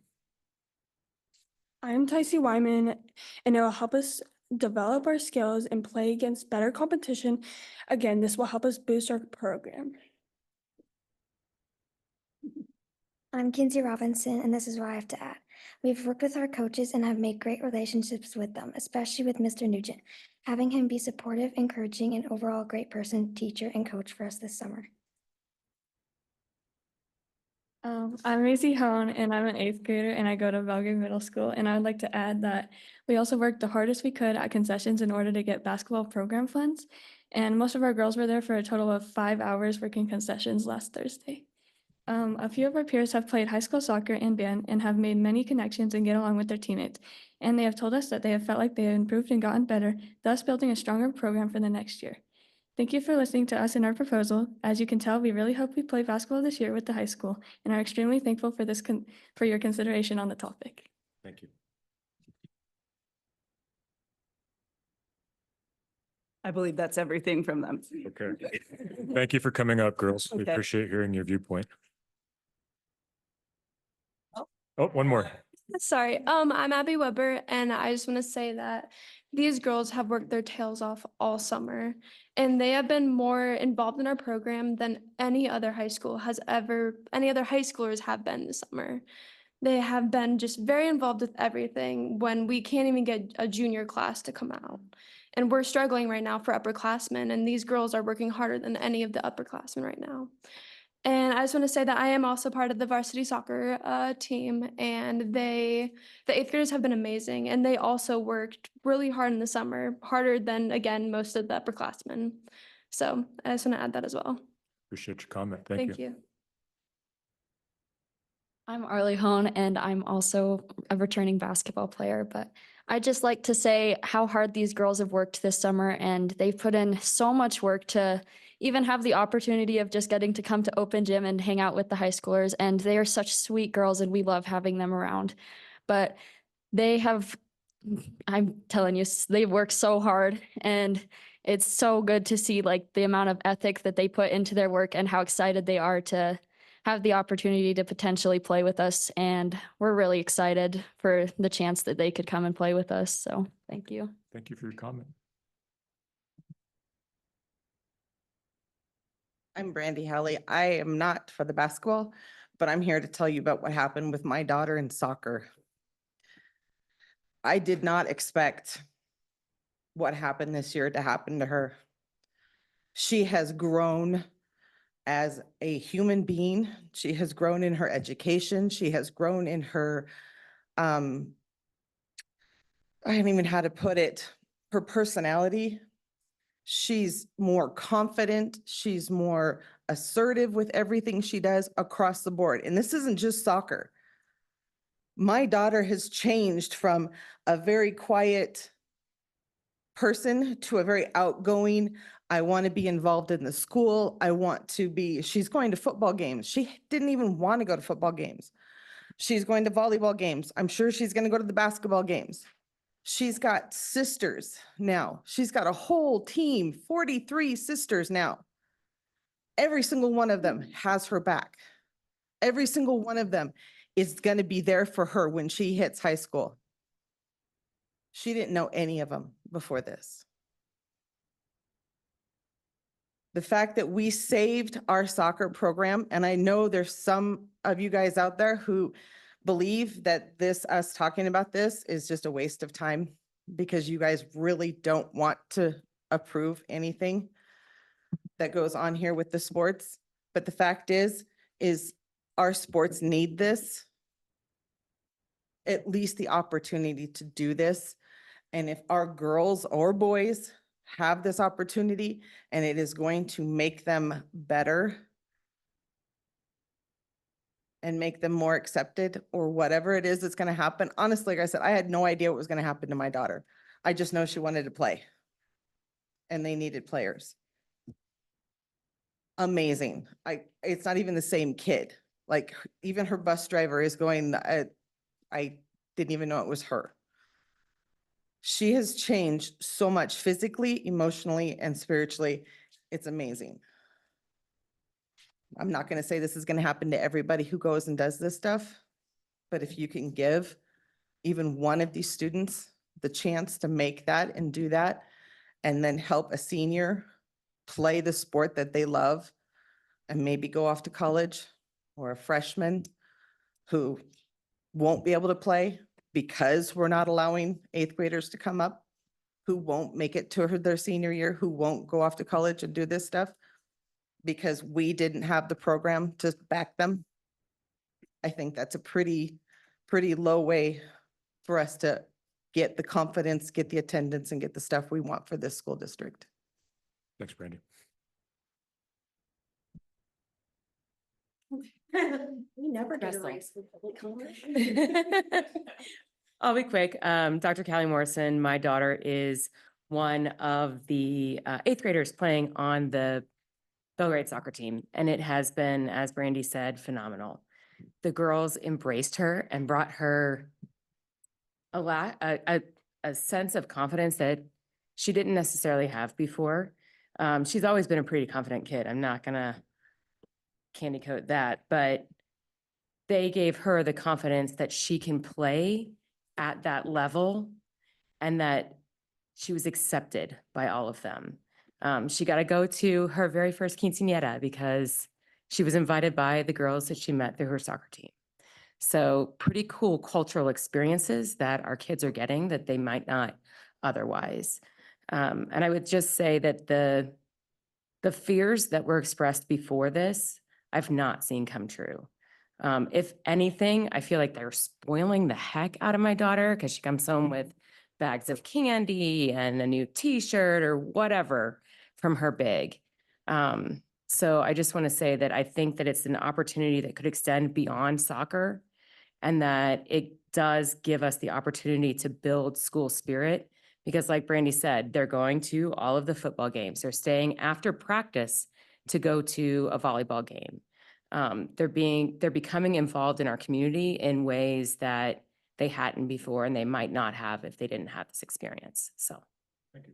I'm Tycee Wyman, and it will help us develop our skills and play against better competition. Again, this will help us boost our program. I'm Kinsey Robinson, and this is what I have to add. We've worked with our coaches and have made great relationships with them, especially with Mr. Nugent. Having him be supportive, encouraging, and overall a great person, teacher, and coach for us this summer. I'm Macy Hone, and I'm an 8th grader, and I go to Belgrade Middle School. And I would like to add that we also worked the hardest we could at concessions in order to get basketball program funds. And most of our girls were there for a total of 5 hours working concessions last Thursday. A few of our peers have played high school soccer and band and have made many connections and get along with their teammates. And they have told us that they have felt like they have improved and gotten better, thus building a stronger program for the next year. Thank you for listening to us and our proposal. As you can tell, we really hope we play basketball this year with the high school and are extremely thankful for for your consideration on the topic. Thank you. I believe that's everything from them. Okay. Thank you for coming up, girls. We Okay. appreciate hearing your viewpoint. Oh, one more. Sorry, I'm Abby Weber, and I just want to say that these girls have worked their tails off all summer, and they have been more involved in our program than any other schoolers have been this summer. They have been just very involved with everything when we can't even get a junior class to come out. And we're struggling right now for upperclassmen, and these girls are working harder than any of the upperclassmen right now. And I just want to say that I am also part of the varsity soccer team, and the 8th graders have been amazing, and they also worked really hard in the summer, harder than, again, most of the upperclassmen. So I just want to add that as well. Appreciate your comment. Thank you. Thank you. I'm Arlie Hone, and I'm also a returning basketball player, but I'd just like to say how hard these girls have worked this summer, and they've put in so much work to even have the opportunity of just getting to come to open gym and hang out with the high schoolers, and they are such sweet girls, and we love having them around. But they have, I'm telling you, they work so hard, and it's so good to see like the amount of ethic that they put into their work and how excited they are to have the opportunity to potentially play with us. And we're really excited for the chance that they could come and play with us. So thank you. Thank you for your comment. I'm Brandy Halley. I am not for the basketball, but I'm here to tell you about what happened with my daughter in soccer. I did not expect what happened this year to happen to her. She has grown as a human being. She has grown in her education. She has grown in her, I don't even know how to put it, her personality. She's more confident. She's more assertive with everything she does across the board. And this isn't just soccer. My daughter has changed from a very quiet person to a very outgoing, I want to be involved in the school. She's going to football games. She didn't even want to go to football games. She's going to volleyball games. I'm sure she's going to go to the basketball games. She's got sisters now. She's got a whole team, 43 sisters now. Every single one of them has her back. Every single one of them is going to be there for her when she hits high school. She didn't know any of them before this. The fact that we saved our soccer program, and I know there's some of you guys out there who believe that us talking about this is just a waste of time because you guys really don't want to approve anything that goes on here with the sports. But the fact is our sports need this, at least the opportunity to do this. And if our girls or boys have this opportunity and it is going to make them better and make them more accepted or whatever it is that's going to happen. Honestly, like I said, I had no idea what was going to happen to my daughter. I just know she wanted to play and they needed players. Amazing. It's not even the same kid. Like even her bus driver is going, I didn't even know it was her. She has changed so much physically, emotionally, and spiritually. It's amazing. I'm not going to say this is going to happen to everybody who goes and does this stuff, but if you can give even one of these students the chance to make that and do that, and then help a senior play the sport that they love and maybe go off to college, or a freshman who won't be able to play because we're not allowing 8th graders to come up, who won't make it to their senior year, who won't go off to college and do this stuff because we didn't have the program to back them. I think that's a pretty low way for us to get the confidence, get the attendance, and get the stuff we want for this school district. Thanks, Brandy. We never get a race with public comment. I'll be quick. Dr. Callie Morrison, my daughter is one of the 8th graders playing on the Belgrade soccer team, and it has been, as Brandy said, phenomenal. The girls embraced her and brought her a sense of confidence that she didn't necessarily have before. She's always been a pretty confident kid. I'm not gonna candy coat that, but they gave her the confidence that she can play at that level and that she was accepted by all of them. She got to go to her very first quinceañera because she was invited by the girls that she met through her soccer team. So pretty cool cultural experiences that our kids are getting that they might not otherwise. And I would just say that the fears that were expressed before this, I've not seen come true. If anything, I feel like they're spoiling the heck out of my daughter because she comes home with bags of candy and a new t-shirt or whatever from her big. So I just want to say that I think that it's an opportunity that could extend beyond soccer and that it does give us the opportunity to build school spirit because like Brandy said, they're going to all of the football games. They're staying after practice to go to a volleyball game. They're becoming involved in our community in ways that they hadn't before and they might not have if they didn't have this experience. So. Thank you.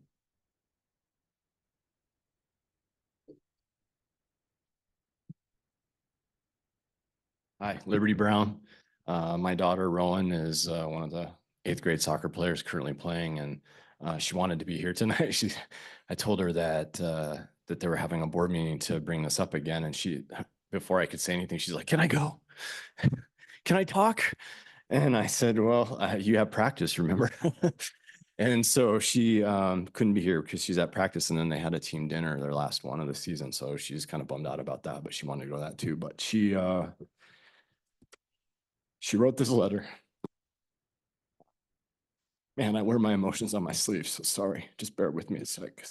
Hi, Liberty Brown. My daughter Rowan is one of the 8th grade soccer players currently playing, and she wanted to be here tonight. I told her that that they were having a board meeting to bring this up again, and before I could say anything, she's like, "Can I go? Can I talk?" And I said, "Well, you have practice, remember?" And so she couldn't be here because she's at practice, and then they had a team dinner, their last one of the season. So she's kind of bummed out about that, but she wanted to go to that too. But she wrote this letter. Man, I wear my emotions on my sleeve, so sorry. Just bear with me a sec.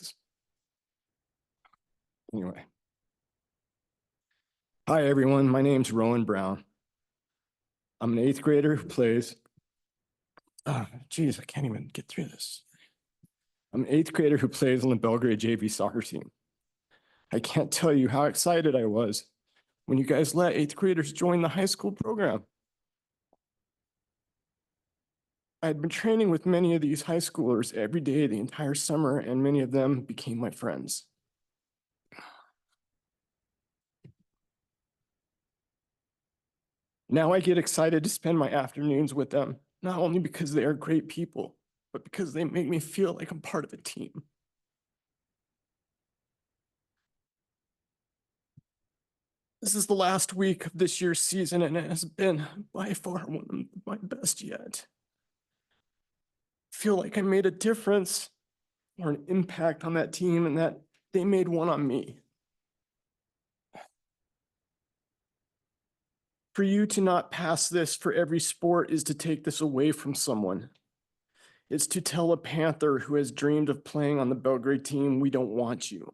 Anyway. Hi, everyone. My name's Rowan Brown. I'm an 8th grader who plays. Geez, I can't even get through this. I'm an 8th grader who plays on the Belgrade JV soccer team. I can't tell you how excited I was when you guys let 8th graders join the high school program. I had been training with many of these high schoolers every day the entire summer, and many of them became my friends. Now I get excited to spend my afternoons with them, not only because they are great people, but because they make me feel like I'm part of a team. This is the last week of this year's season, and it has been by far one of my best yet. I feel like I made a difference or an impact on that team, and that they made one on me. For you to not pass this for every sport is to take this away from someone. It's to tell a Panther who has dreamed of playing on the Belgrade team, we don't want you.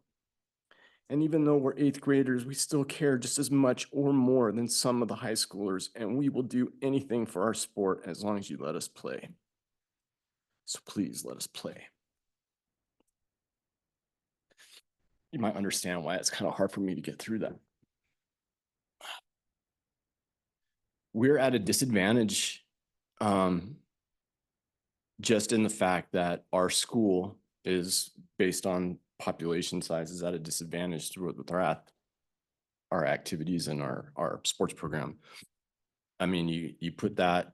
And even though we're 8th graders, we still care just as much or more than some of the high schoolers, and we will do anything for our sport as long as you let us play. So please let us play. You might understand why it's kind of hard for me to get through that. We're at a disadvantage just in the fact that our school is based on population size is at a disadvantage with our activities and our sports program. I mean, you put that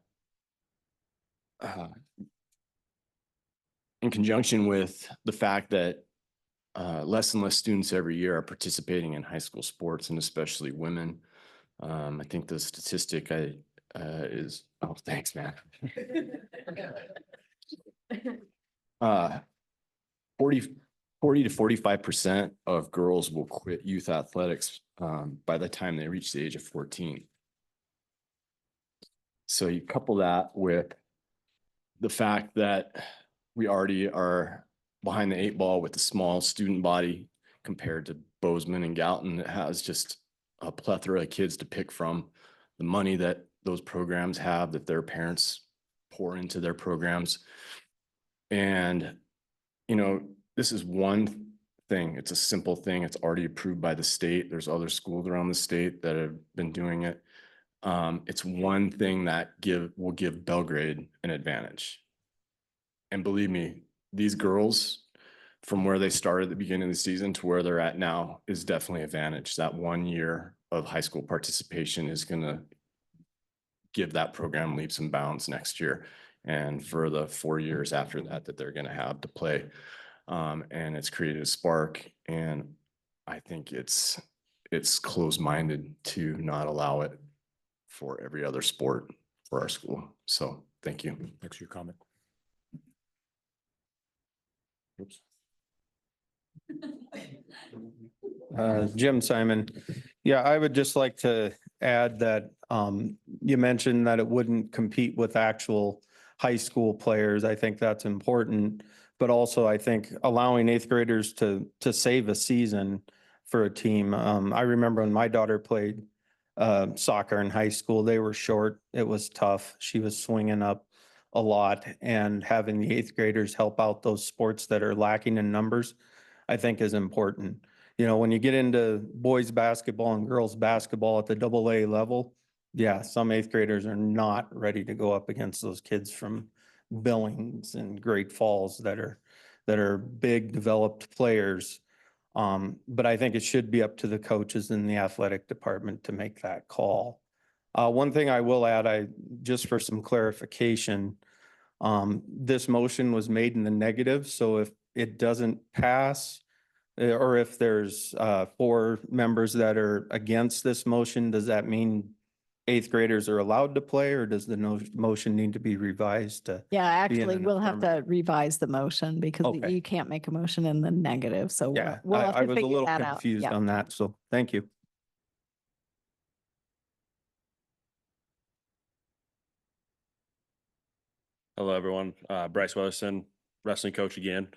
in conjunction with the fact that less and less students every year are participating in high school sports, and especially women. I think the statistic is, oh, thanks, man. 40 to 45% of girls will quit youth athletics by the time they reach the age of 14. So you couple that with the fact that we already are behind the 8 ball with the small student body compared to Bozeman and Gallatin that has just a plethora of kids to pick from. The money that those programs have that their parents pour into their programs. And, you know, this is one thing. It's a simple thing. It's already approved by the state. There's other schools around the state that have been doing it. It's one thing that will give Belgrade an advantage. And believe me, these girls, from where they started at the beginning of the season to where they're at now, is definitely an advantage. That 1 year of high school participation is going to give that program leaps and bounds next year. And for the 4 years after that, that they're going to have to play. And it's created a spark. And I think it's closed-minded to not allow it for every other sport for our school. So thank you. Thanks for your comment. Oops. Jim Simon. Yeah, I would just like to add that you mentioned that it wouldn't compete with actual high school players. I think that's important, but also I think allowing 8th graders to save a season for a team. I remember when my daughter played soccer in high school, they were short. It was tough. She was swinging up a lot, and having the 8th graders help out those sports that are lacking in numbers, I think is important. You know, when you get into boys basketball and girls basketball at the AA level, yeah, some 8th graders are not ready to go up against those kids from Billings and Great Falls that are big developed players. But I think it should be up to the coaches in the athletic department to make that call. One thing I will add, just for some clarification, this motion was made in the negative. So if it doesn't pass, or if there's 4 members that are against this motion, does that mean 8th graders are allowed to play, or does the motion need to be revised? Yeah, actually, an we'll have to revise the motion because Okay. you can't make a motion in the negative. So Yeah, we'll have I to was a figure little that out. confused Yeah. on that. So thank you. Hello, everyone. Bryce Wilson, wrestling coach again.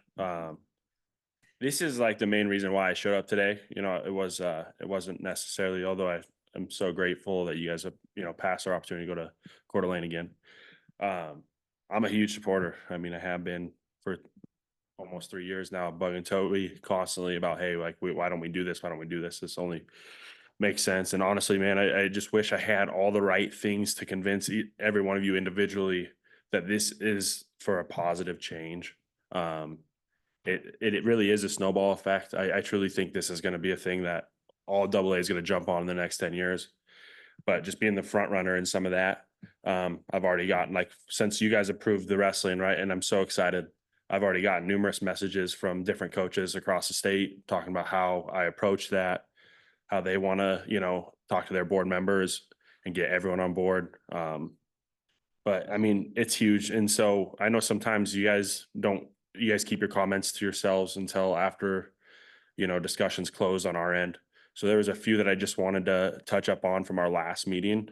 This is like the main reason why I showed up today. You know, it wasn't necessarily, although I'm so grateful that you guys have, you know, passed our opportunity to go to Coeur d'Alene again. I'm a huge supporter. I mean, I have been for almost 3 years now, bugging Toby constantly about, hey, like, why don't we do this? Why don't we do this? This only makes sense. And honestly, man, I just wish I had all the right things to convince every one of you individually that this is for a positive change. It really is a snowball effect. I truly think this is going to be a thing that all AA is going to jump on in the next 10 years. But just being the front runner in some of that, I've already gotten, like, since you guys approved the wrestling, right? And I'm so excited. I've already gotten numerous messages from different coaches across the state talking about how I approach that, how they want to, you know, talk to their board members and get everyone on board. But I mean, it's huge. And so I know sometimes you guys keep your comments to yourselves until after, you know, discussions close on our end. So there was a few that I just wanted to touch up on from our last meeting.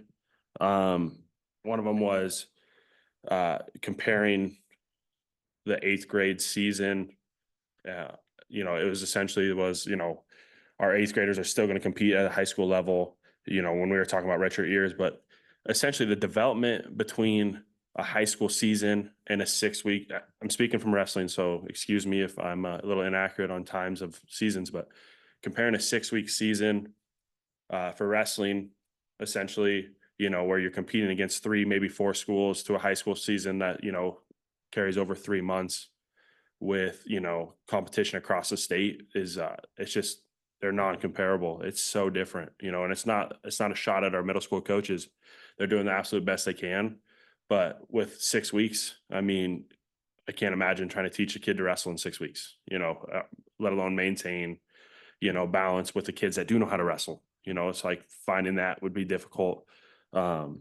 One of them was comparing the 8th grade season. You know, it was essentially you know, our 8th graders are still going to compete at a high school level, you know, when we were talking about redshirt years, but essentially the development between a high school season and a 6-week, I'm speaking from wrestling, so excuse me if I'm a little inaccurate on times of seasons, but comparing a 6-week season for wrestling, essentially, you know, where you're competing against 3, maybe 4 schools, to a high school season that, you know, carries over 3 months with, you know, competition across the state is it's just, they're non-comparable. It's so different, you know, and it's not a shot at our middle school coaches. They're doing the absolute best they can. But with 6 weeks, I mean, I can't imagine trying to teach a kid to wrestle in 6 weeks, you know, let alone maintain, you know, balance with the kids that do know how to wrestle. You know, it's like finding that would be difficult. So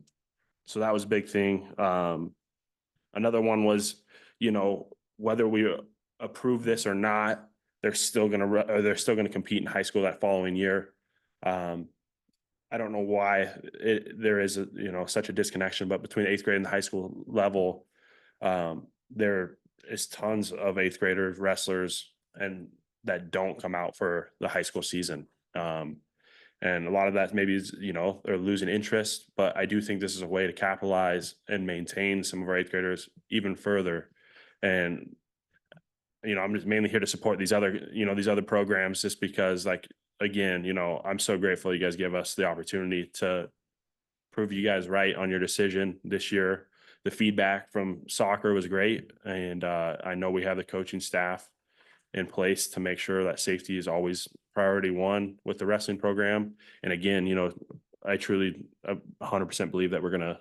that was a big thing. Another one was, you know, whether we approve this or not, they're still going to compete in high school that following year. I don't know why there is you know, such a disconnection, but between 8th grade and the high school level, there is tons of 8th graders, wrestlers, and that don't come out for the high school season. And a lot of that maybe is, you know, they're losing interest, but I do think this is a way to capitalize and maintain some of our 8th graders even further. And, you know, I'm just mainly here to support these other programs, just because, like, again, you know, I'm so grateful you guys give us the opportunity to prove you guys right on your decision this year. The feedback from soccer was great. And I know we have the coaching staff in place to make sure that safety is always priority one with the wrestling program. And again, you know, I truly 100% believe that we're gonna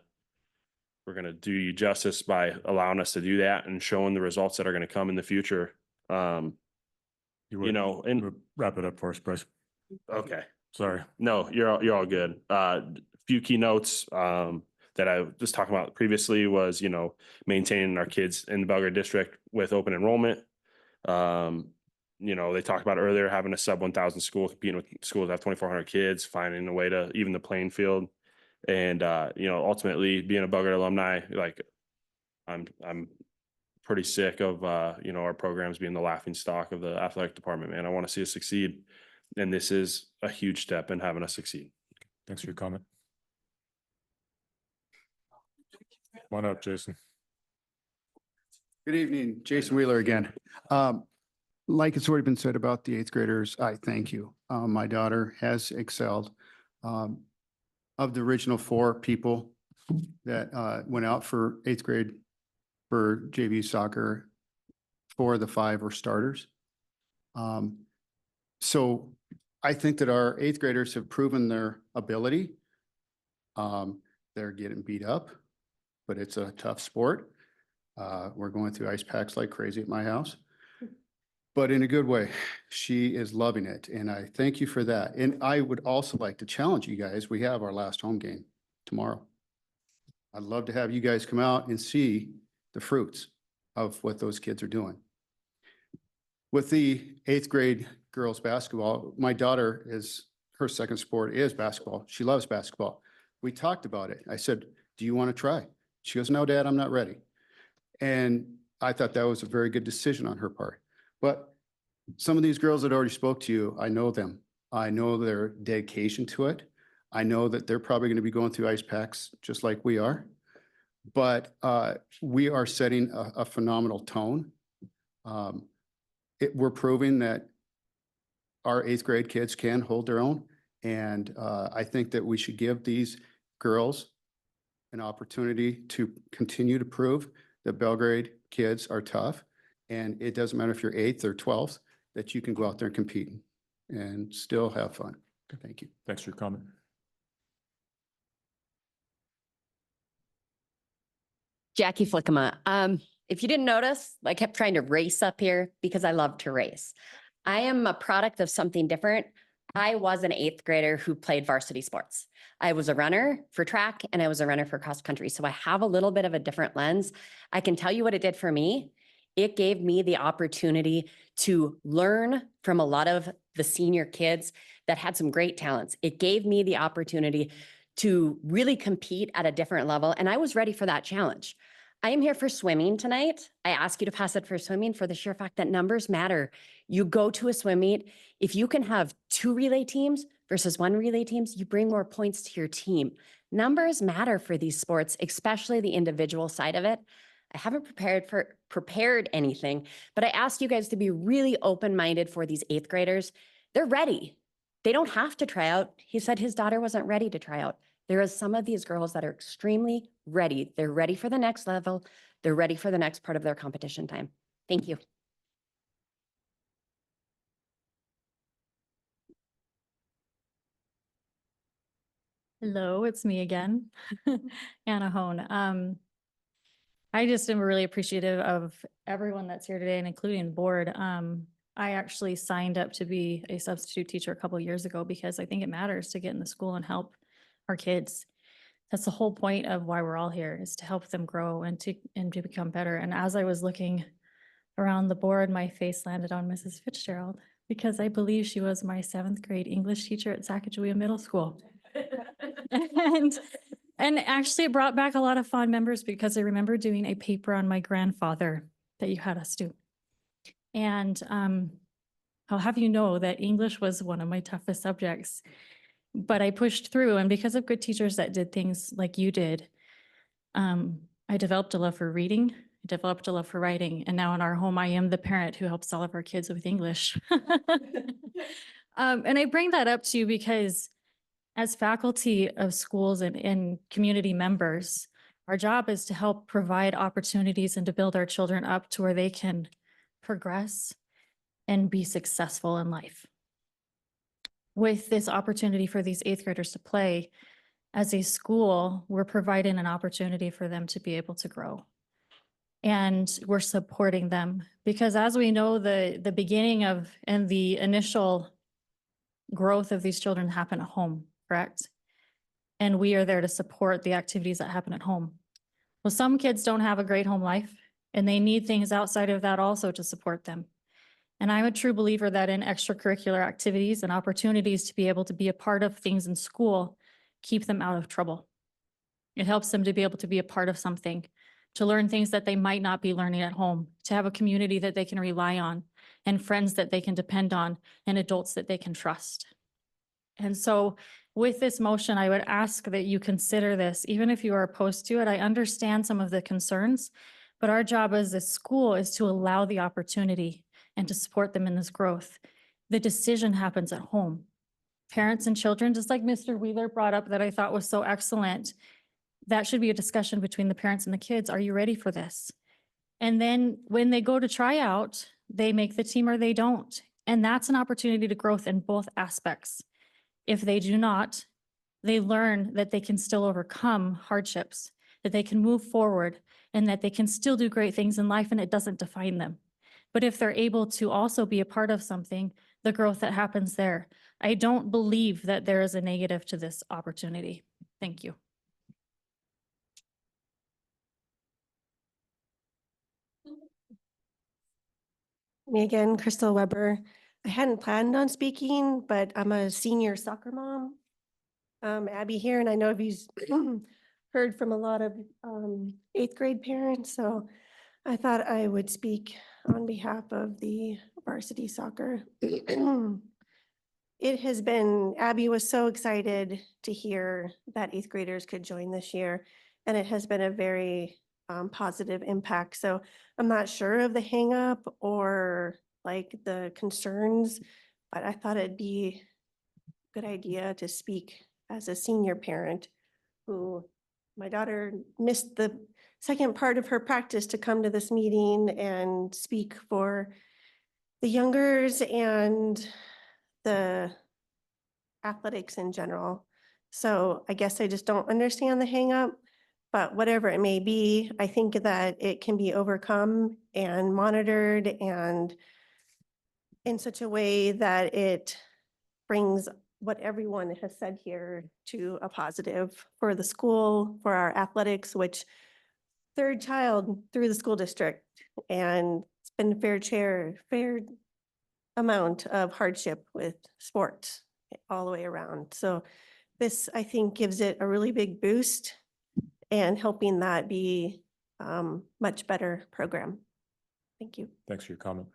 do you justice by allowing us to do that and showing the results that are going to come in the future. You know, and wrap it up for us, Bryce. Okay. Sorry. No, you're all good. Few keynotes that I was talking about previously was, you know, maintaining our kids in the Belgrade district with open enrollment. You know, they talked about earlier having a sub 1,000 school, competing with schools that have 2,400 kids, finding a way to even the playing field. And you know, ultimately being a Belgrade alumni, like, I'm pretty sick of you know, our programs being the laughing stock of the athletic department, man. I want to see us succeed. And this is a huge step in having us succeed. Thanks for your comment. Come on up, Jason. Good evening, Jason Wheeler again. Like it's already been said about the 8th graders, I thank you. My daughter has excelled. Of the original 4 people that went out for 8th grade for JV soccer, 4 of the 5 were starters. So I think that our 8th graders have proven their ability. They're getting beat up, but it's a tough sport. We're going through ice packs like crazy at my house, but in a good way. She is loving it, and I thank you for that. And I would also like to challenge you guys. We have our last home game tomorrow. I'd love to have you guys come out and see the fruits of what those kids are doing. With the 8th grade girls basketball, my daughter her second sport is basketball. She loves basketball. We talked about it. I said, do you want to try? She goes, no, Dad, I'm not ready. And I thought that was a very good decision on her part. But some of these girls that already spoke to you, I know them. I know their dedication to it. I know that they're probably going to be going through ice packs just like we are. But we are setting a phenomenal tone. We're proving that our 8th grade kids can hold their own. And I think that we should give these girls an opportunity to continue to prove the Belgrade kids are tough. And it doesn't matter if you're 8th or 12th, that you can go out there and compete and still have fun. Thank you. Thanks for your comment. Jackie Flickema. If you didn't notice, I kept trying to race up here because I love to race. I am a product of something different. I was an 8th grader who played varsity sports. I was a runner for track and I was a runner for cross country. So I have a little bit of a different lens. I can tell you what it did for me. It gave me the opportunity to learn from a lot of the senior kids that had some great talents. It gave me the opportunity to really compete at a different level. And I was ready for that challenge. I am here for swimming tonight. I ask you to pass it for swimming for the sheer fact that numbers matter. You go to a swim meet, if you can have 2 relay teams versus 1 relay teams, you bring more points to your team. Numbers matter for these sports, especially the individual side of it. I haven't prepared anything, but I ask you guys to be really open-minded for these 8th graders. They're ready. They don't have to try out. He said his daughter wasn't ready to try out. There are some of these girls that are extremely ready. They're ready for the next level. They're ready for the next part of their competition time. Thank you. Hello, it's me again, Anna Hone. I just am really appreciative of everyone that's here today and including the board. I actually signed up to be a substitute teacher a couple years ago because I think it matters to get in the school and help our kids. That's the whole point of why we're all here, is to help them grow and to become better. And as I was looking around the board, my face landed on Mrs. Fitzgerald because I believe she was my 7th grade English teacher at Sacagawea Middle School. And actually it brought back a lot of fond memories because I remember doing a paper on my grandfather that you had us do. And I'll have you know that English was one of my toughest subjects, but I pushed through, and because of good teachers that did things like you did, I developed a love for reading, I developed a love for writing, and now in our home, I am the parent who helps all of our kids with English. And I bring that up to you because as faculty of schools and community members, our job is to help provide opportunities and to build our children up to where they can progress and be successful in life. With this opportunity for these 8th graders to play, as a school, we're providing an opportunity for them to be able to grow. And we're supporting them because as we know, the beginning of and the initial growth of these children happen at home, correct? And we are there to support the activities that happen at home. Well, some kids don't have a great home life and they need things outside of that also to support them. And I'm a true believer that in extracurricular activities and opportunities to be able to be a part of things in school, keep them out of trouble. It helps them to be able to be a part of something, to learn things that they might not be learning at home, to have a community that they can rely on, and friends that they can depend on, and adults that they can trust. And so with this motion, I would ask that you consider this, even if you are opposed to it. I understand some of the concerns, but our job as a school is to allow the opportunity and to support them in this growth. The decision happens at home. Parents and children, just like Mr. Wheeler brought up that I thought was so excellent, that should be a discussion between the parents and the kids. Are you ready for this? And then when they go to try out, they make the team or they don't. And that's an opportunity to growth in both aspects. If they do not, they learn that they can still overcome hardships, that they can move forward, and that they can still do great things in life and it doesn't define them. But if they're able to also be a part of something, the growth that happens there, I don't believe that there is a negative to this opportunity. Thank you. Me again, Crystal Weber. I hadn't planned on speaking, but I'm a senior soccer mom. Abby here, and I know you've heard from a lot of 8th grade parents, so I thought I would speak on behalf of the varsity soccer. It has been, Abby was so excited to hear that 8th graders could join this year, and it has been a very positive impact. So I'm not sure of the hang up or like the concerns, but I thought it'd be a good idea to speak as a senior parent who my daughter missed the second part of her practice to come to this meeting and speak for the youngers and the athletics in general. So I guess I just don't understand the hang up, but whatever it may be, I think that it can be overcome and monitored and in such a way that it brings what everyone has said here to a positive for the school, for our athletics, which third child through the school district. And it's been a fair amount of hardship with sports all the way around. So this, I think, gives it a really big boost and helping that be much better program. Thank you. Thanks for your comment.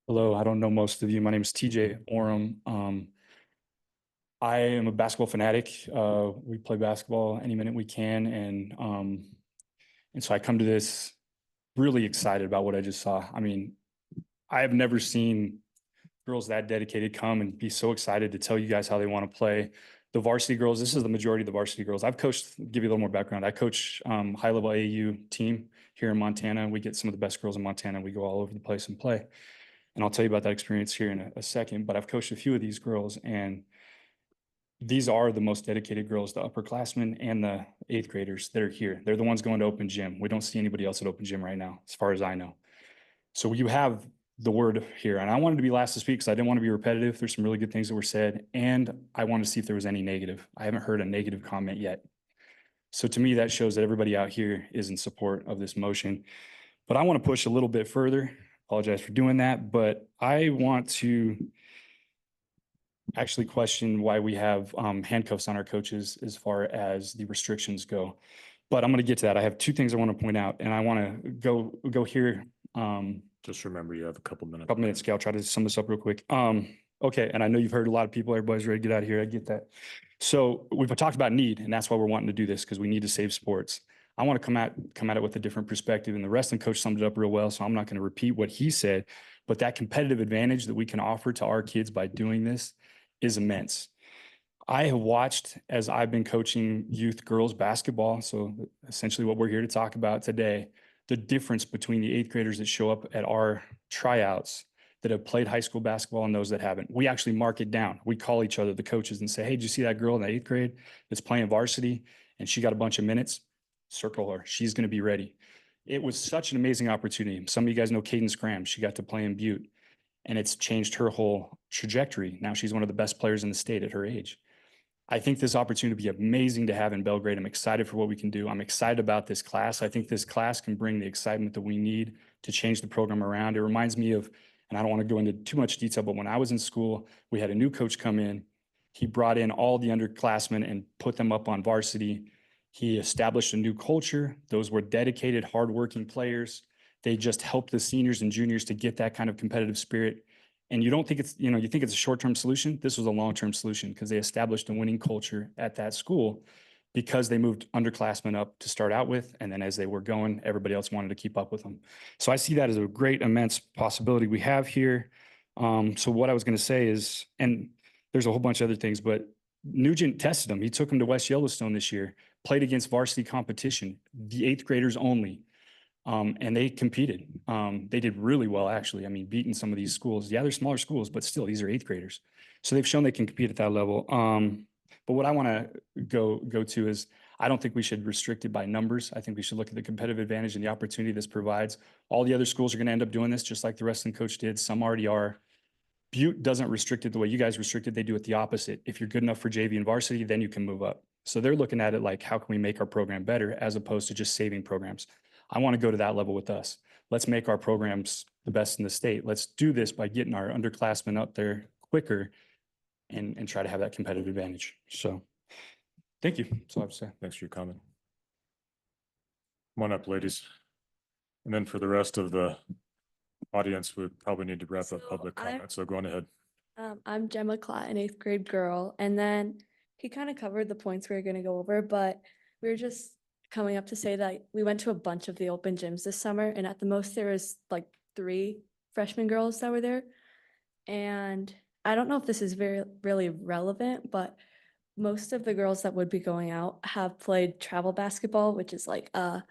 Hello, I don't know most of you. My name is TJ Oram. I am a basketball fanatic. We play basketball any minute we can, and so I come to this really excited about what I just saw. I mean, I have never seen girls that dedicated come and be so excited to tell you guys how they want to play. The varsity girls, this is the majority of the varsity girls. I've coached, give you a little more background. I coach high-level AAU team here in Montana. We get some of the best girls in Montana. We go all over the place and play. And I'll tell you about that experience here in a second, but I've coached a few of these girls, and these are the most dedicated girls, the upperclassmen and the eighth graders that are here. They're the ones going to open gym. We don't see anybody else at open gym right now, as far as I know. So you have the word here, and I wanted to be last to speak because I didn't want to be repetitive. There's some really good things that were said, and I wanted to see if there was any negative. I haven't heard a negative comment yet. So to me, that shows that everybody out here is in support of this motion. But I want to push a little bit further. Apologize for doing that, but I want to actually question why we have handcuffs on our coaches as far as the restrictions go. But I'm going to get to that. I have two things I want to point out, and I want to go here. Just remember, you have a couple minutes. Couple minutes, I'll try to sum this up real quick. Okay, and I know you've heard a lot of people, everybody's ready to get out of here. I get that. So we've talked about need, and that's why we're wanting to do this, because we need to save sports. I want to come at it with a different perspective, and the wrestling coach summed it up real well, so I'm not going to repeat what he said, but that competitive advantage that we can offer to our kids by doing this is immense. I have watched, as I've been coaching youth girls basketball, so essentially what we're here to talk about today, the difference between the eighth graders that show up at our tryouts that have played high school basketball and those that haven't. We actually mark it down. We call each other, the coaches, and say, hey, did you see that girl in the eighth grade that's playing varsity and she got a bunch of minutes? Circle her. She's going to be ready. It was such an amazing opportunity. Some of you guys know Cadence Graham. She got to play in Butte, and it's changed her whole trajectory. Now she's one of the best players in the state at her age. I think this opportunity would be amazing to have in Belgrade. I'm excited for what we can do. I'm excited about this class. I think this class can bring the excitement that we need to change the program around. It reminds me of, and I don't want to go into too much detail, but when I was in school, we had a new coach come in. He brought in all the underclassmen and put them up on varsity. He established a new culture. Those were dedicated, hardworking players. They just helped the seniors and juniors to get that kind of competitive spirit. And you don't think it's, you think it's a short-term solution. This was a long-term solution because they established a winning culture at that school because they moved underclassmen up to start out with. And then as they were going, everybody else wanted to keep up with them. So I see that as a great, immense possibility we have here. So what I was going to say is, and there's a whole bunch of other things, but Nugent tested them. He took them to West Yellowstone this year, played against varsity competition, the eighth graders only. And they competed. They did really well, actually. I mean, beating some of these schools. Yeah, they're smaller schools, but still, these are eighth graders. So they've shown they can compete at that level. But what I want to go to is, I don't think we should restrict it by numbers. I think we should look at the competitive advantage and the opportunity this provides. All the other schools are going to end up doing this, just like the wrestling coach did. Some already are. Butte doesn't restrict it the way you guys restricted. They do it the opposite. If you're good enough for JV and varsity, then you can move up. So they're looking at it like, how can we make our program better, as opposed to just saving programs. I want to go to that level with us. Let's make our programs the best in the state. Let's do this by getting our underclassmen up there quicker and try to have that competitive advantage. So thank you. That's all I have to say. Thanks for your comment. Come on up, ladies. And then for the rest of the audience, we probably need to wrap up public comment. So go on ahead. I'm Gemma Klatt, an eighth grade girl. And then he kind of covered the points we were going to go over, but we were just coming up to say that we went to a bunch of the open gyms this summer, and at the most there was like 3 freshman girls that were there. And I don't know if this is really relevant, but most of the girls that would be going out have played travel basketball, which is like a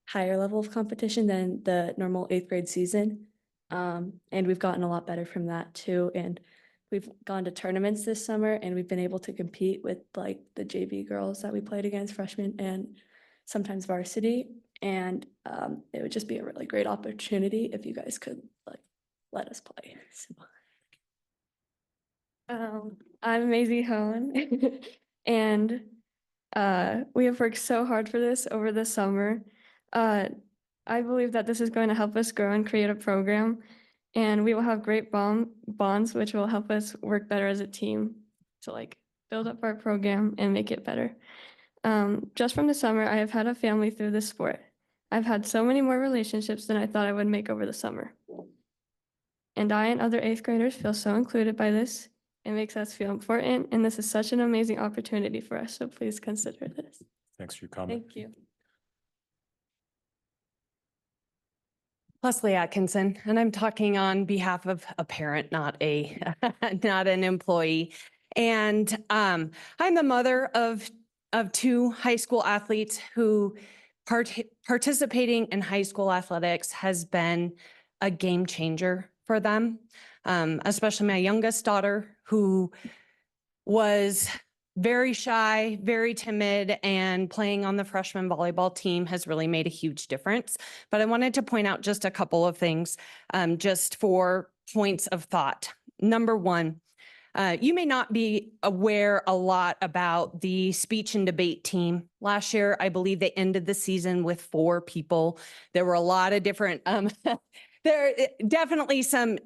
higher level of competition than the normal 8th grade season. And we've gotten a lot better from that too. And we've gone to tournaments this summer and we've been able to compete with like the JV girls that we played against, freshmen and sometimes varsity. And it would just be a really great opportunity if you guys could like let us play. So. I'm Maisie Hone and we have worked so hard for this over the summer. I believe that this is going to help us grow and create a program, and we will have great bonds, which will help us work better as a team to like build up our program and make it better. Just from the summer, I have had a family through this sport. I've had so many more relationships than I thought I would make over the summer. And I and other 8th graders feel so included by this. It makes us feel important, and this is such an amazing opportunity for us, so please consider this. Thanks for your comment. Thank you. Leslie Atkinson, and I'm talking on behalf of a parent, not not an employee. And I'm the mother of 2 high school athletes who participating in high school athletics has been a game changer for them, especially my youngest daughter, who was very shy, very timid, and playing on the freshman volleyball team has really made a huge difference. But I wanted to point out just a couple of things, just for points of thought. Number one, you may not be aware a lot about the speech and debate team. Last year, I believe they ended the season with 4 people. There were a lot of different, there are definitely some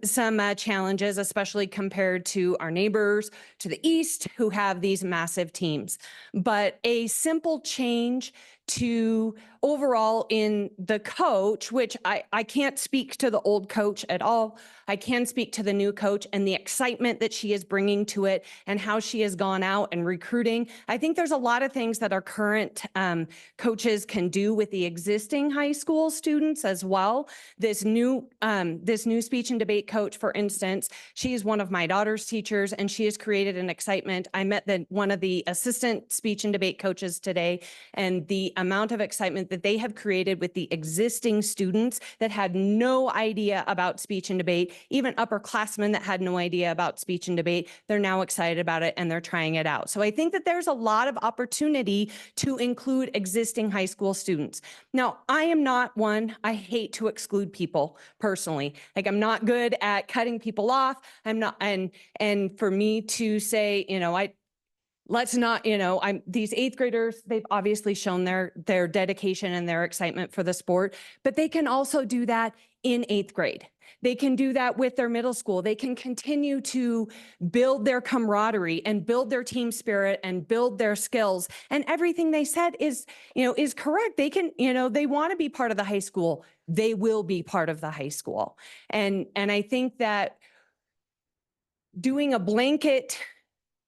challenges, especially compared to our neighbors to the east who have these massive teams. But a simple change to overall in the coach, which I can't speak to the old coach at all. I can speak to the new coach and the excitement that she is bringing to it and how she has gone out and recruiting. I think there's a lot of things that our current coaches can do with the existing high school students as well. This new speech and debate coach, for instance, she is one of my daughter's teachers and she has created an excitement. I met one of the assistant speech and debate coaches today, and the amount of excitement that they have created with the existing students that had no idea about speech and debate, even upperclassmen that had no idea about speech and debate, they're now excited about it and they're trying it out. So I think that there's a lot of opportunity to include existing high school students. Now, I am not one, I hate to exclude people personally. Like, I'm not good at cutting people off. I'm not, and for me to say, let's not, these 8th graders, they've obviously shown their dedication and their excitement for the sport, but they can also do that in 8th grade. They can do that with their middle school. They can continue to build their camaraderie and build their team spirit and build their skills. And everything they said is correct. They can, they want to be part of the high school. They will be part of the high school. And I think that doing a blanket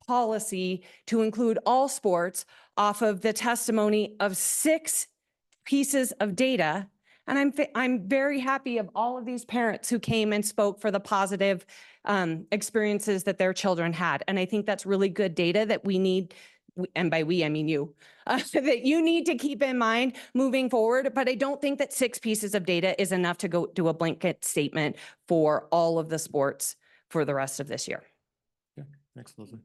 policy to include all sports off of the testimony of 6 pieces of data. And I'm very happy of all of these parents who came and spoke for the positive experiences that their children had. And I think that's really good data that we need, and by we, I mean you, that you need to keep in mind moving forward. But I don't think that 6 pieces of data is enough to go do a blanket statement for all of the sports for the rest of this year. Yeah, thanks, Leslie.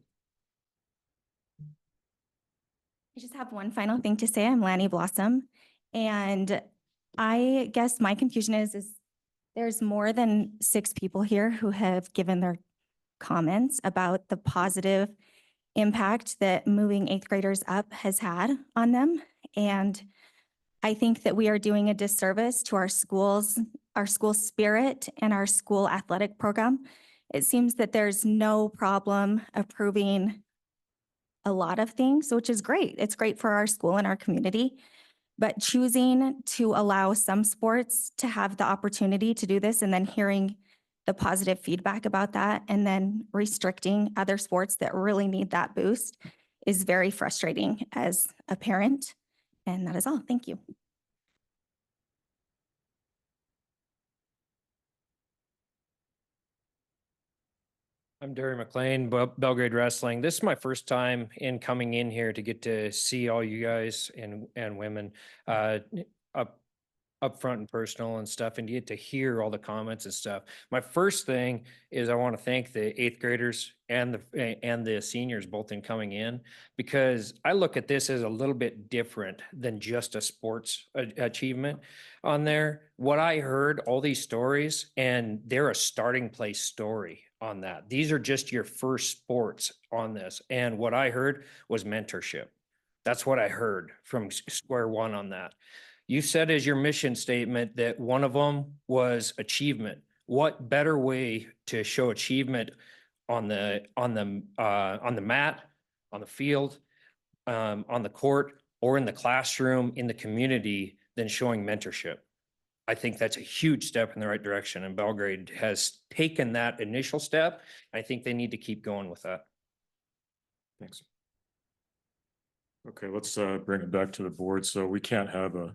I just have one final thing to say. I'm Lanny Blossom, and I guess my confusion is there's more than 6 people here who have given their comments about the positive impact that moving 8th graders up has had on them. And I think that we are doing a disservice to our schools, our school spirit, and our school athletic program. It seems that there's no problem approving a lot of things, which is great. It's great for our school and our community. But choosing to allow some sports to have the opportunity to do this and then hearing the positive feedback about that and then restricting other sports that really need that boost is very frustrating as a parent. And that is all. Thank you. I'm Derry McLean, Belgrade Wrestling. This is my first time in coming in here to get to see all you guys and women up front and personal and stuff, and you get to hear all the comments and stuff. My first thing is I want to thank the 8th graders and the seniors both in coming in, because I look at this as a little bit different than just a sports achievement on there. What I heard, all these stories, and they're a starting place story on that. These are just your first sports on this. And what I heard was mentorship. That's what I heard from square one on that. You said as your mission statement that one of them was achievement. What better way to show achievement on the mat, on the field, on the court, or in the classroom, in the community, than showing mentorship? I think that's a huge step in the right direction, and Belgrade has taken that initial step. I think they need to keep going with that. Thanks. Okay, let's bring it back to the board. So we can't have a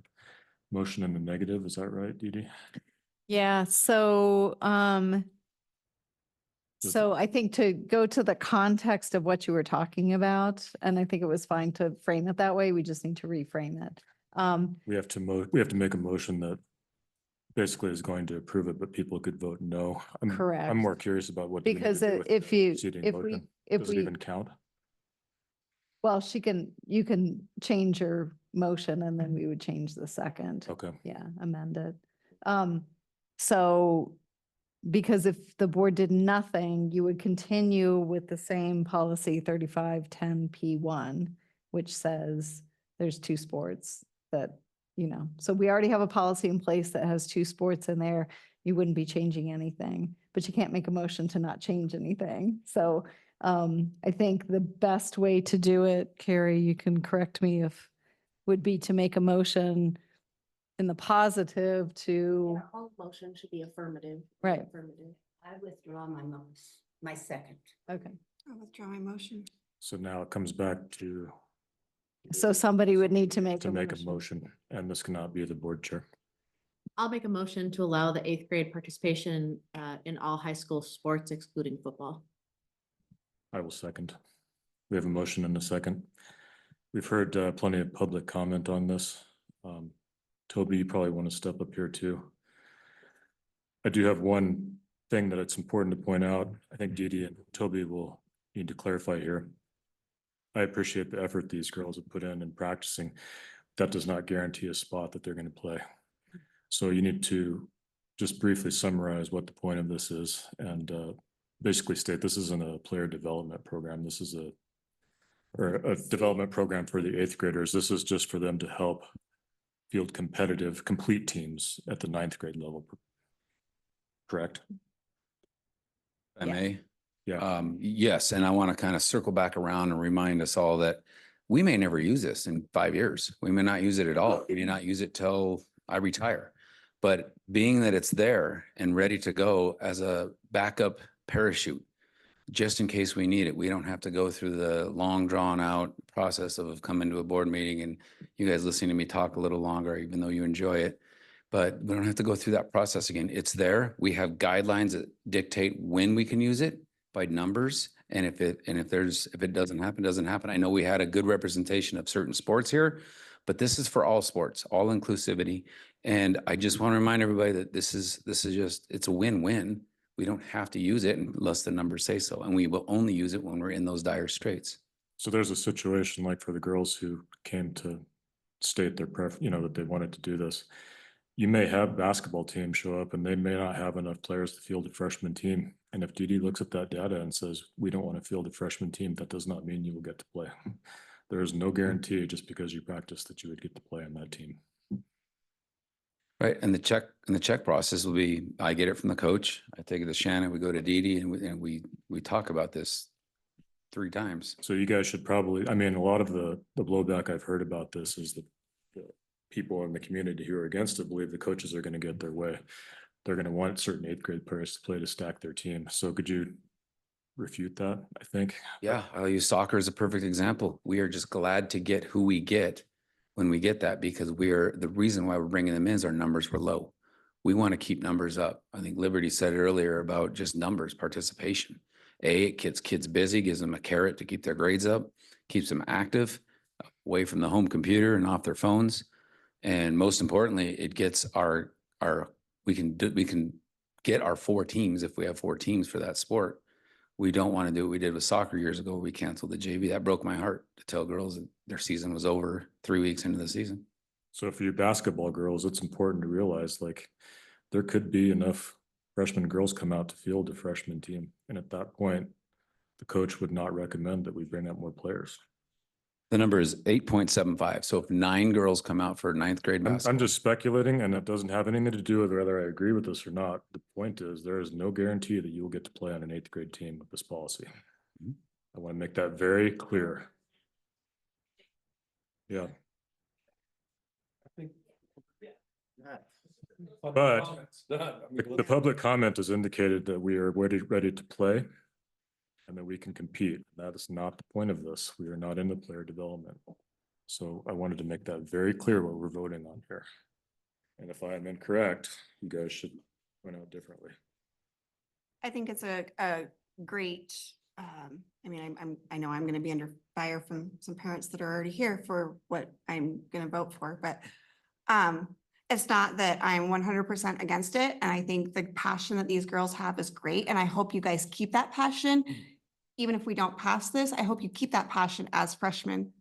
motion in the negative. Is that right, Dee Dee? Yeah, so so I think to go to the context of what you were talking about, and I think it was fine to frame it that way, we just need to reframe it. We have to make a motion that basically is going to approve it, but people could vote no. Correct. I'm more curious about what. do we need to Because do with if the you, seating if motion? if Does it we, even count? well, you can change your motion and then we would change the second. Okay. Yeah, amend it. So because if the board did nothing, you would continue with the same policy 3510P1, which says there's 2 sports that, so we already have a policy in place that has 2 sports in there. You wouldn't be changing anything, but you can't make a motion to not change anything. So I think the best way to do it, Carrie, you can correct me if, would be to make a motion in the positive to. All motion should be affirmative. Right. Affirmative. I withdraw my second. Okay. I withdraw my motion. So now it comes back to So somebody would need to make a motion, and this cannot be the board chair. I'll make a motion to allow the 8th grade participation in all high school sports excluding football. I will second. We have a motion and a second. We've heard plenty of public comment on this. Toby, you probably want to step up here too. I do have one thing that it's important to point out. I think Dee Dee and Toby will need to clarify here. I appreciate the effort these girls have put in practicing. That does not guarantee a spot that they're going to play. So you need to just briefly summarize what the point of this is and basically state this isn't a player development program. This is a development program for the 8th graders. This is just for them to help field competitive, complete teams at the 9th grade level. Correct? If I may? Yeah. Yes, and I want to kind of circle back around and remind us all that we may never use this in 5 years. We may not use it at all. We may not use it till I retire. But being that it's there and ready to go as a backup parachute, just in case we need it, we don't have to go through the long drawn out process of coming to a board meeting and you guys listening to me talk a little longer, even though you enjoy it. But we don't have to go through that process again. It's there. We have guidelines that dictate when we can use it by numbers. And if it doesn't happen, doesn't happen. I know we had a good representation of certain sports here, but this is for all sports, all inclusivity. And I just want to remind everybody that this is just, it's a win-win. We don't have to use it unless the numbers say so. And we will only use it when we're in those dire straits. So there's a situation like for the girls who came to state their that they wanted to do this. You may have basketball teams show up and they may not have enough players to field a freshman team. And if Dee Dee looks at that data and says, we don't want to field a freshman team, that does not mean you will get to play. There is no guarantee just because you practice that you would get to play on that team. Right. And the check process will be, I get it from the coach. I take it to Shannon, we go to Dee Dee and we talk about this 3 times. So you guys should probably, I mean, a lot of the blowback I've heard about this is that the people in the community who are against it believe the coaches are going to get their way. They're going to want certain 8th grade players to play to stack their team. So could you refute that, I think? Yeah, I'll use soccer as a perfect example. We are just glad to get who we get when we get that, because the reason why we're bringing them in is our numbers were low. We want to keep numbers up. I think Liberty said it earlier about just numbers, participation. It gets kids busy, gives them a carrot to keep their grades up, keeps them active, away from the home computer and off their phones. And most importantly, it gets we can get our 4 teams if we have 4 teams for that sport. We don't want to do what we did with soccer years ago. We canceled the JV. That broke my heart to tell girls that their season was over 3 weeks into the season. So for you basketball girls, it's important to realize like there could be enough freshman girls come out to field a freshman team. And at that point, the coach would not recommend that we bring up more players. The number is 8.75. So if 9 girls come out for 9th grade basketball. I'm just speculating, and it doesn't have anything to do with whether I agree with this or not. The point is there is no guarantee that you will get to play on an 8th grade team with this policy. I want to make that very clear. Yeah. But the public comment has indicated that we are ready to play and that we can compete. That is not the point of this. We are not into player development. So I wanted to make that very clear what we're voting on here. And if I am incorrect, you guys should point out differently. I think it's a great, I mean, I know I'm going to be under fire from some parents that are already here for what I'm going to vote for, but it's not that I'm 100% against it. And I think the passion that these girls have is great. And I hope you guys keep that passion. Even if we don't pass this, I hope you keep that passion as freshmen,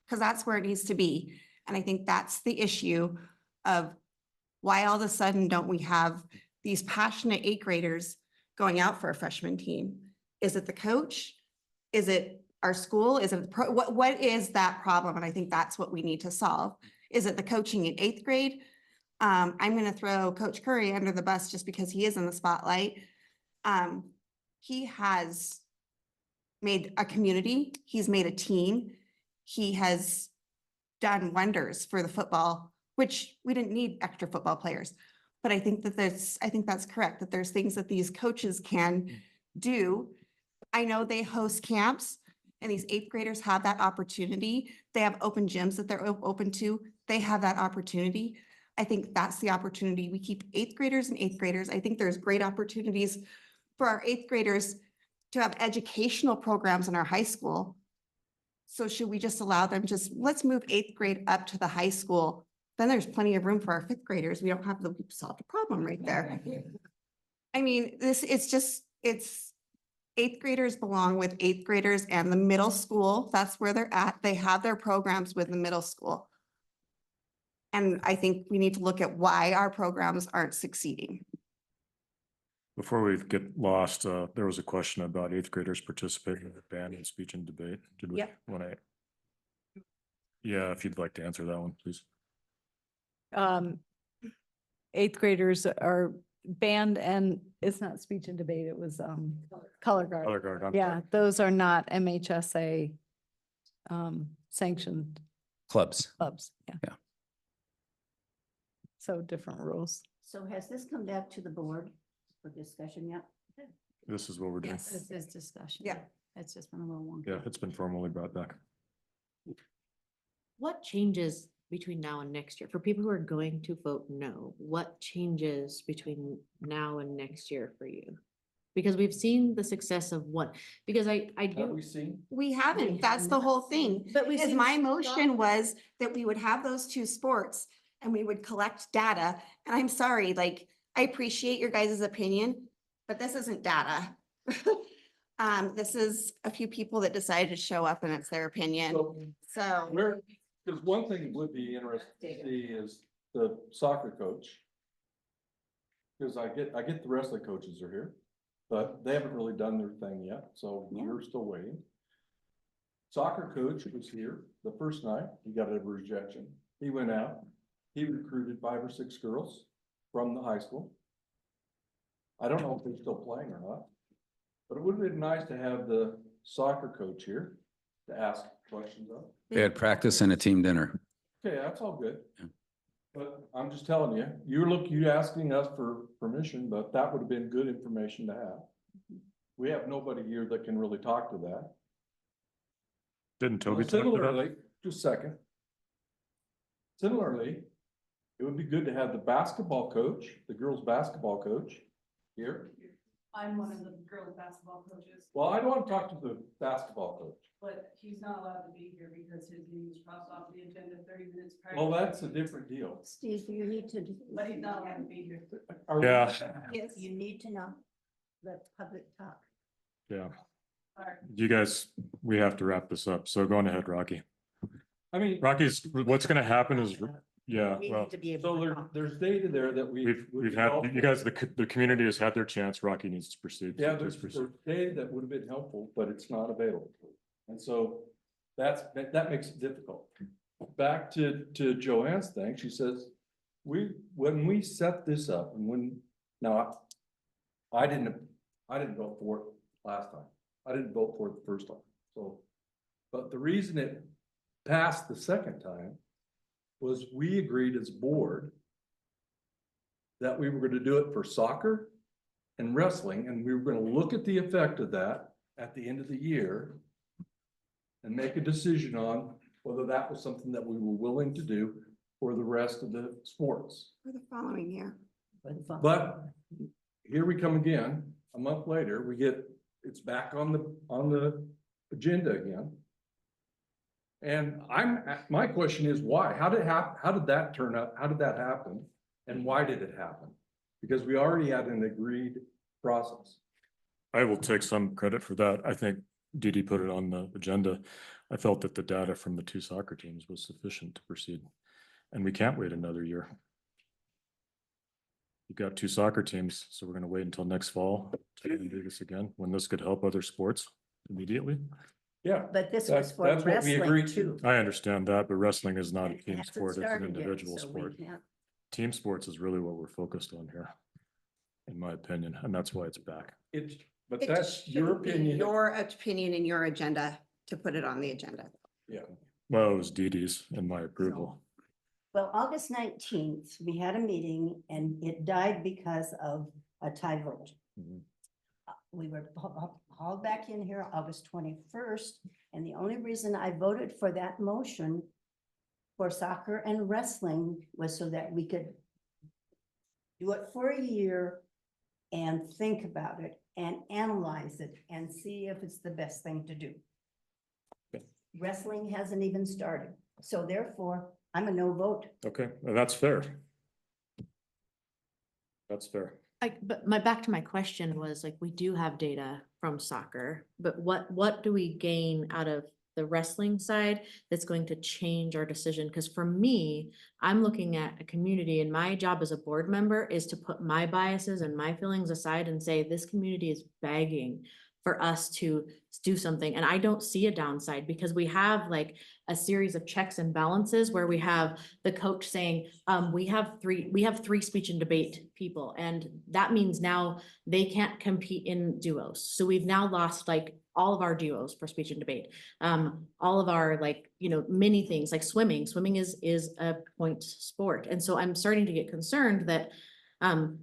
because that's where it needs to be. And I think that's the issue of why all of a sudden don't we have these passionate 8th graders going out for a freshman team? Is it the coach? Is it our school? Is it what is that problem? And I think that's what we need to solve. Is it the coaching in 8th grade? I'm going to throw Coach Curry under the bus just because he is in the spotlight. He has made a community. He's made a team. He has done wonders for the football, which we didn't need extra football players. But I think that that's correct, that there's things that these coaches can do. I know they host camps and these 8th graders have that opportunity. They have open gyms that they're open to. They have that opportunity. I think that's the opportunity. We keep 8th graders and 8th graders. I think there's great opportunities for our 8th graders to have educational programs in our high school. So should we just allow them, let's move 8th grade up to the high school. Then there's plenty of room for our 5th graders. We don't have to solve the problem right there. I mean, it's 8th graders belong with 8th graders and the middle school. That's where they're at. They have their programs with the middle school. And I think we need to look at why our programs aren't succeeding. Before we get lost, there was a question about 8th graders participating in the band and speech and debate. Did we Yeah. want to? Yeah, if you'd like to answer that one, please. 8th graders are band, and it's not speech and debate. It was color guard. Color guard. I'm Yeah, sorry. those are not MHSA sanctioned Clubs. clubs. Yeah. Yeah. So different rules. So has this come back to the board for discussion yet? This is what we're doing. This is discussion. Yeah. It's just been a little long. Yeah, it's been formally brought back. What changes between now and next year? For people who are going to vote no, what changes between now and next year for you? Because we've seen the success of what, because I do. We haven't. That's the whole thing. But we Because see my the motion was that we would have those 2 sports and we would collect data. And I'm sorry, like, I appreciate your guys' opinion, but this isn't data. This is a few people that decided to show up and it's their opinion. So. Because one thing would be interesting to see is the soccer coach. Because I get the rest of the coaches are here, but they haven't really done their thing yet, so we're still waiting. Soccer coach was here the first night, he got a rejection. He went out, he recruited 5 or 6 girls from the high school. I don't know if they're still playing or not, but it would have been nice to have the soccer coach here to ask questions of. They had practice and a team dinner. Okay, that's all good. But I'm just telling you, you're asking us for permission, but that would have been good information to have. We have nobody here that can really talk to that. Didn't Toby talk to that? Similarly, just a second. Similarly, it would be good to have the basketball coach, the girls' basketball coach here. I'm one of the girls' basketball coaches, Well, I don't want to talk to the basketball coach. but he's not allowed to be here because his name was crossed off the agenda 30 minutes prior. Well, that's a different deal. Steve, you need to. But he's not allowed to be here. Yeah. Yes, you need to know. Let the public talk. Yeah. You guys, we have to wrap this up. So go on ahead, Rocky. I mean. Rocky's, what's gonna happen is, yeah, We well, need to be able So to there, talk. there's data there that we've had, you guys, the community has had their chance. Rocky needs to proceed. So Yeah, please there's proceed. data that would have been helpful, but it's not available. And so that makes it difficult. Back to Joanne's thing, she says, when we set this up and now I didn't vote for it last time. I didn't vote for it the first time. So, but the reason it passed the second time was we agreed as a board that we were going to do it for soccer and wrestling, and we were going to look at the effect of that at the end of the year and make a decision on whether that was something that we were willing to do for the rest of the sports. For the following year. But here we come again, a month later, it's back on the agenda again. And my question is why? How did that turn out? How did that happen? And why did it happen? Because we already had an agreed process. I will take some credit for that. I think Dee Dee put it on the agenda. I felt that the data from the 2 soccer teams was sufficient to proceed. And we can't wait another year. You've got 2 soccer teams, so we're gonna wait until next fall to do this again, when this could help other sports immediately. Yeah. But this That's was for what we wrestling agreed too. I understand that, but wrestling is not a It team hasn't sport, it's an started yet, individual so we sport. can't- Team sports is really what we're focused on here, in my opinion, and that's why it's back. But It that's your shouldn't be opinion. Your opinion and your agenda to put it on the agenda. Yeah. Well, it was Dee Dee's and my approval. Well, August 19th, we had a meeting and it died because of a tie vote. Mhm. We were hauled back in here August 21st, and the only reason I voted for that motion for soccer and wrestling was so that we could do it for a year and think about it and analyze it and see if it's the best thing to do. Wrestling hasn't even started, so therefore I'm a no vote. Okay, well, that's fair. That's fair. But back to my question was like, we do have data from soccer, but what do we gain out of the wrestling side that's going to change our decision? Because for me, I'm looking at a community and my job as a board member is to put my biases and my feelings aside and say, this community is begging for us to do something. And I don't see a downside because we have like a series of checks and balances where we have the coach saying, we have three speech and debate people. And that means now they can't compete in duos. So we've now lost like all of our duos for speech and debate. All of our like, many things like swimming. Swimming is a point sport. And so I'm starting to get concerned that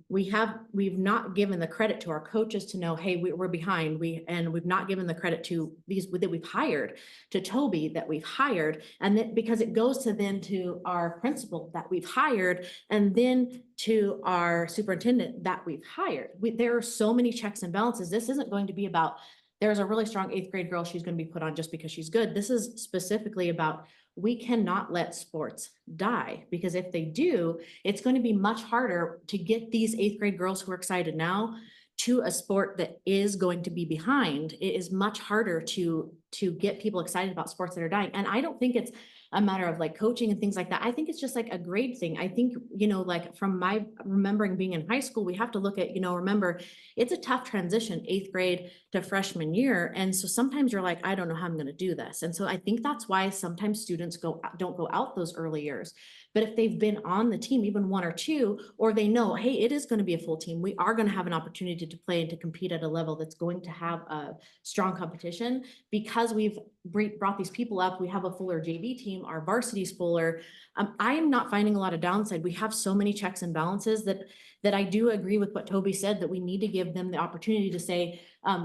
we've not given the credit to our coaches to know, hey, we're behind. We've not given the credit to these that we've hired, to Toby that we've hired. And that because it goes to our principal that we've hired, and then to our superintendent that we've hired. There are so many checks and balances. This isn't going to be about, there's a really strong 8th grade girl, she's going to be put on just because she's good. This is specifically about, we cannot let sports die, because if they do, it's going to be much harder to get these 8th grade girls who are excited now to a sport that is going to be behind. It is much harder to get people excited about sports that are dying. And I don't think it's a matter of like coaching and things like that. I think it's just like a grade thing. I think, like from my remembering being in high school, we have to look at, remember, it's a tough transition, 8th grade to freshman year. And so sometimes you're like, I don't know how I'm going to do this. And so I think that's why sometimes students don't go out those early years. But if they've been on the team, even 1 or 2, or they know, hey, it is going to be a full team, we are going to have an opportunity to play and to compete at a level that's going to have a strong competition. Because we've brought these people up, we have a fuller JV team, our varsity's fuller. I am not finding a lot of downside. We have so many checks and balances that I do agree with what Toby said, that we need to give them the opportunity to say,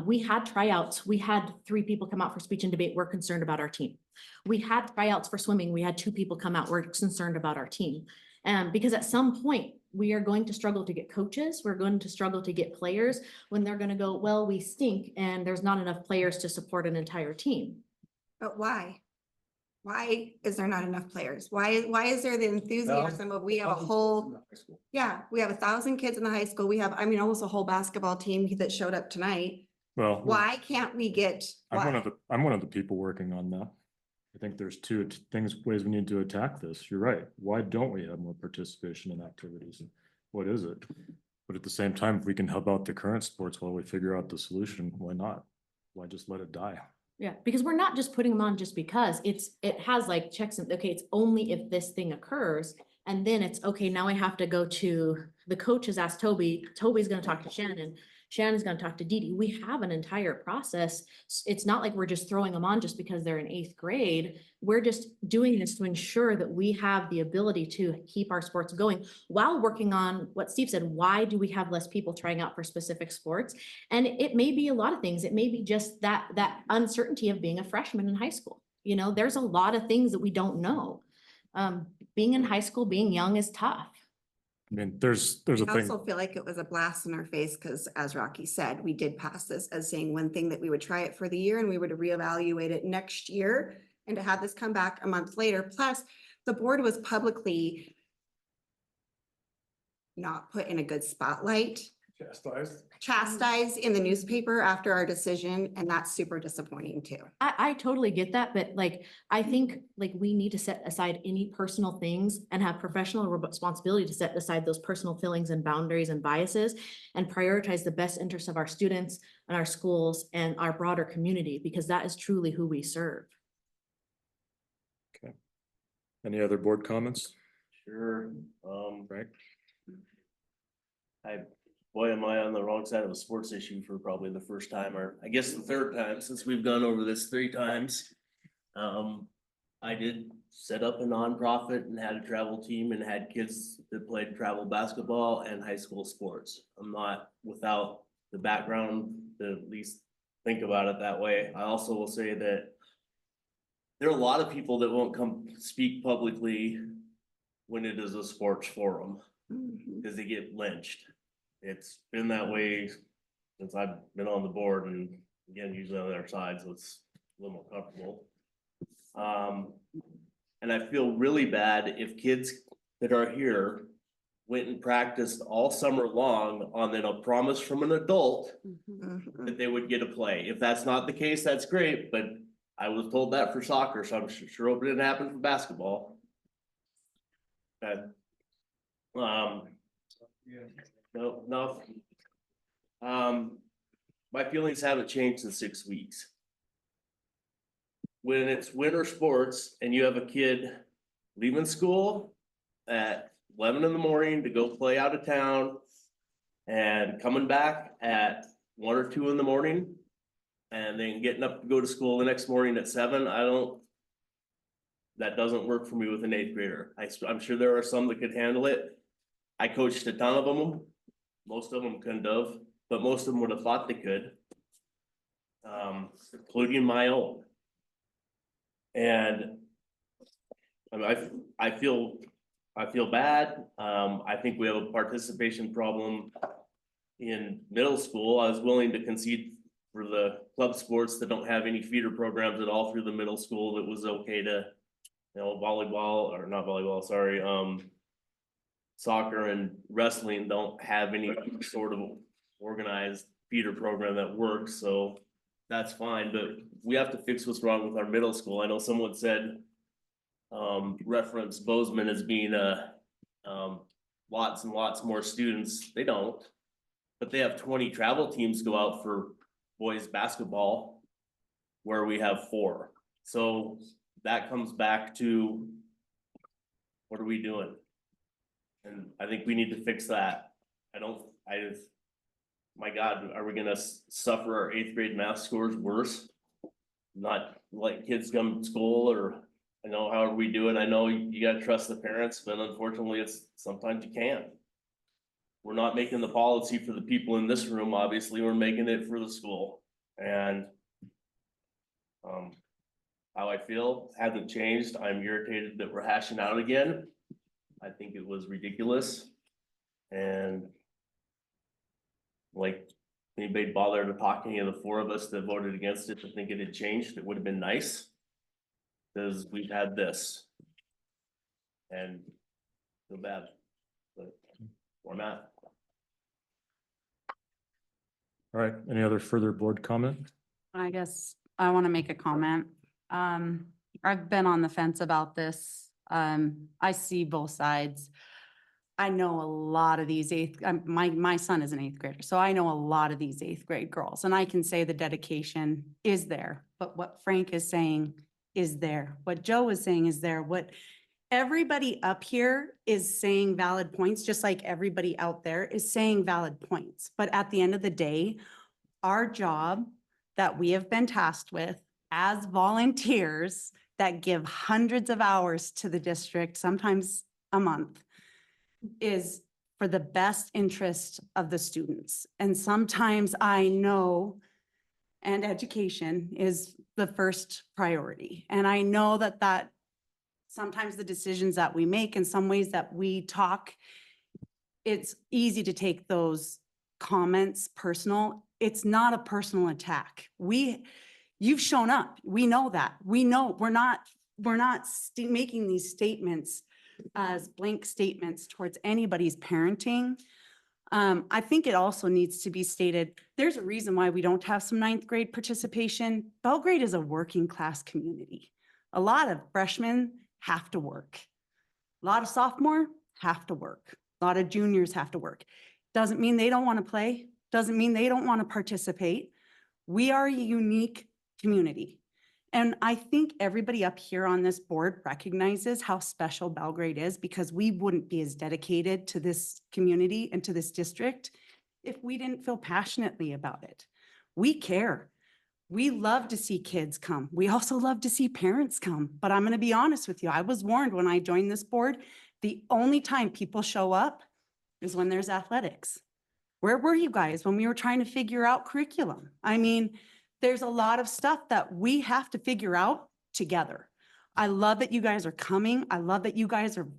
we had tryouts. We had 3 people come out for speech and debate. We're concerned about our team. We had tryouts for swimming. We had 2 people come out. We're concerned about our team. Because at some point, we are going to struggle to get coaches, we're going to struggle to get players when they're gonna go, well, we stink and there's not enough players to support an entire team. But why? Why is there not enough players? Why is there the enthusiasm of, we have a whole, yeah, we have 1,000 kids in the high school. We have, I mean, almost a whole basketball team that showed up tonight. Well, Why can't we get, I'm why? one of the people working on that. I think there's ways we need to attack this. You're right. Why don't we have more participation in activities? What is it? But at the same time, if we can help out the current sports while we figure out the solution, why not? Why just let it die? Yeah, because we're not just putting them on just because it has like checks and, okay, it's only if this thing occurs. And then it's, okay, now I have to go to the coaches, ask Toby, Toby's gonna talk to Shannon. Shannon's gonna talk to Dee Dee. We have an entire process. It's not like we're just throwing them on just because they're in 8th grade. We're just doing this to ensure that we have the ability to keep our sports going while working on what Steve said. Why do we have less people trying out for specific sports? And it may be a lot of things. It may be just that uncertainty of being a freshman in high school. You know, there's a lot of things that we don't know. Being in high school, being young is tough. I mean, there's a I thing. also feel like it was a blast in our face because, as Rocky said, we did pass this as saying one thing, that we would try it for the year and we would reevaluate it next year. And to have this come back a month later, plus the board was publicly not put in a good spotlight, chastised in the newspaper after our decision, and that's super disappointing too. I totally get that, but like, I think like we need to set aside any personal things and have professional responsibility to set aside those personal feelings and boundaries and biases and prioritize the best interests of our students and our schools and our broader community, because that is truly who we serve. Okay. Any other board comments? Sure. Right. Boy, am I on the wrong side of a sports issue for probably the first time, or I guess the third time, since we've gone over this 3 times. I did set up a nonprofit and had a travel team and had kids that played travel basketball and high school sports. I'm not without the background to at least think about it that way. I also will say that there are a lot of people that won't come speak publicly when it is a sports forum because they get lynched. It's been that way since I've been on the board, and again, usually on their side, so it's a little more comfortable. And I feel really bad if kids that are here went and practiced all summer long on then a promise from an adult that they would get a play. If that's not the case, that's great, but I was told that for soccer, so I'm sure it didn't happen for basketball. No. My feelings haven't changed in 6 weeks. When it's winter sports and you have a kid leaving school at 11 in the morning to go play out of town and coming back at 1 or 2 in the morning and then getting up to go to school the next morning at 7, that doesn't work for me with an 8th grader. I'm sure there are some that could handle it. I coached a ton of them. Most of them couldn't have, but most of them would have thought they could, including my own. And I mean, I feel bad. I think we have a participation problem in middle school. I was willing to concede for the club sports that don't have any feeder programs at all through the middle school. That was okay to, volleyball or not volleyball, sorry. Soccer and wrestling don't have any sort of organized feeder program that works, so that's fine, but we have to fix what's wrong with our middle school. I know someone said, reference Bozeman as being lots and lots more students. They don't, but they have 20 travel teams go out for boys basketball where we have 4. So that comes back to, what are we doing? And I think we need to fix that. My God, are we gonna suffer our 8th grade math scores worse? Not let kids come to school, or however we do it. I know you gotta trust the parents, but unfortunately sometimes you can't. We're not making the policy for the people in this room, obviously, we're making it for the school. And how I feel hasn't changed. I'm irritated that we're hashing out again. I think it was ridiculous. And like, anybody bother to talk to any of the four of us that voted against it to think it had changed, it would have been nice. Cause we've had this. And feel bad, but we're not. All right, any other further board comment? I guess I want to make a comment. I've been on the fence about this. I see both sides. I know a lot of these my son is an eighth grader, so I know a lot of these eighth grade girls, and I can say the dedication is there. But what Frank is saying is there. What Joe is saying is there. What everybody up here is saying valid points, just like everybody out there is saying valid points. But at the end of the day, our job that we have been tasked with as volunteers that give hundreds of hours to the district, sometimes a month, is for the best interest of the students. And sometimes I know, and education is the first priority. And I know that sometimes the decisions that we make, in some ways that we talk, it's easy to take those comments personal. It's not a personal attack. You've shown up. We know that. We know we're not making these statements as blank statements towards anybody's parenting. I think it also needs to be stated, there's a reason why we don't have some ninth grade participation. Belgrade is a working class community. A lot of freshmen have to work. A lot of sophomore have to work. A lot of juniors have to work. Doesn't mean they don't want to play. Doesn't mean they don't want to participate. We are a unique community. And I think everybody up here on this board recognizes how special Belgrade is, because we wouldn't be as dedicated to this community and to this district if we didn't feel passionately about it. We care. We love to see kids come. We also love to see parents come. But I'm going to be honest with you. I was warned when I joined this board, the only time people show up is when there's athletics. Where were you guys when we were trying to figure out curriculum? I mean, there's a lot of stuff that we have to figure out together. I love that you guys are coming. I love that you guys are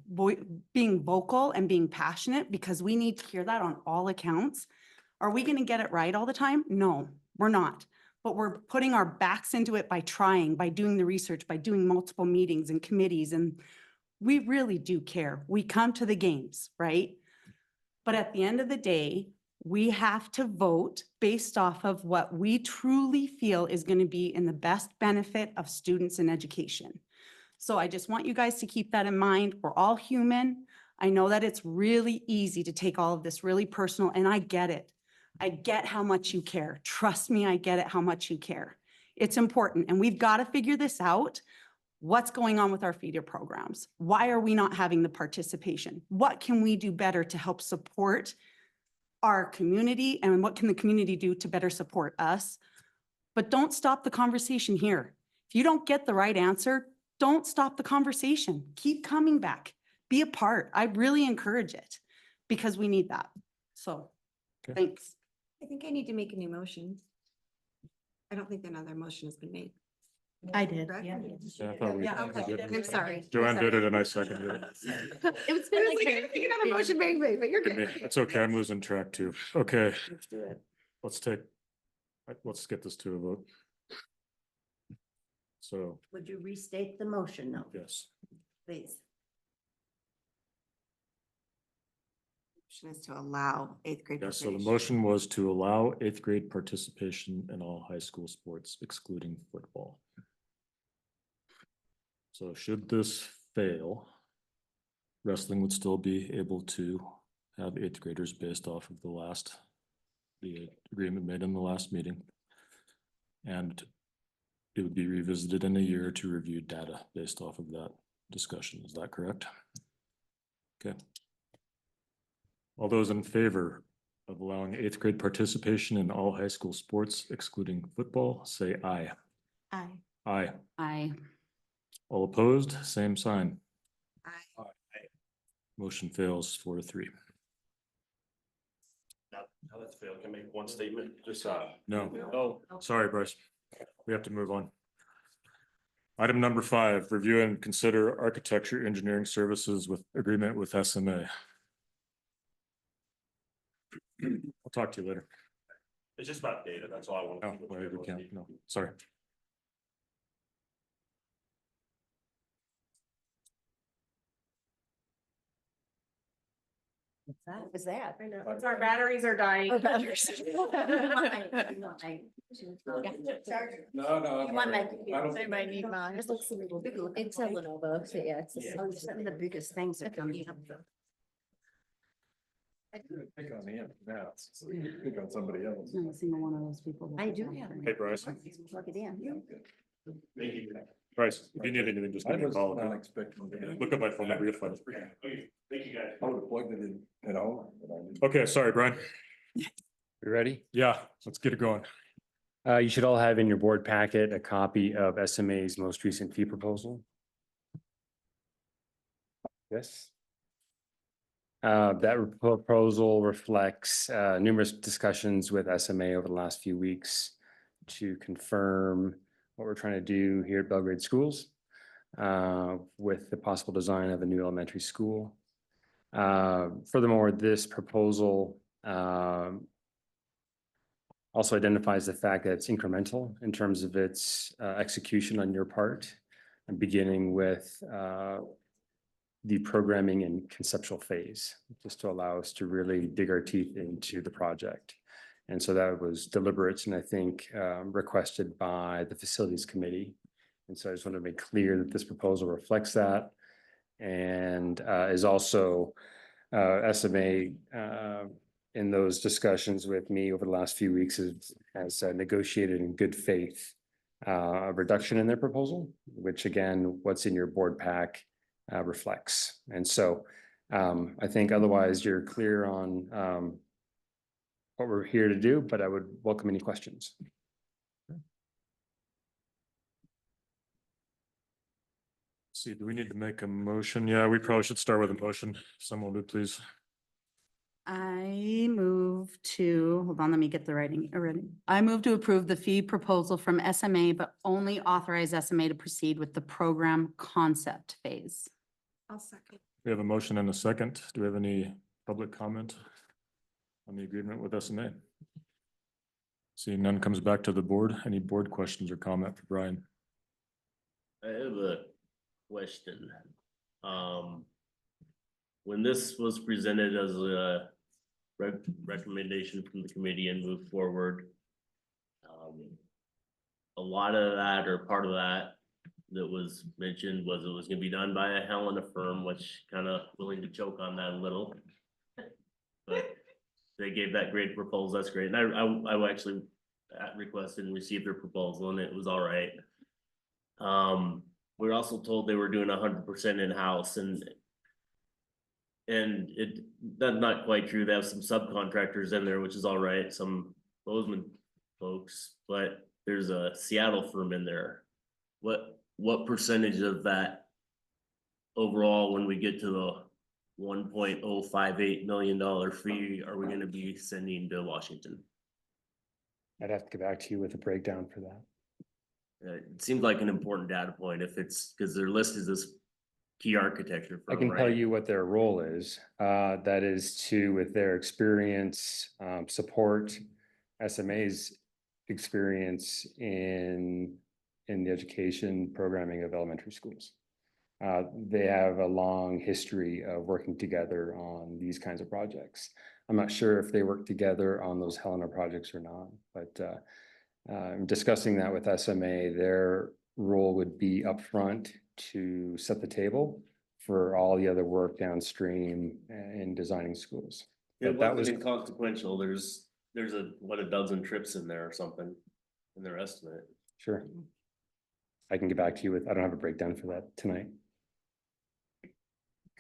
being vocal and being passionate, because we need to hear that on all accounts. Are we going to get it right all the time? No, we're not. But we're putting our backs into it by trying, by doing the research, by doing multiple meetings and committees. And we really do care. We come to the games, right? But at the end of the day, we have to vote based off of what we truly feel is going to be in the best benefit of students and education. So I just want you guys to keep that in mind. We're all human. I know that it's really easy to take all of this really personal, and I get it. I get how much you care. Trust me, I get it, how much you care. It's important, and we've got to figure this out. What's going on with our feeder programs? Why are we not having the participation? What can we do better to help support our community, and what can the community do to better support us? But don't stop the conversation here. If you don't get the right answer, don't stop the conversation. Keep coming back. Be a part. I really encourage it, because we need that. So, thanks. I think I need to make a new motion. I don't think another motion has been made. I did. Correct? Yeah, I thought we- Yeah, okay. I'm sorry. Joanne did it and I seconded it. It's been like, you got a motion being made, but you're good. It's okay, I'm losing track too. Okay. Let's get this to a vote. So, Would you restate the motion now, yes. please? Motion is to allow eighth grade. Yeah, so the participation. motion was to allow eighth grade participation in all high school sports, excluding football. So should this fail, wrestling would still be able to have eighth graders based off of the agreement made in the last meeting. And it would be revisited in a year to review data based off of that discussion. Is that correct? Okay. All those in favor of allowing eighth grade participation in all high school sports, excluding football, say aye. Aye. Aye. Aye. All opposed, same sign. Aye. Motion fails 4-3. Now that's failed. Can I make one statement? Just, No. oh, Sorry, Bryce. We have to move on. Item number 5, review and consider architecture engineering services with agreement with SMA. I'll talk to you later. It's just about data. That's all I want. No, we can't. No, sorry. What was that? I know, it's our batteries are dying. Our batteries. No, no. You want my- I don't- They might need mine. It's a Lenovo, so yeah, some of the biggest things are coming up. Pick on him now. Pick on somebody else. Not a single one of those people. I do have. Hey, Bryce. Plug it in. Thank you. Bryce, if you need anything, just I give me a was call. not Okay? expecting. to- Look up my phone number, you'll find it. Thank you, guys. I would have plugged it in at home, but I didn't. Okay, sorry, Brian. You ready? Yeah, let's get it going. You should all have in your board packet a copy of SMA's most recent fee proposal. Yes. That proposal reflects numerous discussions with SMA over the last few weeks to confirm what we're trying to do here at Belgrade Schools with the possible design of a new elementary school. Furthermore, this proposal also identifies the fact that it's incremental in terms of its execution on your part, and beginning with the programming and conceptual phase, just to allow us to really dig our teeth into the project. And so that was deliberate and I think requested by the facilities committee. And so I just want to make clear that this proposal reflects that and is also SMA in those discussions with me over the last few weeks has negotiated in good faith a reduction in their proposal, which again, what's in your board pack reflects. And so I think otherwise you're clear on what we're here to do, but I would welcome any questions. See, do we need to make a motion? Yeah, we probably should start with a motion. Someone would please. I move to, hold on, let me get the writing already. I move to approve the fee proposal from SMA, but only authorize SMA to proceed with the program concept phase. I'll second. We have a motion and a second. Do we have any public comment on the agreement with SMA? Seeing none comes back to the board. Any board questions or comment for Brian? I have a question. When this was presented as a recommendation from the committee and moved forward, a lot of that or part of that was mentioned was it was gonna be done by a Helena firm, which kind of willing to choke on that a little. But they gave that great proposal. That's great. And I actually requested and received their proposal and it was all right. We were also told they were doing 100% in-house and that's not quite true. They have some subcontractors in there, which is all right, some Bozeman folks, but there's a Seattle firm in there. What percentage of that overall, when we get to the $1.058 million fee, are we gonna be sending to Washington? I'd have to get back to you with a breakdown for that. It seems like an important data point if it's, because they're listed as key architecture I firm, can tell right? you what their role is. That is to, with their experience, support SMA's experience in the education programming of elementary schools. They have a long history of working together on these kinds of projects. I'm not sure if they work together on those Helena projects or not, but discussing that with SMA, their role would be upfront to set the table for all the other work downstream in designing schools. It But wasn't inconsequential. There's a dozen trips in there or something in their estimate. Sure. I can get back to you with, I don't have a breakdown for that tonight.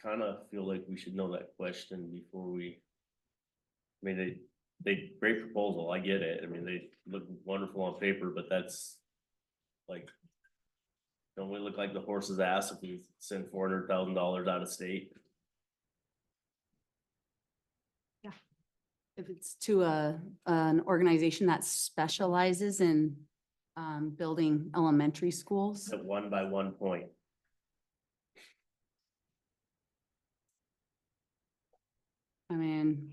Kind of feel like we should know that question before we. I mean, they great proposal. I get it. I mean, they look wonderful on paper, but that's like. Don't we look like the horse's ass if we send $400,000 out of state? If it's to an organization that specializes in building elementary schools. At 1 by 1 point. I mean,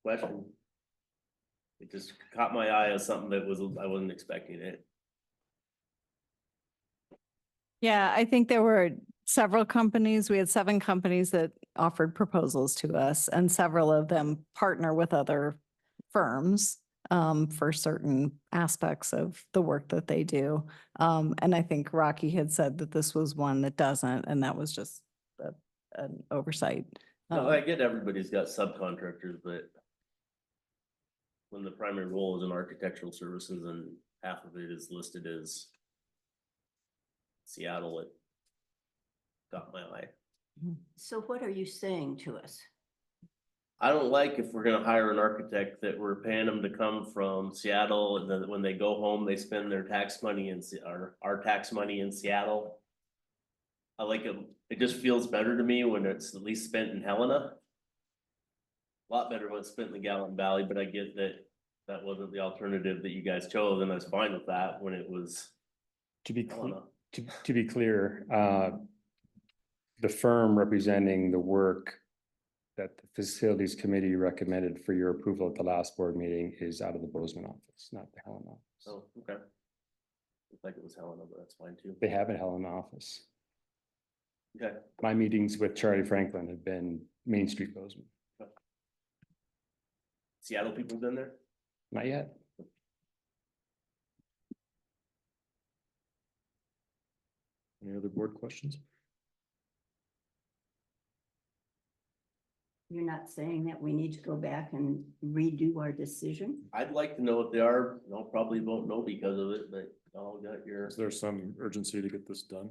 Question. It just caught my eye as something that I wasn't expecting it. Yeah, I think there were several companies. We had 7 companies that offered proposals to us, and several of them partner with other firms for certain aspects of the work that they do. And I think Rocky had said that this was one that doesn't, and that was just an oversight. No, I get everybody's got subcontractors, but when the primary role is in architectural services and half of it is listed as Seattle, it got my eye. So what are you saying to us? I don't like if we're gonna hire an architect that we're paying them to come from Seattle, and then when they go home, they spend their tax money in our tax money in Seattle. I like it just feels better to me when it's at least spent in Helena. A lot better when it's spent in the Gallatin Valley, but I get that that wasn't the alternative that you guys chose, and I was fine with that when it was To be clear, Helena. to be clear, the firm representing the work that the facilities committee recommended for your approval at the last board meeting is out of the Bozeman office, not the Helena office. Oh, okay. Looked like it was Helena, but that's fine too. They have a Helena office. Okay. My meetings with Charlie Franklin have been Main Street Bozeman. Seattle people been there? Not yet. Any other board questions? You're not saying that we need to go back and redo our decision? I'd like to know what they are. I'll probably won't know because of it, but I'll got your. Is there some urgency to get this done?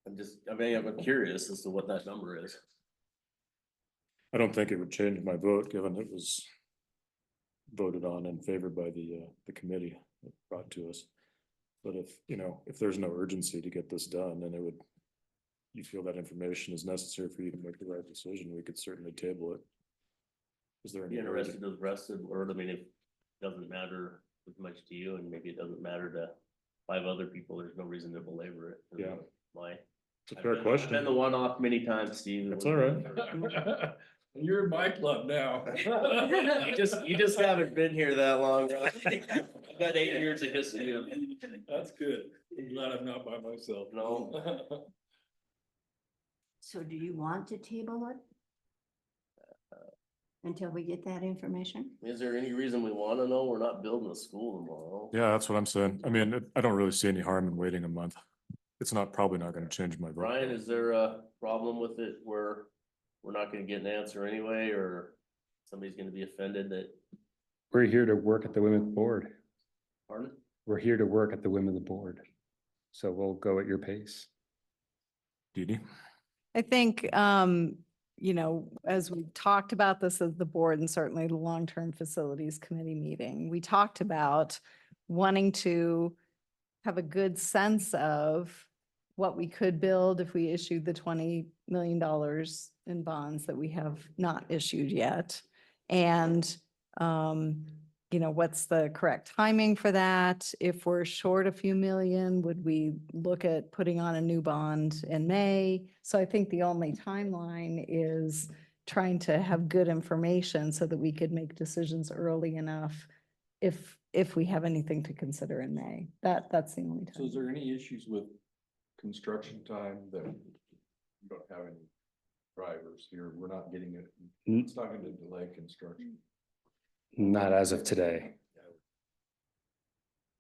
I'm curious as to what that number is. I don't think it would change my vote, given it was voted on and favored by the committee that brought to us. But if there's no urgency to get this done, then you feel that information is necessary for you to make the right decision, we could certainly table it. Is there any? Be interested as rest of the board. I mean, it doesn't matter as much to you, and maybe it doesn't matter to 5 other people, there's no reason to belabor it. Yeah. It's a fair question. I've been the one off many times, Steve. That's all right. You're in my club now. You just haven't been here that long. I've got 8 years of history of. That's good. I'm glad I'm not by myself. No. So do you want to table it? Until we get that information? Is there any reason we want to know? We're not building a school tomorrow. Yeah, that's what I'm saying. I mean, I don't really see any harm in waiting a month. It's probably not gonna change my vote. Brian, is there a problem with it where we're not gonna get an answer anyway, or somebody's gonna be offended that, We're here to work at the women's board. pardon? We're here to work at the women's board. So we'll go at your pace. Dee Dee? I think, as we talked about this as the board and certainly the long-term facilities committee meeting, we talked about wanting to have a good sense of what we could build if we issued the $20 million in bonds that we have not issued yet. And, what's the correct timing for that? If we're short a few million, would we look at putting on a new bond in May? So I think the only timeline is trying to have good information so that we could make decisions early enough if we have anything to consider in May. That's the only time. So is there any issues with construction time that you don't have any drivers here? We're not getting it. It's not going to delay construction. Not as of today.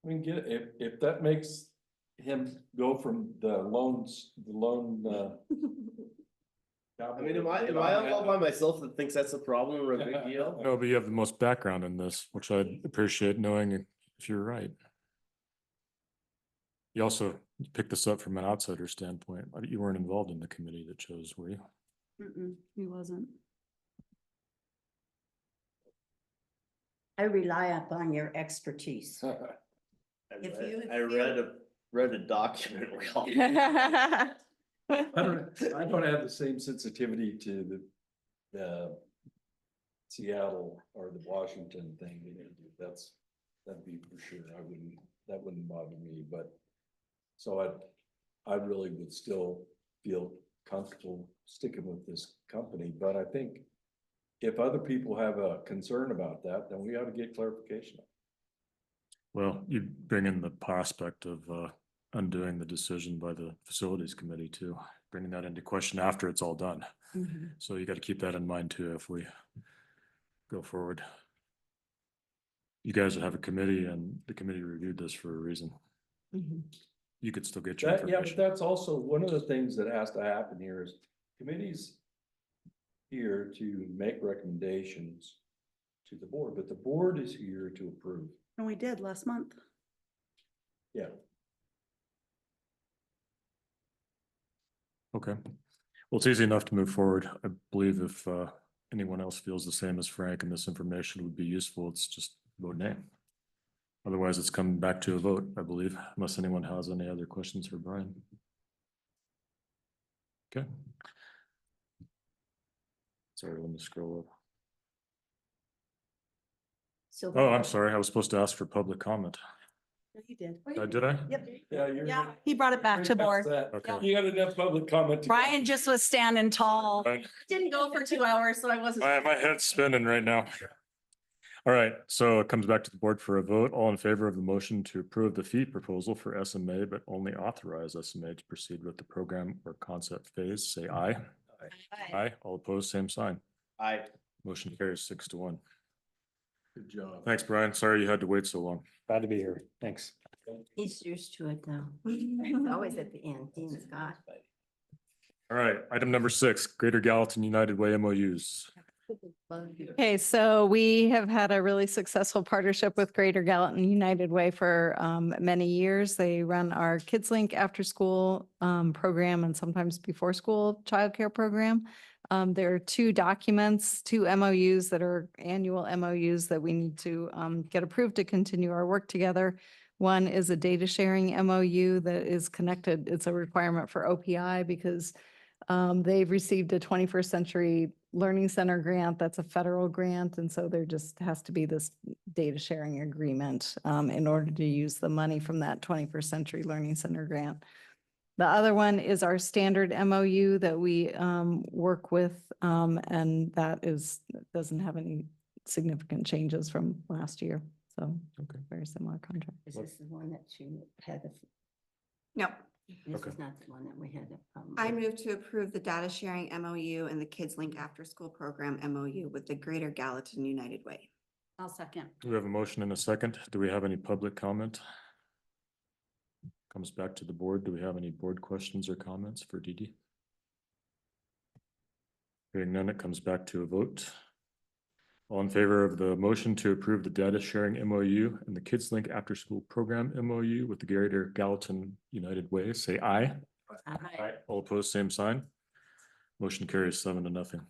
I mean, if that makes him go from the loan. I mean, am I all by myself that thinks that's a problem or a big deal? No, but you have the most background in this, which I'd appreciate knowing if you're right. You also picked this up from an outsider standpoint. You weren't involved in the committee that chose, were you? He wasn't. I rely upon your expertise. I read a document. I don't have the same sensitivity to the Seattle or the Washington thing, that'd be for sure. That wouldn't bother me, but. So I really would still feel comfortable sticking with this company, but I think if other people have a concern about that, then we ought to get clarification. Well, you bring in the prospect of undoing the decision by the facilities committee too, bringing that into question after it's all done. So you got to keep that in mind too if we go forward. You guys have a committee and the committee reviewed this for a reason. You could still get your Yeah, but information. that's also one of the things that has to happen here is committees here to make recommendations to the board, but the board is here to approve. And we did last month. Yeah. Okay. Well, it's easy enough to move forward. I believe if anyone else feels the same as Frank and this information would be useful, it's just vote nay. Otherwise, it's coming back to a vote, I believe, unless anyone has any other questions for Brian. Okay. Sorry, let me scroll up. So. Oh, I'm sorry. I was supposed to ask for public comment. You did. Did I? Yep. Yeah, He brought it back to board. Okay. You got enough public comment. Brian just was standing tall. Fine. Didn't go for 2 hours, so I wasn't. My head's spinning right now. All right, so it comes back to the board for a vote. All in favor of the motion to approve the fee proposal for SMA, but only authorize SMA to proceed with the program or concept phase, say aye. Aye. All opposed, same sign. Aye. Motion carries 6-1. Good job. Thanks, Brian. Sorry you had to wait so long. Glad to be here. Thanks. He's used to it now. It's always at the end, Dean Scott. All right, item number 6, Greater Gallatin United Way MOUs. Okay, so we have had a really successful partnership with Greater Gallatin United Way for many years. They run our Kids Link after school program and sometimes before school childcare program. There are 2 documents, 2 MOUs that are annual MOUs that we need to get approved to continue our work together. One is a data sharing MOU that is connected. It's a requirement for OPI because they've received a 21st Century Learning Center grant. That's a federal grant. And so there just has to be this data sharing agreement in order to use the money from that 21st Century Learning Center grant. The other one is our standard MOU that we work with, and that doesn't have any significant changes from last year. So very similar contract. Is this the one that you had? No, This Okay. is not the one that we had a problem I with. move to approve the data sharing MOU and the Kids Link After School Program MOU with the Greater Gallatin United Way. I'll second. We have a motion and a second. Do we have any public comment? Comes back to the board. Do we have any board questions or comments for Dee Dee? Hearing none, it comes back to a vote. All in favor of the motion to approve the data sharing MOU and the Kids Link After School Program MOU with the Greater Gallatin United Way, say aye. Aye. All opposed, same sign. Motion carries 7-0.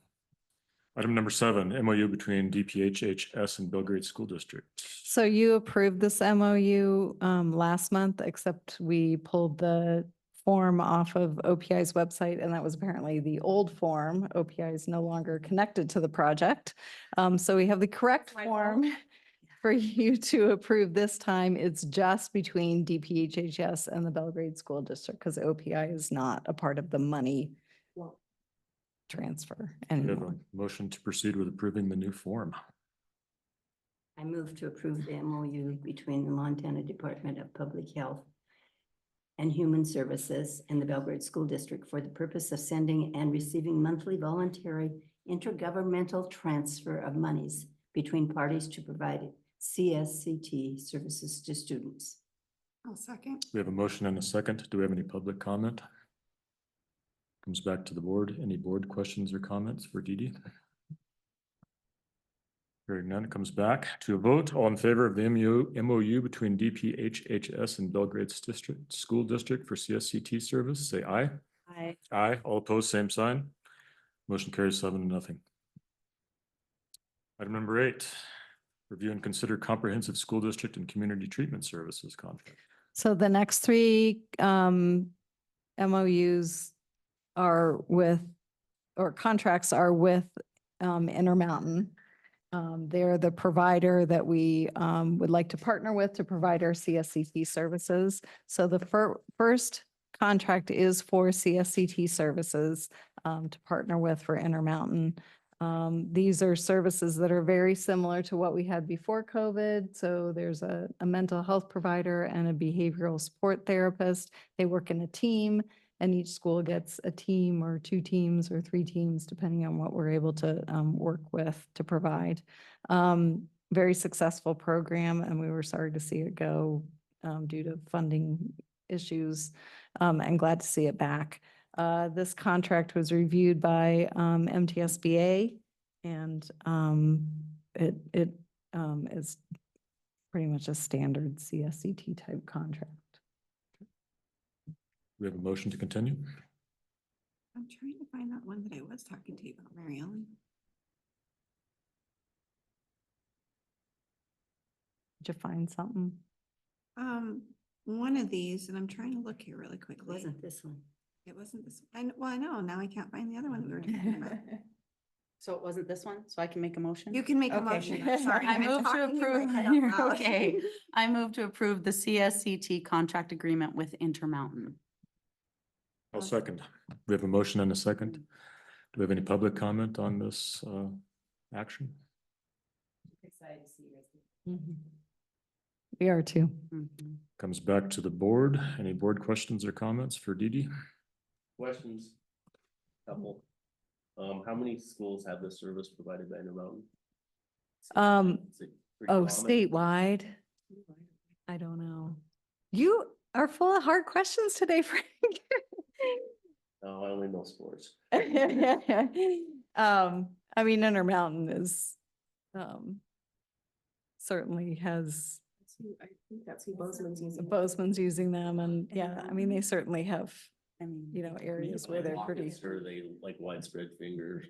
Item number 7, MOU between DPHHS and Belgrade School District. So you approved this MOU last month, except we pulled the form off of OPI's website, and that was apparently the old form. OPI is no longer connected to the project. So we have the correct form for you to approve this time. It's just between DPHHS and the Belgrade School District because OPI is not a part of the money transfer We have anymore. a motion to proceed with approving the new form. I move to approve the MOU between the Montana Department of Public Health and Human Services and the Belgrade School District for the purpose of sending and receiving monthly voluntary intergovernmental transfer of monies between parties to provide CSCT services to students. I'll second. We have a motion and a second. Do we have any public comment? Comes back to the board. Any board questions or comments for Dee Dee? Hearing none, it comes back to a vote. All in favor of the MOU between DPHHS and Belgrade's School District for CSCT service, say aye. Aye. Aye. All opposed, same sign. Motion carries 7-0. Item number 8, review and consider comprehensive school district and community treatment services contract. So the next 3 MOUs are with, or contracts are with Intermountain. They're the provider that we would like to partner with to provide our CSCT services. So the first contract is for CSCT services to partner with for Intermountain. These are services that are very similar to what we had before COVID. So there's a mental health provider and a behavioral support therapist. They work in a team, and each school gets a team or 2 teams or 3 teams, depending on what we're able to work with to provide. Very successful program, and we were sorry to see it go due to funding issues, and glad to see it back. This contract was reviewed by MTSBA, and it is pretty much a standard CSCT type contract. We have a motion to continue. I'm trying to find that one that I was talking to you about, Mary Ellen. Did you find something? One of these, and I'm trying to look here really quickly. It wasn't this one. It wasn't this, well, I know, now I can't find the other one that we were talking about. So it wasn't this one, so I can make a motion? You can make a Okay. motion. I'm sorry. I I've been move to talking in my approve, head out you're loud. okay. I move to approve the CSCT contract agreement with Intermountain. I'll second. We have a motion and a second. Do we have any public comment on this action? Excited to see you. We are too. Comes back to the board. Any board questions or comments for Dee Dee? Questions? Couple. How many schools have this service provided by Intermountain? Is it pretty Oh, common? statewide? I don't know. You are full of hard questions today, Frank. No, I only know sports. I mean, Intermountain is, certainly has, I think that's who Bozeman's using. Bozeman's using them, and yeah, I mean, they certainly have, you know, areas where they're pretty. Are they like widespread fingers?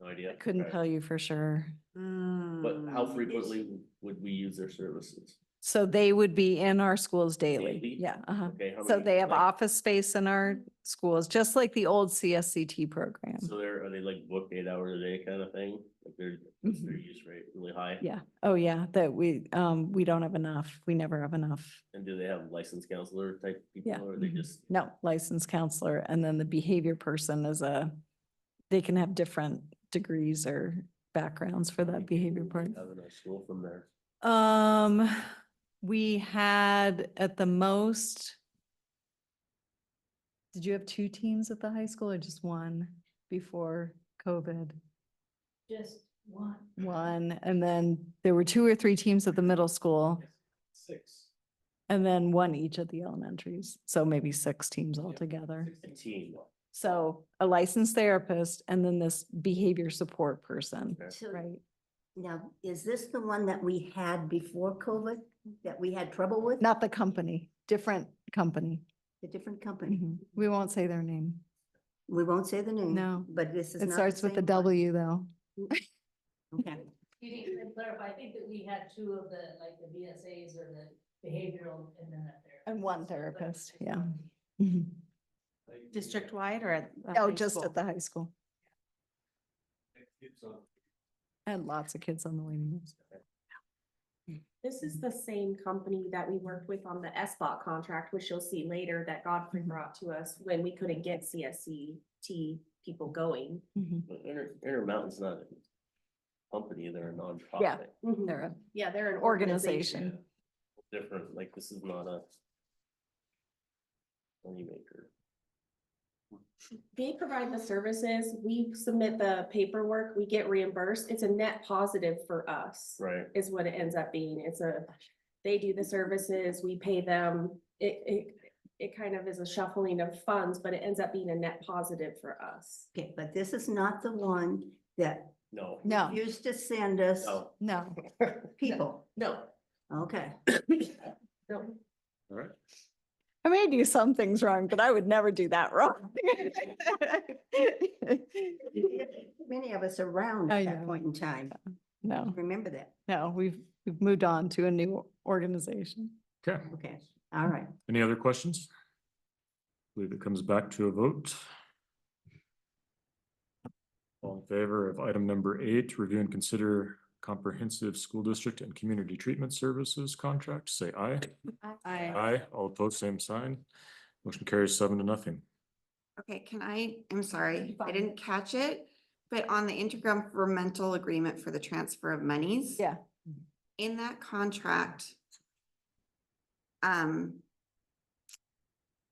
No idea. I couldn't tell you for sure. But how frequently would we use their services? So they would be in our schools daily. Daily? Yeah. Okay, how So many, they have like- office space in our schools, just like the old CSCT program. So are they like booked 8 hours a day kind of thing? Like what's their use rate really high? Yeah. Oh, yeah, that we don't have enough. We never have enough. And do they have licensed counselor type people Yeah. or are they just? No, licensed counselor. And then the behavior person is they can have different degrees or backgrounds for that behavior part. Have in our school from there? We had at the most. Did you have 2 teams at the high school or just 1 before COVID? Just one. 1, and then there were 2 or 3 teams at the middle school. 6. And then 1 each at the elementaries, so maybe 6 teams altogether. A team. So a licensed therapist and then this behavior support person, So right? now, is this the one that we had before COVID that we had trouble with? Not the company, different company. A different company. We won't say their name. We won't say the name. No. But this is It not starts with the same one. W though. Okay. You need to clarify, I think that we had 2 of the, like the BSAs or the behavioral and then that therapist. And 1 therapist, yeah. Mhm. District-wide or at? the Oh, high just school? at the high school. And lots of kids on the waiting list. This is the same company that we worked with on the SBOT contract, which you'll see later that Godfrey brought to us when we couldn't get CSCT people going. But Intermountain's not a company, they're a nonprofit. Yeah, they're Yeah, they're an organization. Different, like this is not a moneymaker. They provide the services, we submit the paperwork, we get reimbursed. It's a net positive for us. Right. Is what it ends up being. They do the services, we pay them. It kind of is a shuffling of funds, but it ends up being a net positive for us. Okay, but this is not the one that No. No, used to send us No. no. people. No. Okay. No. All right. I may do some things wrong, but I would never do that wrong. Many of us around I at that know. point in time. No, Remember that. no, we've moved on to a new organization. Okay. Okay, all right. Any other questions? I believe it comes back to a vote. All in favor of item number 8, review and consider comprehensive school district and community treatment services contract, say aye. Aye. All opposed, same sign. Motion carries 7-0. Okay, I'm sorry, I didn't catch it, but on the intergovernmental agreement for the transfer of monies. Yeah. In that contract.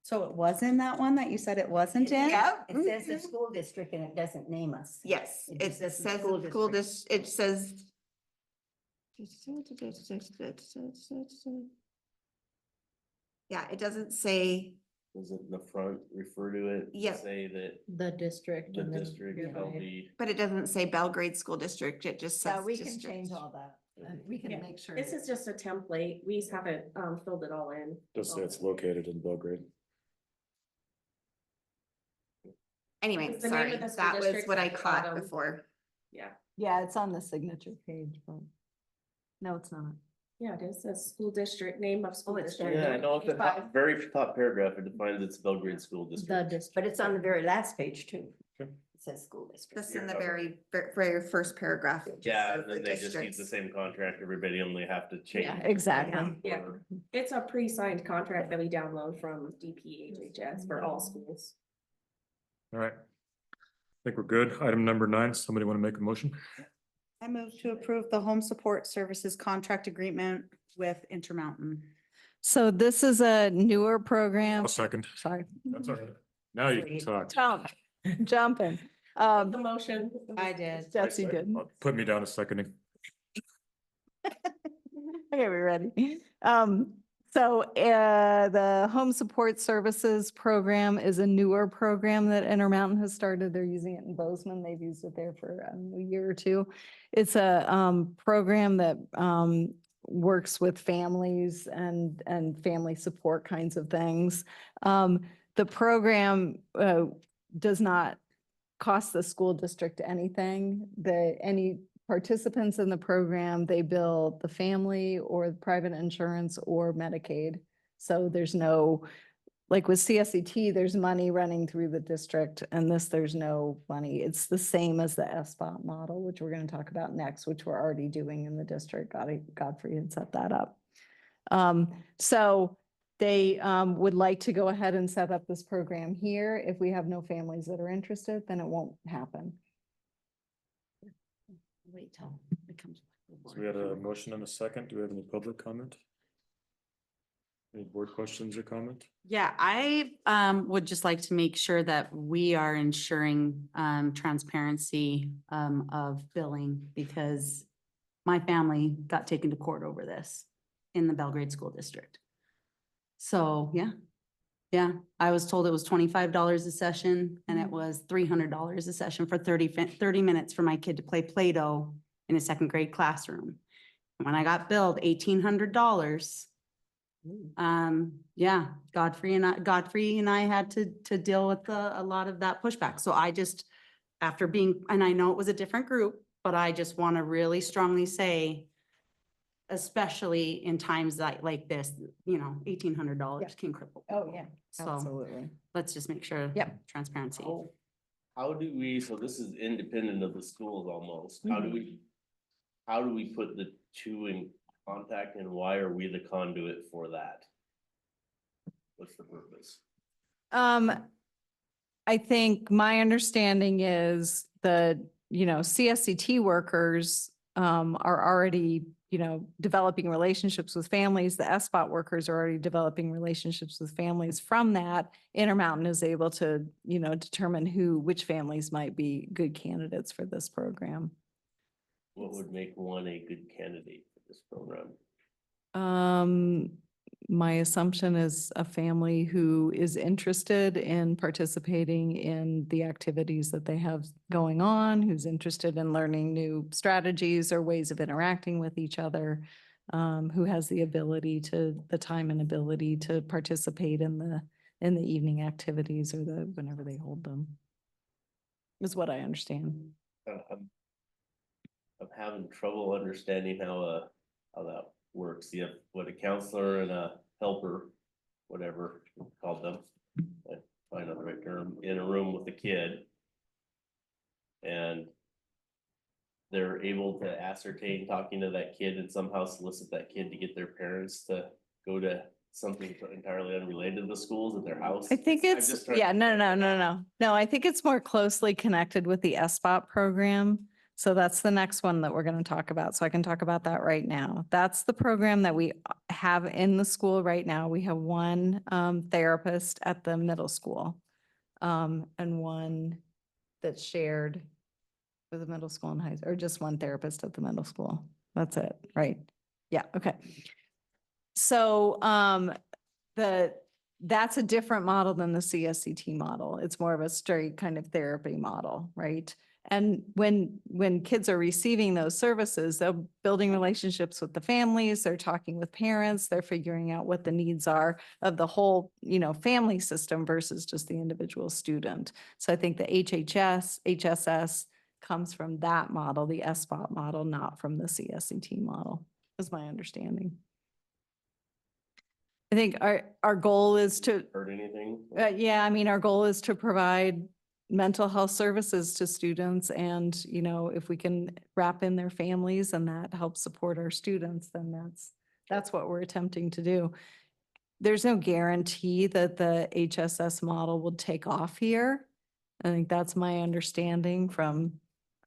So it was in that one that you said it wasn't in? Yep. It says the school district and it doesn't name us. Yes, It it just says says the the school school it says. Yeah, it doesn't say, Does it in the front refer to it? Yep. Say that The district. the and then district your shall name. be. but it doesn't say Belgrade School District, it just says. Yeah, we can district. change all that. And we can Yeah, make sure. This is just a template. We just haven't filled it all in. Just say it's located in Belgrade. Anyway, It's the name sorry, of the school that was district's what I at the caught bottom. before. Yeah, Yeah, it's on the signature page, but no, it's not. yeah, it is. Says school district, name of school it's district. there. Yeah, I know, at the top, very top paragraph, it defines its Belgrade School The District. district. But it's on the very last page too. Okay. It says school district. Just in the very first paragraph. it just Yeah, says and then the they just use the districts. same contract, everybody only have to change. Yeah, exactly. Yeah. It's a pre-signed contract that we download from DPHHS for all schools. All right. I think we're good. Item number 9, somebody want to make a motion? I move to approve the home support services contract agreement with Intermountain. So this is a newer program. I'll second. Sorry. That's all right. Now you can talk. Jumping. The motion. I did. Jesse did. Put me down as seconding. Okay, we're ready. The Home Support Services Program is a newer program that Intermountain has started. They're using it in Bozeman. They've used it there for a year or two. It's a program that works with families and family support kinds of things. The program does not cost the school district anything. Any participants in the program, they bill the family or private insurance or Medicaid. So there's no, like with CSET, there's money running through the district, and there's no money. It's the same as the SBOT model, which we're going to talk about next, which we're already doing in the district. Godfrey had set that up. So they would like to go ahead and set up this program here. If we have no families that are interested, then it won't happen. Wait till it comes. So we had a motion and a second. Do we have any public comment? Any board questions or comment? Yeah, I would just like to make sure that we are ensuring transparency of billing, because my family got taken to court over this in the Belgrade School District. So, yeah, I was told it was $25 a session and it was $300 a session for 30 minutes for my kid to play Play-Doh in a second grade classroom. When I got billed $1,800, yeah, Godfrey and I had to deal with a lot of that pushback. So I just, after being, and I know it was a different group, but I just want to really strongly say, especially in times like this, $1,800 can cripple. Oh, yeah, So absolutely. let's just make sure. Yep. Transparency. How do we, so this is independent of the schools almost, how do we put the two in contact, and why are we the conduit for that? What's the purpose? I think my understanding is CSCT workers are already, developing relationships with families. The SBOT workers are already developing relationships with families. From that, Intermountain is able to, determine which families might be good candidates for this program. What would make one a good candidate for this program? My assumption is a family who is interested in participating in the activities that they have going on, who's interested in learning new strategies or ways of interacting with each other, who has the time and ability to participate in the evening activities or whenever they hold them, is what I understand. I'm having trouble understanding how that works. You have a counselor and a helper, whatever you call them. I find out the right term, in a room with the kid. and they're able to ascertain, talking to that kid, and somehow solicit that kid to get their parents to go to something entirely unrelated to the schools at their house. I think I'm it's, just trying- yeah, no, I think it's more closely connected with the SBOT program. So that's the next one that we're going to talk about. So I can talk about that right now. That's the program that we have in the school right now. We have one therapist at the middle school and one that's shared with the middle school and high, or just one therapist at the middle school. That's it, right? Yeah, okay. So that's a different model than the CSCT model. It's more of a straight kind of therapy model, right? And when kids are receiving those services, they're building relationships with the families, they're talking with parents, they're figuring out what the needs are of the whole, family system versus just the individual student. So I think the HSS comes from that model, the SBOT model, not from the CSCT model, is my understanding. I think our goal is to, Heard anything? yeah, I mean, our goal is to provide mental health services to students, and, if we can wrap in their families and that helps support our students, then that's what we're attempting to do. There's no guarantee that the HSS model will take off here. I think that's my understanding from,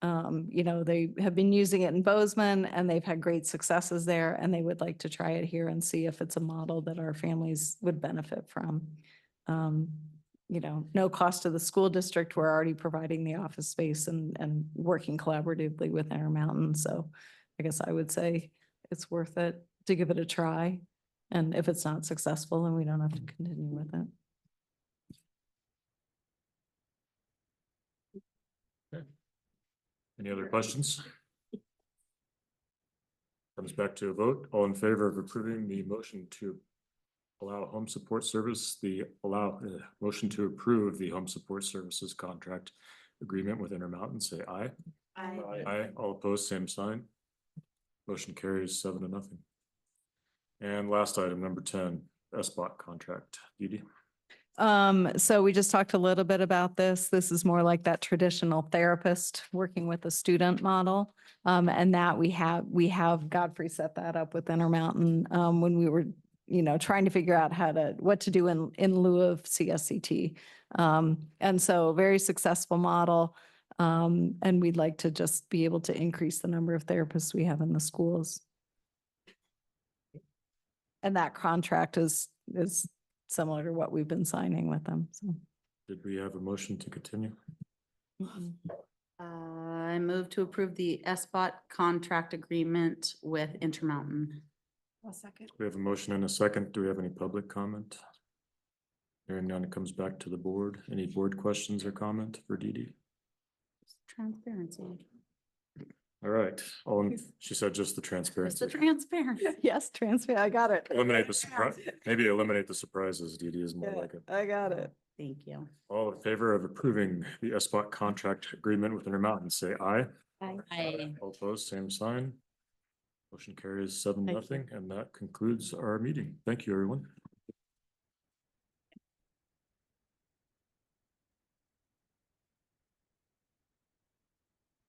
they have been using it in Bozeman and they've had great successes there, and they would like to try it here and see if it's a model that our families would benefit from. No cost to the school district. We're already providing the office space and working collaboratively with Intermountain. So I guess I would say it's worth it to give it a try. And if it's not successful, then we don't have to continue with it. Any other questions? Comes back to a vote. All in favor of approving the motion to allow home support service, motion to approve the home support services contract agreement with Intermountain, say aye. Aye. Aye. All opposed, same sign. Motion carries 7-0. And last item, number 10, SBOT contract. Dee Dee? So we just talked a little bit about this. This is more like that traditional therapist working with a student model. And that we have Godfrey set that up with Intermountain, when we were, trying to figure out what to do in lieu of CSCT. And so very successful model. And we'd like to just be able to increase the number of therapists we have in the schools. And that contract is similar to what we've been signing with them, so. Did we have a motion to continue? I move to approve the SBOT contract agreement with Intermountain. I'll second. We have a motion and a second. Do we have any public comment? Hearing none, it comes back to the board. Any board questions or comment for Dee Dee? Transparency. All right, she said just the It's transparency. the transparency. Yes, transfer, I got it. Eliminate the surprise, maybe eliminate the surprises, Dee Dee is more Yeah, like it. I got it. Thank you. All in favor of approving the SBOT contract agreement with Intermountain, say aye. Aye. All opposed, same sign. Motion carries 7-0, and that concludes our meeting. Thank you, everyone.